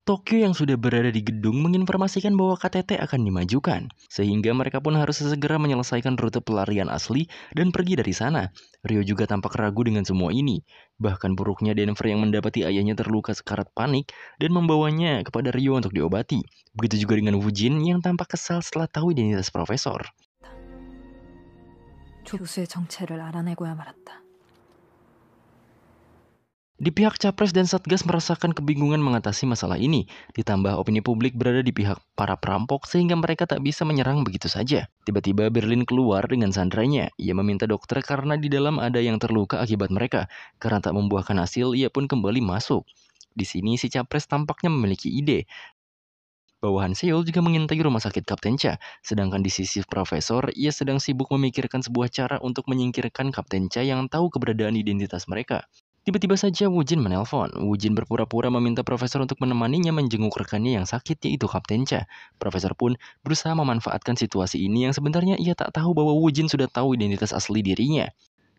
Tokyo yang sudah berada di gedung menginformasikan bahwa KTT akan dimajukan, sehingga mereka pun harus segera menyelesaikan rute pelarian asli dan pergi dari sana. Ryo juga tampak ragu dengan semua ini. Bahkan buruknya Denver yang mendapati ayahnya terluka sekarat panik dan membawanya kepada Ryo untuk diobati. Begitu juga dengan Woo-jin yang tampak kesal setelah tahu identitas profesor. 교수의 정체를 알아내고야 말았다. Di pihak Capres dan Satgas merasakan kebingungan mengatasi masalah ini, ditambah opini publik berada di pihak para perampok sehingga mereka tak bisa menyerang begitu saja. Tiba-tiba Berlin keluar dengan sandranya. Ia meminta dokter karena di dalam ada yang terluka akibat mereka. Karena tak membuahkan hasil, ia pun kembali masuk. Di sini si Capres tampaknya memiliki ide. Bawahan Seul juga mengintai rumah sakit Kapten Cha, sedangkan di sisi profesor, ia sedang sibuk memikirkan sebuah cara untuk menyingkirkan Kapten Cha yang tahu keberadaan identitas mereka. Tiba-tiba saja Woo-jin menelpon. Woo-jin berpura-pura meminta profesor untuk menemaninya menjenguk rekannya yang sakit yaitu Kapten Cha. Profesor pun berusaha memanfaatkan situasi ini yang sebenarnya ia tak tahu bahwa Woo-jin sudah tahu identitas asli dirinya.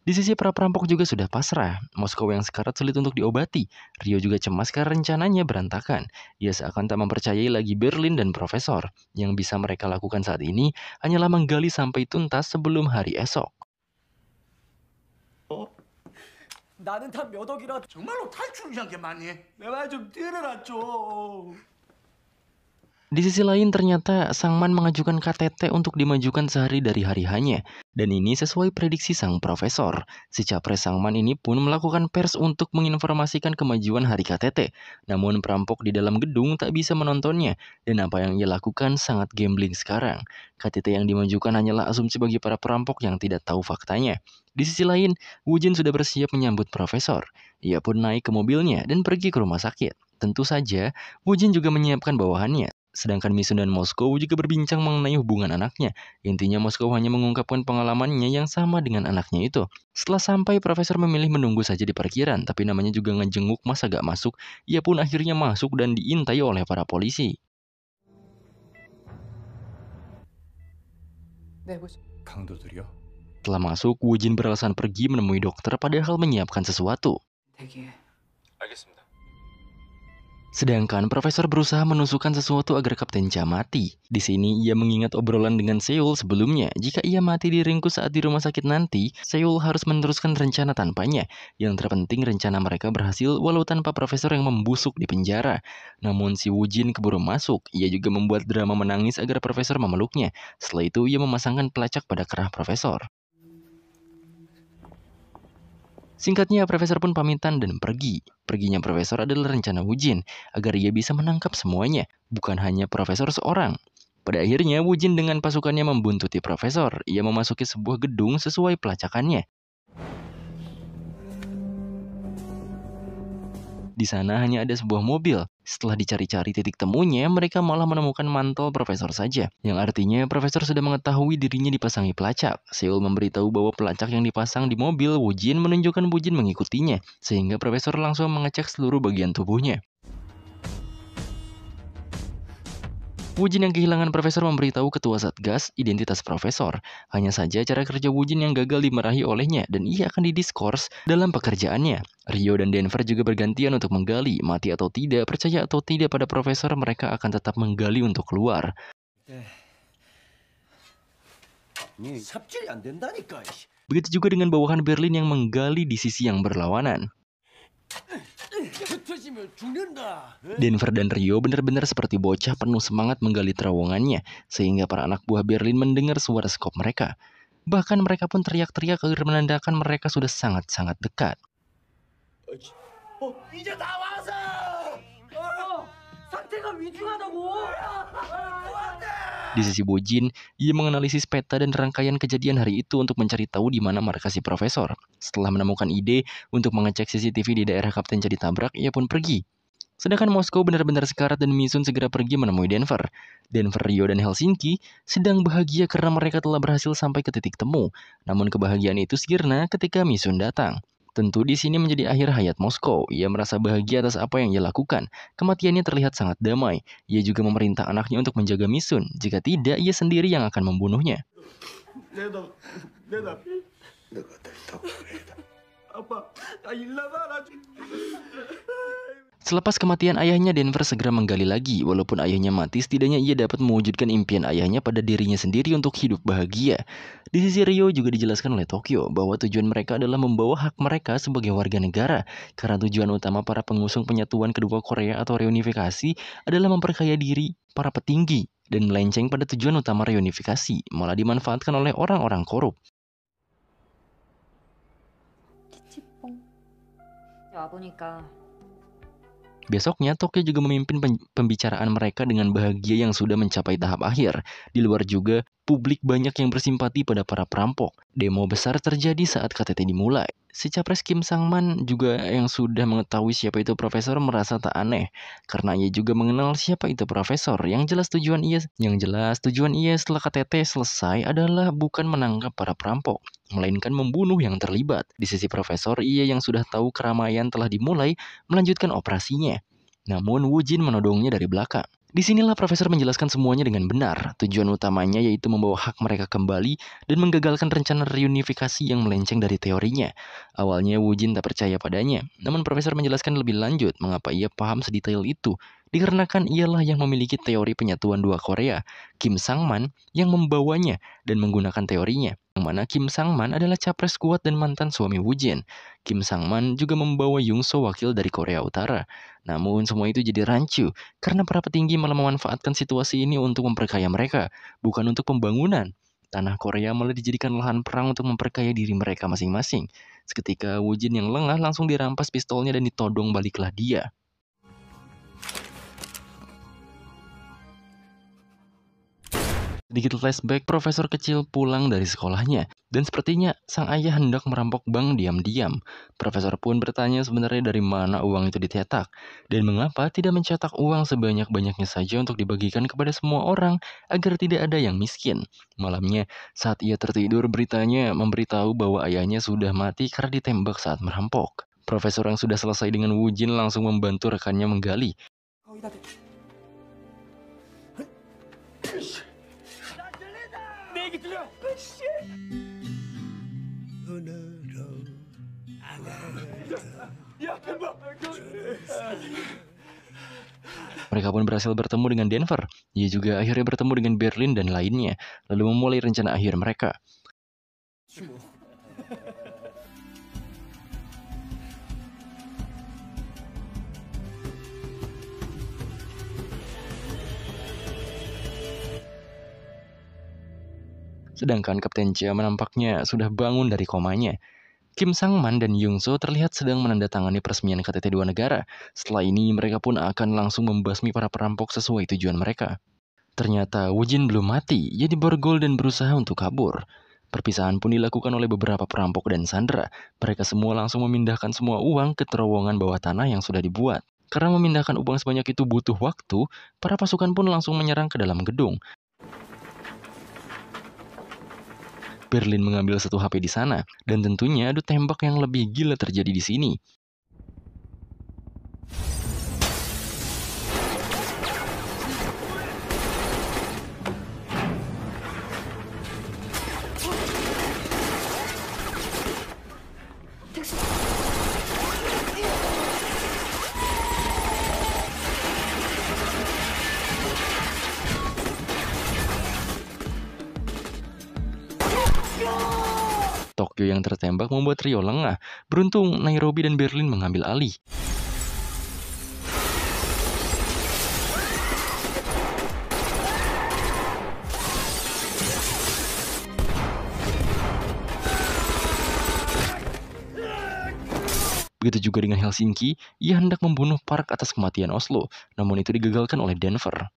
Di sisi para perampok juga sudah pasrah. Moskow yang sekarat sulit untuk diobati. Ryo juga cemas karena rencananya berantakan. Ia seakan tak mempercayai lagi Berlin dan profesor. Yang bisa mereka lakukan saat ini hanyalah menggali sampai tuntas sebelum hari esok. 나는 다 몇 억이라 정말로 탈출 이상하게 많이 해. 내 말 좀 들어라 좀. Di sisi lain ternyata Sangman mengajukan KTT untuk dimajukan sehari dari hari hanya. Dan ini sesuai prediksi sang profesor. Si Capres Sangman ini pun melakukan pers untuk menginformasikan kemajuan hari KTT. Namun perampok di dalam gedung tak bisa menontonnya. Dan apa yang ia lakukan sangat gambling sekarang. KTT yang dimajukan hanyalah asumsi bagi para perampok yang tidak tahu faktanya. Di sisi lain, Woo-jin sudah bersiap menyambut profesor. Ia pun naik ke mobilnya dan pergi ke rumah sakit. Tentu saja, Woo-jin juga menyiapkan bawahannya. Sedangkan Misun dan Moskow juga berbincang mengenai hubungan anaknya. Intinya Moskow hanya mengungkapkan pengalamannya yang sama dengan anaknya itu. Setelah sampai, profesor memilih menunggu saja di parkiran, tapi namanya juga ngejenguk masa gak masuk. Ia pun akhirnya masuk dan diintai oleh para polisi. 강도들이요? Setelah masuk, Woo-jin beralasan pergi menemui dokter padahal menyiapkan sesuatu. 대기해. 알겠습니다. Sedangkan profesor berusaha menusukkan sesuatu agar Kapten Cha mati. Di sini ia mengingat obrolan dengan Seul sebelumnya. Jika ia mati diringkus saat di rumah sakit nanti, Seul harus meneruskan rencana tanpanya. Yang terpenting rencana mereka berhasil walau tanpa profesor yang membusuk di penjara. Namun si Woo-jin keburu masuk. Ia juga membuat drama menangis agar profesor memeluknya. Setelah itu ia memasangkan pelacak pada kerah profesor. Singkatnya, profesor pun pamitan dan pergi. Perginya profesor adalah rencana Woo-jin, agar ia bisa menangkap semuanya, bukan hanya profesor seorang. Pada akhirnya, Woo-jin dengan pasukannya membuntuti profesor. Ia memasuki sebuah gedung sesuai pelacakannya. Di sana hanya ada sebuah mobil. Setelah dicari-cari titik temunya, mereka malah menemukan mantel profesor saja. Yang artinya profesor sudah mengetahui dirinya dipasangi pelacak. Seul memberitahu bahwa pelacak yang dipasang di mobil Woo-jin menunjukkan Woo-jin mengikutinya. Sehingga profesor langsung mengecek seluruh bagian tubuhnya. Woo-jin yang kehilangan profesor memberitahu ketua Satgas identitas profesor. Hanya saja cara kerja Woo-jin yang gagal dimarahi olehnya dan ia akan didiskors dalam pekerjaannya. Ryo dan Denver juga bergantian untuk menggali. Mati atau tidak, percaya atau tidak pada profesor, mereka akan tetap menggali untuk keluar. 삽질이 안 된다니까. Begitu juga dengan bawahan Berlin yang menggali di sisi yang berlawanan. Denver dan Rio benar-benar seperti bocah penuh semangat menggali terowongannya, sehingga para anak buah Berlin mendengar suara skop mereka. Bahkan mereka pun teriak-teriak agar menandakan mereka sudah sangat-sangat dekat. Di sisi Woo-jin, ia menganalisis peta dan rangkaian kejadian hari itu untuk mencari tahu di mana markas si profesor. Setelah menemukan ide untuk mengecek CCTV di daerah Kapten Cha ditabrak, ia pun pergi. Sedangkan Moskow benar-benar sekarat dan Misun segera pergi menemui Denver. Denver, Rio, dan Helsinki sedang bahagia karena mereka telah berhasil sampai ke titik temu. Namun kebahagiaan itu sirna ketika Misun datang. Tentu di sini menjadi akhir hayat Moskow. Ia merasa bahagia atas apa yang ia lakukan. Kematiannya terlihat sangat damai. Ia juga memerintah anaknya untuk menjaga Misun. Jika tidak, ia sendiri yang akan membunuhnya. Selepas kematian ayahnya, Denver segera menggali lagi. Walaupun ayahnya mati, setidaknya ia dapat mewujudkan impian ayahnya pada dirinya sendiri untuk hidup bahagia. Di sisi Rio juga dijelaskan oleh Tokyo bahwa tujuan mereka adalah membawa hak mereka sebagai warga negara. Karena tujuan utama para pengusung penyatuan kedua Korea atau reunifikasi adalah memperkaya diri para petinggi dan melenceng pada tujuan utama reunifikasi, malah dimanfaatkan oleh orang-orang korup. 와보니까 Besoknya, Tokyo juga memimpin pembicaraan mereka dengan bahagia yang sudah mencapai tahap akhir. Di luar juga, publik banyak yang bersimpati pada para perampok. Demo besar terjadi saat KTT dimulai. Si capres Kim Sang-man juga yang sudah mengetahui siapa itu profesor merasa tak aneh. Karena ia juga mengenal siapa itu profesor. Yang jelas tujuan ia setelah KTT selesai adalah bukan menangkap para perampok, melainkan membunuh yang terlibat. Di sisi profesor, ia yang sudah tahu keramaian telah dimulai, melanjutkan operasinya. Namun Woo-jin menodongnya dari belakang. Disinilah profesor menjelaskan semuanya dengan benar. Tujuan utamanya yaitu membawa hak mereka kembali dan menggagalkan rencana reunifikasi yang melenceng dari teorinya. Awalnya Woo-jin tak percaya padanya, namun profesor menjelaskan lebih lanjut mengapa ia paham sedetail itu. Dikarenakan ialah yang memiliki teori penyatuan dua Korea, Kim Sang-man yang membawanya dan menggunakan teorinya. Yang mana Kim Sang-man adalah capres kuat dan mantan suami Woo-jin. Kim Sang-man juga membawa Young-so wakil dari Korea Utara. Namun semua itu jadi rancu karena para petinggi malah memanfaatkan situasi ini untuk memperkaya mereka, bukan untuk pembangunan. Tanah Korea malah dijadikan lahan perang untuk memperkaya diri mereka masing-masing. Seketika Woo-jin yang lengah langsung dirampas pistolnya dan ditodong baliklah dia. Sedikit flashback, profesor kecil pulang dari sekolahnya, dan sepertinya sang ayah hendak merampok bank diam-diam. Profesor pun bertanya sebenarnya dari mana uang itu dicetak, dan mengapa tidak mencetak uang sebanyak-banyaknya saja untuk dibagikan kepada semua orang, agar tidak ada yang miskin. Malamnya, saat ia tertidur, beritanya memberitahu bahwa ayahnya sudah mati karena ditembak saat merampok. Profesor yang sudah selesai dengan Woo-jin langsung membantu rekannya menggali. Mereka pun berhasil bertemu dengan Denver. Ia juga akhirnya bertemu dengan Berlin dan lainnya, lalu memulai rencana akhir mereka. Sedangkan Kapten Cha menampaknya sudah bangun dari komanya. Kim Sang-man dan Young-so terlihat sedang menandatangani peresmian KTT dua negara. Setelah ini, mereka pun akan langsung membasmi para perampok sesuai tujuan mereka. Ternyata Woo-jin belum mati, ia diborgol dan berusaha untuk kabur. Perpisahan pun dilakukan oleh beberapa perampok dan sandera. Mereka semua langsung memindahkan semua uang ke terowongan bawah tanah yang sudah dibuat. Karena memindahkan uang sebanyak itu butuh waktu, para pasukan pun langsung menyerang ke dalam gedung. Berlin mengambil satu HP di sana, dan tentunya adu tembak yang lebih gila terjadi di sini. Tokyo yang tertembak membuat Rio lengah. Beruntung Nairobi dan Berlin mengambil alih. Begitu juga dengan Helsinki, ia hendak membunuh Park atas kematian Oslo, namun itu digagalkan oleh Denver.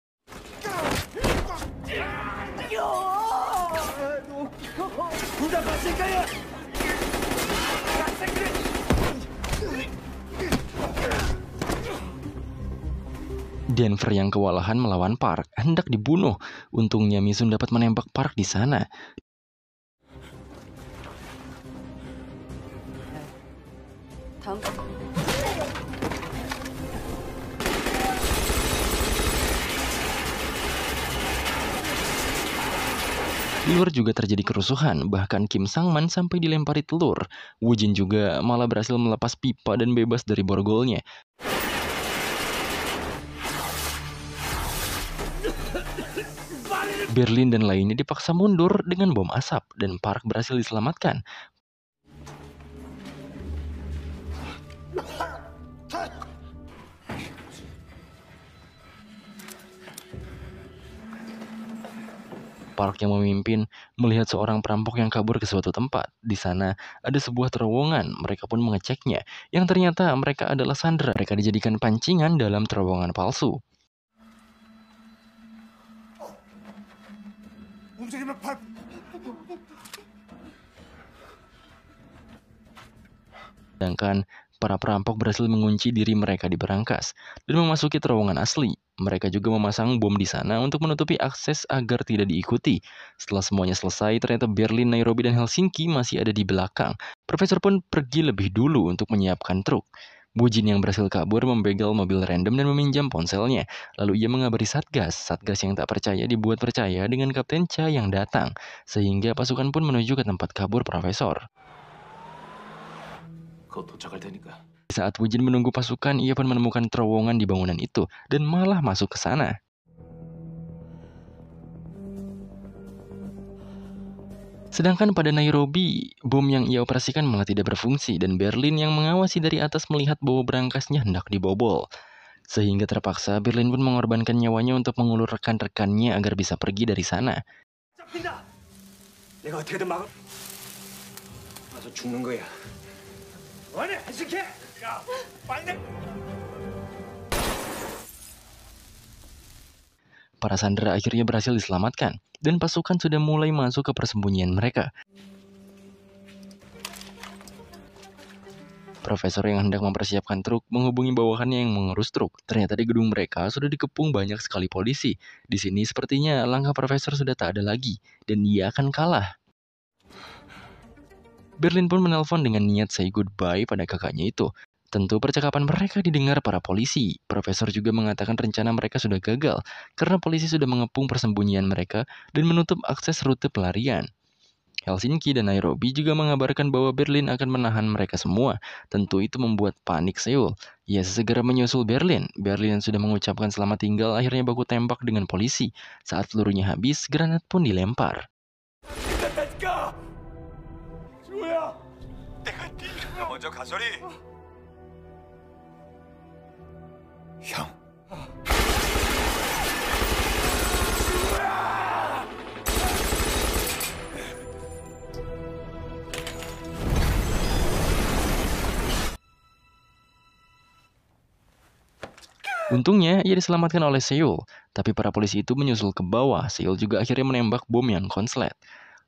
Denver yang kewalahan melawan Park hendak dibunuh. Untungnya Misun dapat menembak Park di sana. Di luar juga terjadi kerusuhan, bahkan Kim Sang-man sampai dilempari telur. Woo Jin juga malah berhasil melepas pipa dan bebas dari borgolnya. Berlin dan lainnya dipaksa mundur dengan bom asap, dan Park berhasil diselamatkan. Park yang memimpin melihat seorang perampok yang kabur ke suatu tempat. Di sana ada sebuah terowongan, mereka pun mengeceknya. Yang ternyata mereka adalah sandera. Mereka dijadikan pancingan dalam terowongan palsu. Sedangkan para perampok berhasil mengunci diri mereka di berangkas dan memasuki terowongan asli. Mereka juga memasang bom di sana untuk menutupi akses agar tidak diikuti. Setelah semuanya selesai, ternyata Berlin, Nairobi, dan Helsinki masih ada di belakang. Profesor pun pergi lebih dulu untuk menyiapkan truk. Woo Jin yang berhasil kabur membegal mobil random dan meminjam ponselnya. Lalu ia mengabari Satgas. Satgas yang tak percaya dibuat percaya dengan Kapten Cha yang datang. Sehingga pasukan pun menuju ke tempat kabur Profesor. Saat Woo Jin menunggu pasukan, ia pun menemukan terowongan di bangunan itu dan malah masuk ke sana. Sedangkan pada Nairobi, bom yang ia operasikan malah tidak berfungsi dan Berlin yang mengawasi dari atas melihat bahwa berangkasnya hendak dibobol. Sehingga terpaksa Berlin pun mengorbankan nyawanya untuk mengulur rekan-rekannya agar bisa pergi dari sana. Para sandera akhirnya berhasil diselamatkan, dan pasukan sudah mulai masuk ke persembunyian mereka. Profesor yang hendak mempersiapkan truk menghubungi bawahannya yang mengurus truk. Ternyata di gedung mereka sudah dikepung banyak sekali polisi. Di sini sepertinya langkah Profesor sudah tak ada lagi, dan dia akan kalah. Berlin pun menelpon dengan niat say goodbye pada kakaknya itu. Tentu percakapan mereka didengar para polisi. Profesor juga mengatakan rencana mereka sudah gagal karena polisi sudah mengepung persembunyian mereka dan menutup akses rute pelarian. Helsinki dan Nairobi juga mengabarkan bahwa Berlin akan menahan mereka semua. Tentu itu membuat panik Seoul. Ia segera menyusul Berlin. Berlin yang sudah mengucapkan selamat tinggal akhirnya baku tembak dengan polisi. Saat pelurunya habis, granat pun dilempar. Untungnya, ia diselamatkan oleh Seoul, tapi para polisi itu menyusul ke bawah. Seoul juga akhirnya menembak bom yang konslet.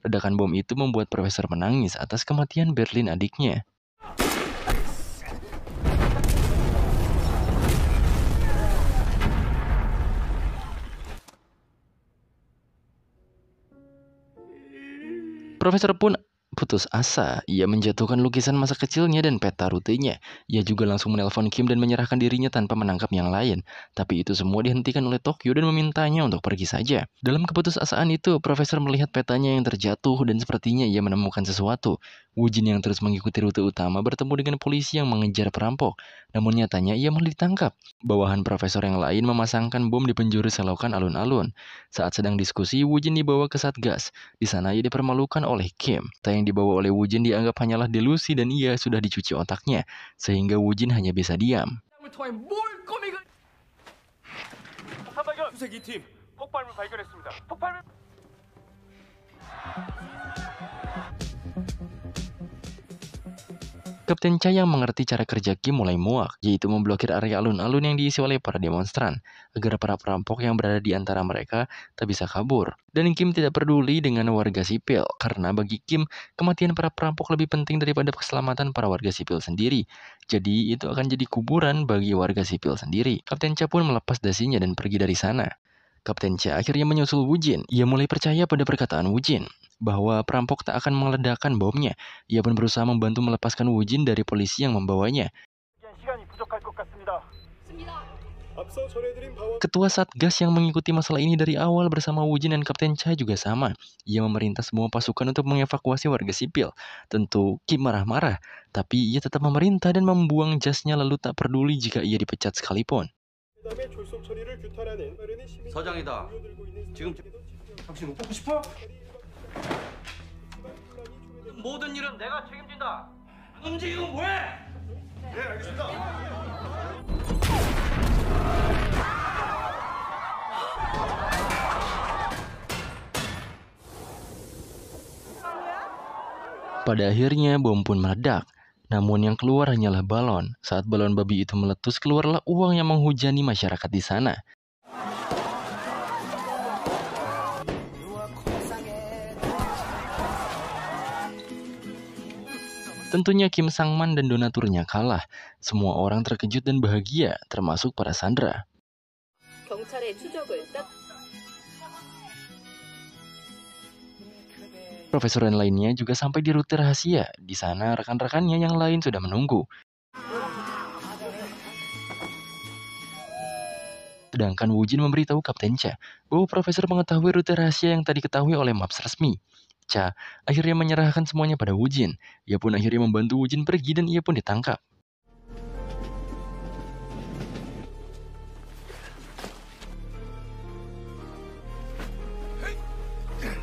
Ledakan bom itu membuat Profesor menangis atas kematian Berlin adiknya. Profesor pun putus asa. Ia menjatuhkan lukisan masa kecilnya dan peta rutenya. Ia juga langsung menelpon Kim dan menyerahkan dirinya tanpa menangkap yang lain. Tapi itu semua dihentikan oleh Tokyo dan memintanya untuk pergi saja. Dalam keputusasaan itu, Profesor melihat petanya yang terjatuh dan sepertinya ia menemukan sesuatu. Woo-jin yang terus mengikuti rute utama bertemu dengan polisi yang mengejar perampok. Namun nyatanya ia malah ditangkap. Bawahan profesor yang lain memasangkan bom di penjuru selokan alun-alun. Saat sedang diskusi, Woo-jin dibawa ke Satgas. Di sana ia dipermalukan oleh Kim. Tak yang dibawa oleh Woo-jin dianggap hanyalah delusi dan ia sudah dicuci otaknya. Sehingga Woo-jin hanya bisa diam. 수색 2팀 폭발물 발견했습니다. 폭발물 Kapten Cha yang mengerti cara kerja Kim mulai muak, yaitu memblokir area alun-alun yang diisi oleh para demonstran, agar para perampok yang berada di antara mereka tak bisa kabur. Dan Kim tidak peduli dengan warga sipil, karena bagi Kim, kematian para perampok lebih penting daripada keselamatan para warga sipil sendiri. Jadi, itu akan jadi kuburan bagi warga sipil sendiri. Kapten Cha pun melepas dasinya dan pergi dari sana. Kapten Cha akhirnya menyusul Woo-jin. Ia mulai percaya pada perkataan Woo-jin bahwa perampok tak akan meledakkan bomnya. Ia pun berusaha membantu melepaskan Woo-jin dari polisi yang membawanya. Ketua Satgas yang mengikuti masalah ini dari awal bersama Woo-jin dan Kapten Cha juga sama. Ia memerintah semua pasukan untuk mengevakuasi warga sipil. Tentu Kim marah-marah, tapi ia tetap memerintah dan membuang jasnya lalu tak peduli jika ia dipecat sekalipun. 서장이다. 지금 당신 못 뽑고 싶어? 모든 일은 내가 책임진다. 안 움직이고 뭐해? 네, 알겠습니다. Pada akhirnya bom pun meledak. Namun yang keluar hanyalah balon. Saat balon babi itu meletus, keluarlah uang yang menghujani masyarakat di sana. Tentunya Kim Sang-man dan donaturnya kalah. Semua orang terkejut dan bahagia, termasuk para sandera. Profesor dan lainnya juga sampai di rute rahasia. Di sana rekan-rekannya yang lain sudah menunggu. Sedangkan Woo-jin memberitahu Kapten Cha bahwa profesor mengetahui rute rahasia yang tadi diketahui oleh Maps resmi. Cha akhirnya menyerahkan semuanya pada Woo-jin. Ia pun akhirnya membantu Woo-jin pergi dan ia pun ditangkap.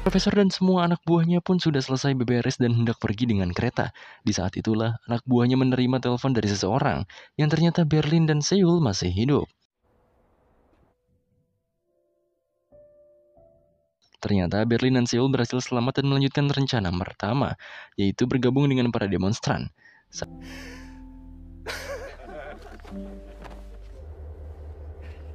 Profesor dan semua anak buahnya pun sudah selesai beberes dan hendak pergi dengan kereta. Di saat itulah anak buahnya menerima telepon dari seseorang yang ternyata Berlin dan Seoul masih hidup. Ternyata Berlin dan Seoul berhasil selamat dan melanjutkan rencana pertama, yaitu bergabung dengan para demonstran.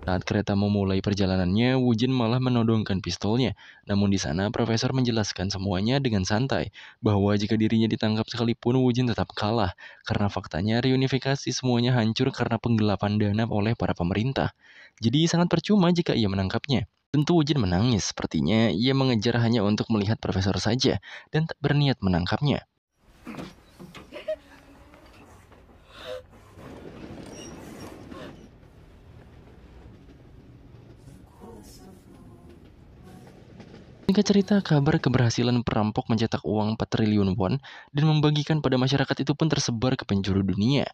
Saat kereta memulai perjalanannya, Woo-jin malah menodongkan pistolnya. Namun di sana, profesor menjelaskan semuanya dengan santai, bahwa jika dirinya ditangkap sekalipun, Woo-jin tetap kalah. Karena faktanya reunifikasi semuanya hancur karena penggelapan dana oleh para pemerintah. Jadi sangat percuma jika ia menangkapnya. Tentu Woo-jin menangis, sepertinya ia mengejar hanya untuk melihat profesor saja, dan tak berniat menangkapnya. Singkat cerita, kabar keberhasilan perampok mencetak uang 4 triliun won dan membagikan pada masyarakat itu pun tersebar ke penjuru dunia.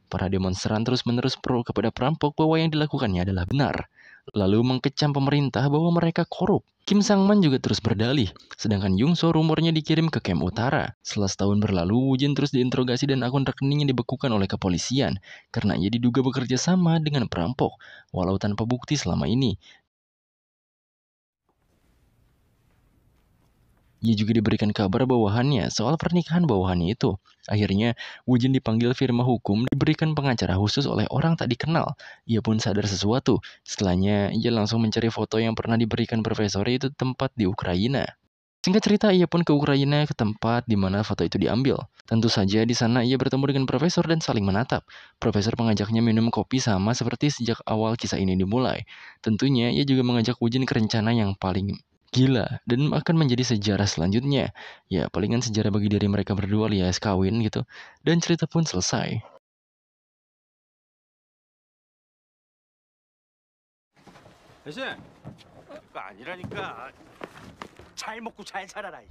Para demonstran terus-menerus pro kepada perampok bahwa yang dilakukannya adalah benar. Lalu mengkecam pemerintah bahwa mereka korup. Kim Sang-man juga terus berdalih, sedangkan Jung-so rumornya dikirim ke Camp Utara. Setelah setahun berlalu, Woo-jin terus diinterogasi dan akun rekeningnya dibekukan oleh kepolisian karena ia diduga bekerja sama dengan perampok, walau tanpa bukti selama ini. Ia juga diberikan kabar bawahannya soal pernikahan bawahannya itu. Akhirnya, Woo-jin dipanggil firma hukum, diberikan pengacara khusus oleh orang tak dikenal. Ia pun sadar sesuatu. Setelahnya, ia langsung mencari foto yang pernah diberikan profesor itu tempat di Ukraina. Singkat cerita, ia pun ke Ukraina ke tempat di mana foto itu diambil. Tentu saja di sana ia bertemu dengan profesor dan saling menatap. Profesor mengajaknya minum kopi sama seperti sejak awal kisah ini dimulai. Tentunya ia juga mengajak Woo-jin ke rencana yang paling gila dan akan menjadi sejarah selanjutnya. Ya, palingan sejarah bagi diri mereka berdua alias kawin gitu. Dan cerita pun selesai. 대신 그거 아니라니까. 잘 먹고 잘 살아라.